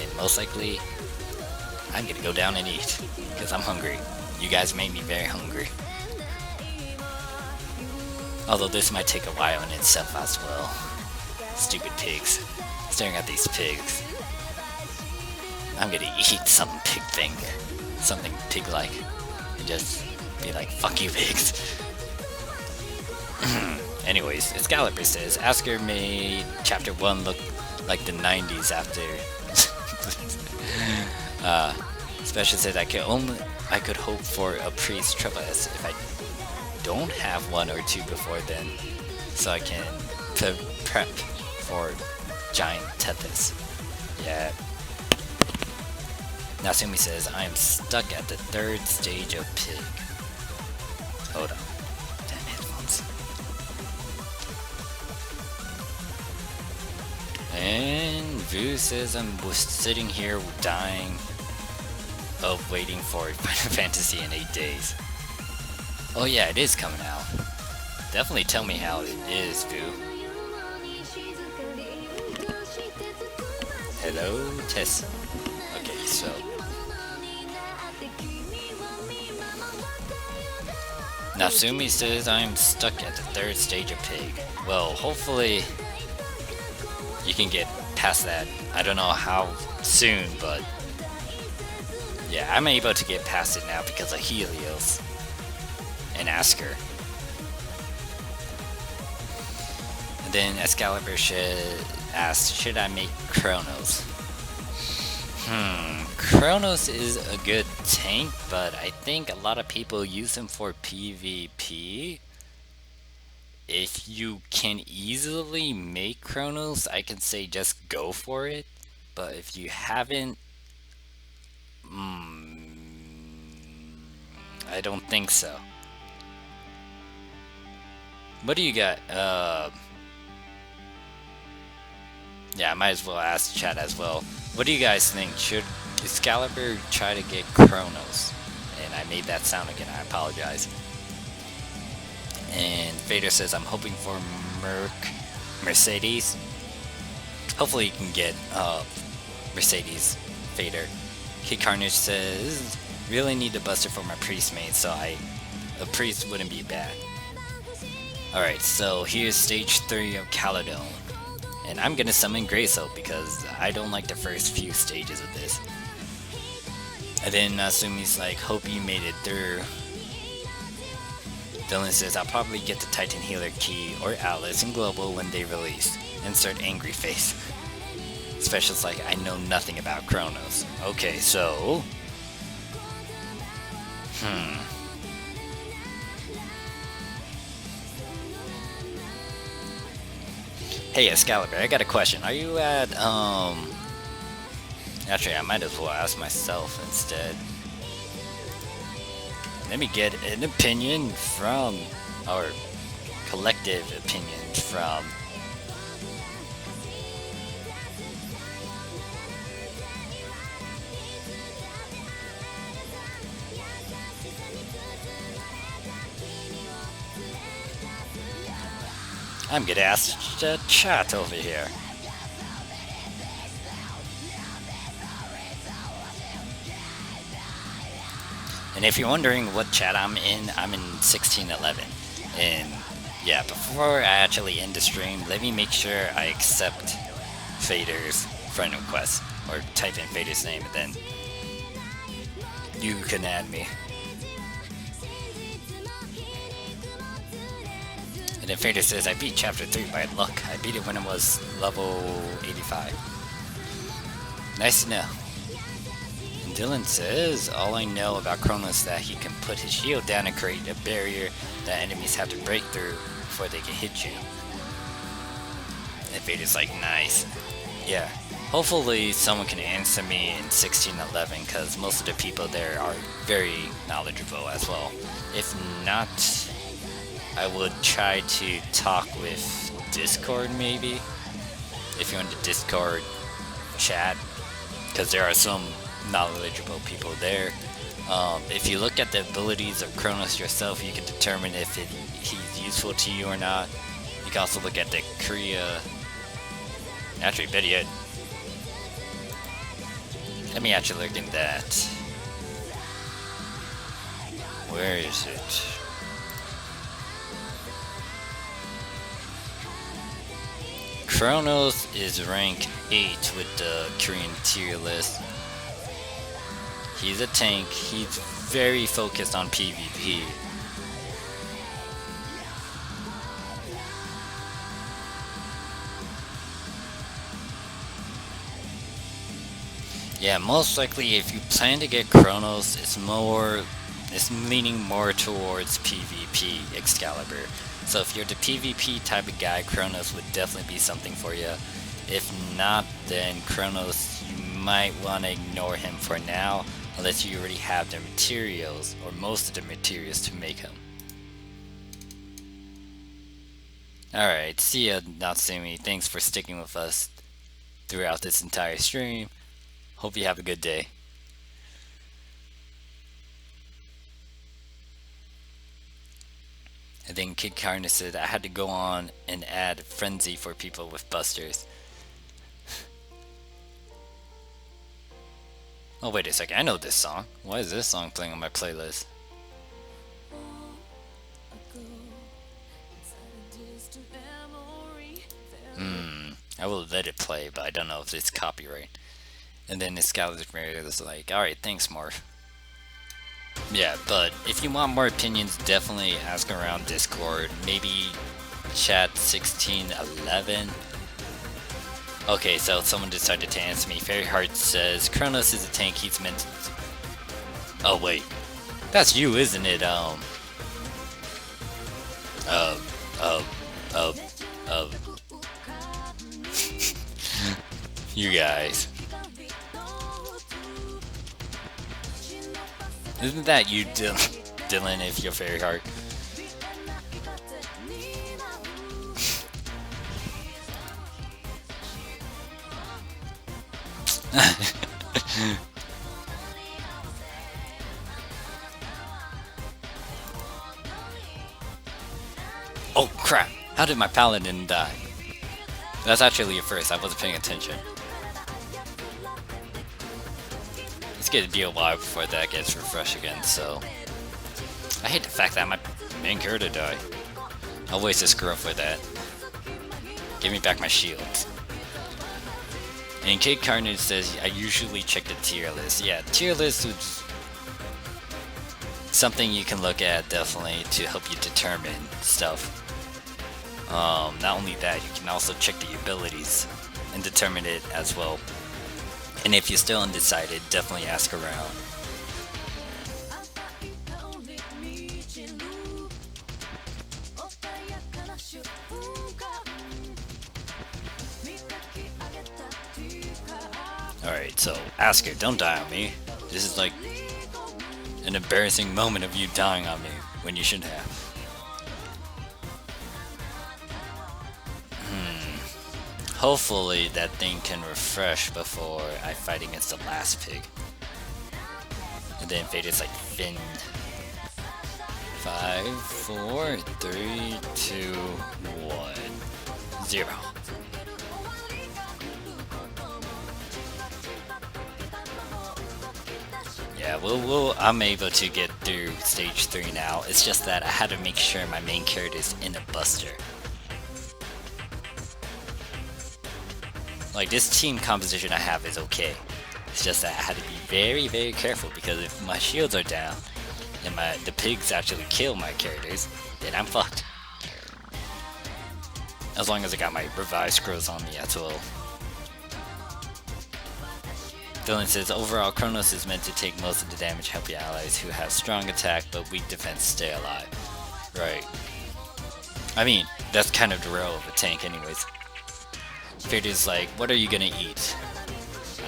And most likely, I'm gonna go down and eat. Because I'm hungry. You guys made me very hungry. Although this might take a while in itself as well. Stupid pigs. Staring at these pigs. I'm gonna eat some pig thing. Something pig-like. And just be like, fuck you pigs. Anyways, Excalibur says, Asker made Chapter 1 look like the 90s after... Special said I could hope for a priest triple S if I don't have 1 or 2 before then, so I can prep for giant Tethys. Yeah. Natsumi says, I am stuck at the 3rd stage of pig. Hold on. Damn headphones. And Vu says I'm sitting here dying of waiting for Final Fantasy in 8 days. Oh yeah, it is coming out. Definitely tell me how it is, Vu. Hello, Tess. Okay, so... Natsumi says I'm stuck at the 3rd stage of pig. Well, hopefully you can get past that. I don't know how soon, but yeah, I'm able to get past it now because of Helios and Asker. And then Excalibur asked, should I make Kronos? Kronos is a good tank, but I think a lot of people use him for PvP. If you can easily make Kronos, I can say just go for it. But if you haven't, I don't think so. What do you got? Yeah, I might as well ask chat as well. What do you guys think? Should Excalibur try to get Kronos? And I made that sound again, I apologize. And Vader says, I'm hoping for Mercedes. Hopefully you can get Mercedes Vader. Kid Carnage says, really need a buster for my priest main, so a priest wouldn't be bad. Alright, so here's stage 3 of Caledon. And I'm gonna summon Graysoul because I don't like the first few stages of this. And then Sumi's like, hope you made it through. Dylan says, I'll probably get the Titan Healer key or Atlas in Global when they release. Insert angry face. Special's like, I know nothing about Kronos. Okay, so... Hey Excalibur, I got a question. Are you at, Actually, I might as well ask myself instead. Let me get an opinion from... Or collective opinion from... I'm gonna ask the chat over here. And if you're wondering what chat I'm in 1611. And yeah, before I actually end the stream, let me make sure I accept Vader's friend request. Or type in Vader's name and then you can add me. And then Vader says, I beat chapter 3 by luck. I beat it when it was level 85. Nice to know. And Dylan says, all I know about Kronos is that he can put his shield down and create a barrier that enemies have to break through before they can hit you. And Vader's like, nice. Yeah. Hopefully someone can answer me in 1611 because most of the people there are very knowledgeable as well. If not... I would try to talk with Discord maybe, if you're in the Discord chat, because there are some knowledgeable people there. If you look at the abilities of Kronos yourself, you can determine if he's useful to you or not. You can also look at the Korea. Actually, better yet, let me actually look into that. Where is it? Kronos is rank 8 with the Korean tier list. He's a tank, he's very focused on PvP. Yeah, most likely if you plan to get Kronos, it's leaning more towards PvP Excalibur. So if you're the PvP type of guy, Kronos would definitely be something for you. If not, then Kronos, you might want to ignore him for now, unless you already have the materials, or most of the materials to make him. Alright, see ya, Natsumi. Thanks for sticking with us throughout this entire stream. Hope you have a good day. And then Kid Karna said I had to go on and add Frenzy for people with busters. Oh wait a second, I know this song. Why is this song playing on my playlist? I will let it play, but I don't know if it's copyright. And then Excalibur is like, alright, thanks Morph. Yeah, but if you want more opinions, definitely ask around Discord. Maybe chat 1611. Okay, so someone decided to answer me. Fairyheart says Kronos is a tank. He's meant to... Oh wait, that's you, isn't it? You guys. Isn't that you, Dylan, if you're Fairyheart? Oh crap! How did my paladin die? That's actually a first. I wasn't paying attention. Let's get a DOY before that gets refreshed again. So I hate the fact that my main character died. I'll waste a screw up for that. Give me back my shields. And Kid Carnage says, I usually check the tier list. Yeah, tier list is something you can look at definitely to help you determine stuff. Not only that, you can also check the abilities and determine it as well. And if you're still undecided, definitely ask around. Alright, so Asker, don't die on me. This is like an embarrassing moment of you dying on me when you shouldn't have. Hopefully that thing can refresh before I fight against the last pig. And then Vader's like Finn. 5, 4, 3, 2, 1, 0. Yeah, I'm able to get through stage 3 now. It's just that I had to make sure my main character is in a buster. Like, this team composition I have is okay. It's just that I had to be very, very careful because if my shields are down and the pigs actually kill my characters, then I'm fucked. As long as I got my revive scrolls on me as well. Dylan says, overall, Kronos is meant to take most of the damage, help your allies who have strong attack but weak defense stay alive. Right. I mean, that's kind of the role of a tank anyways. Vader's like, what are you gonna eat?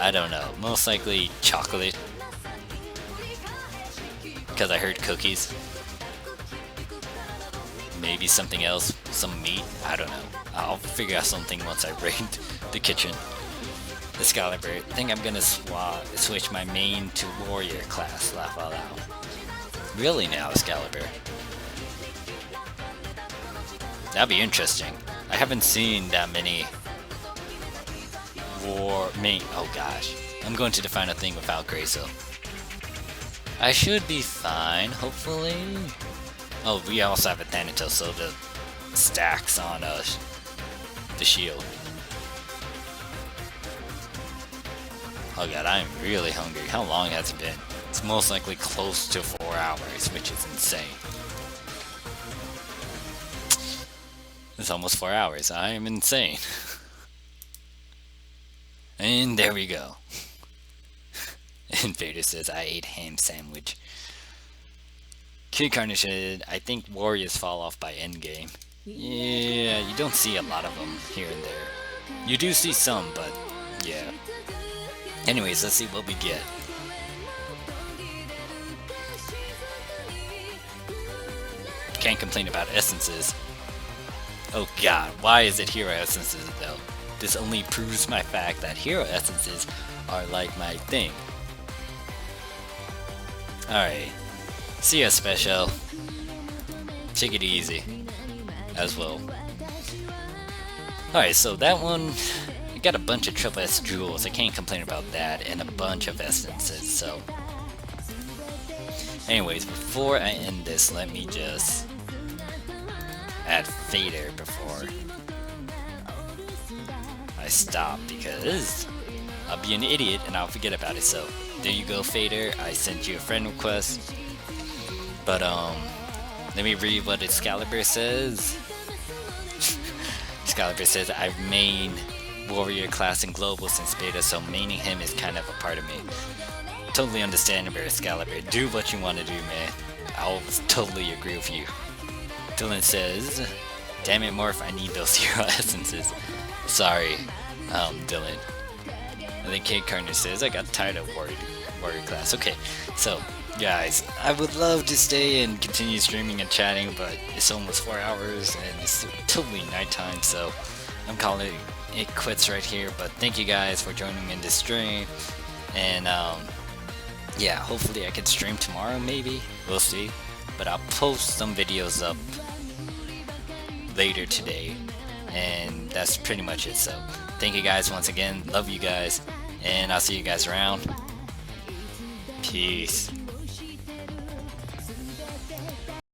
I don't know, most likely chocolate. Because I heard cookies. Maybe something else, some meat, I don't know. I'll figure out something once I raid the kitchen. Excalibur, I think I'm gonna switch my main to warrior class, laugh out loud. Really now, Excalibur? That'd be interesting. I haven't seen that many oh gosh. I'm going to define a thing without Grayso. I should be fine, hopefully. Oh, we also have a Thanatos, so the stacks on the shield. Oh god, I am really hungry. How long has it been? It's most likely close to 4 hours, which is insane. It's almost 4 hours. I am insane. And there we go. And Vader says, I ate ham sandwich. Kid Carnage said, I think warriors fall off by endgame. Yeah, you don't see a lot of them here and there. You do see some, but yeah. Anyways, let's see what we get. Can't complain about essences. Oh god, why is it hero essences though? This only proves my fact that hero essences are like my thing. Alright. See ya, Special. Take it easy. As well. Alright, so that one... I got a bunch of triple S jewels, I can't complain about that, and a bunch of essences, so... Anyways, before I end this, let me just... add Fader before I stop, because I'll be an idiot and I'll forget about it. So there you go, Fader. I sent you a friend request. But let me read what Excalibur says. Excalibur says, I've mained warrior class in global since beta, so maining him is kind of a part of me. Totally understandable, Excalibur. Do what you want to do, man. I'll totally agree with you. Dylan says, damn it, Morph, I need those hero essences. Sorry, Dylan. And then Kid Carnage says, I got tired of warrior class. Okay, so, guys, I would love to stay and continue streaming and chatting, but it's almost 4 hours, and it's totally nighttime, so I'm calling it quits right here. But thank you guys for joining me in this stream, and yeah, hopefully I can stream tomorrow. Maybe we'll see. But I'll post some videos up later today, and that's pretty much it. So thank you guys once again. Love you guys, and I'll see you guys around. Peace.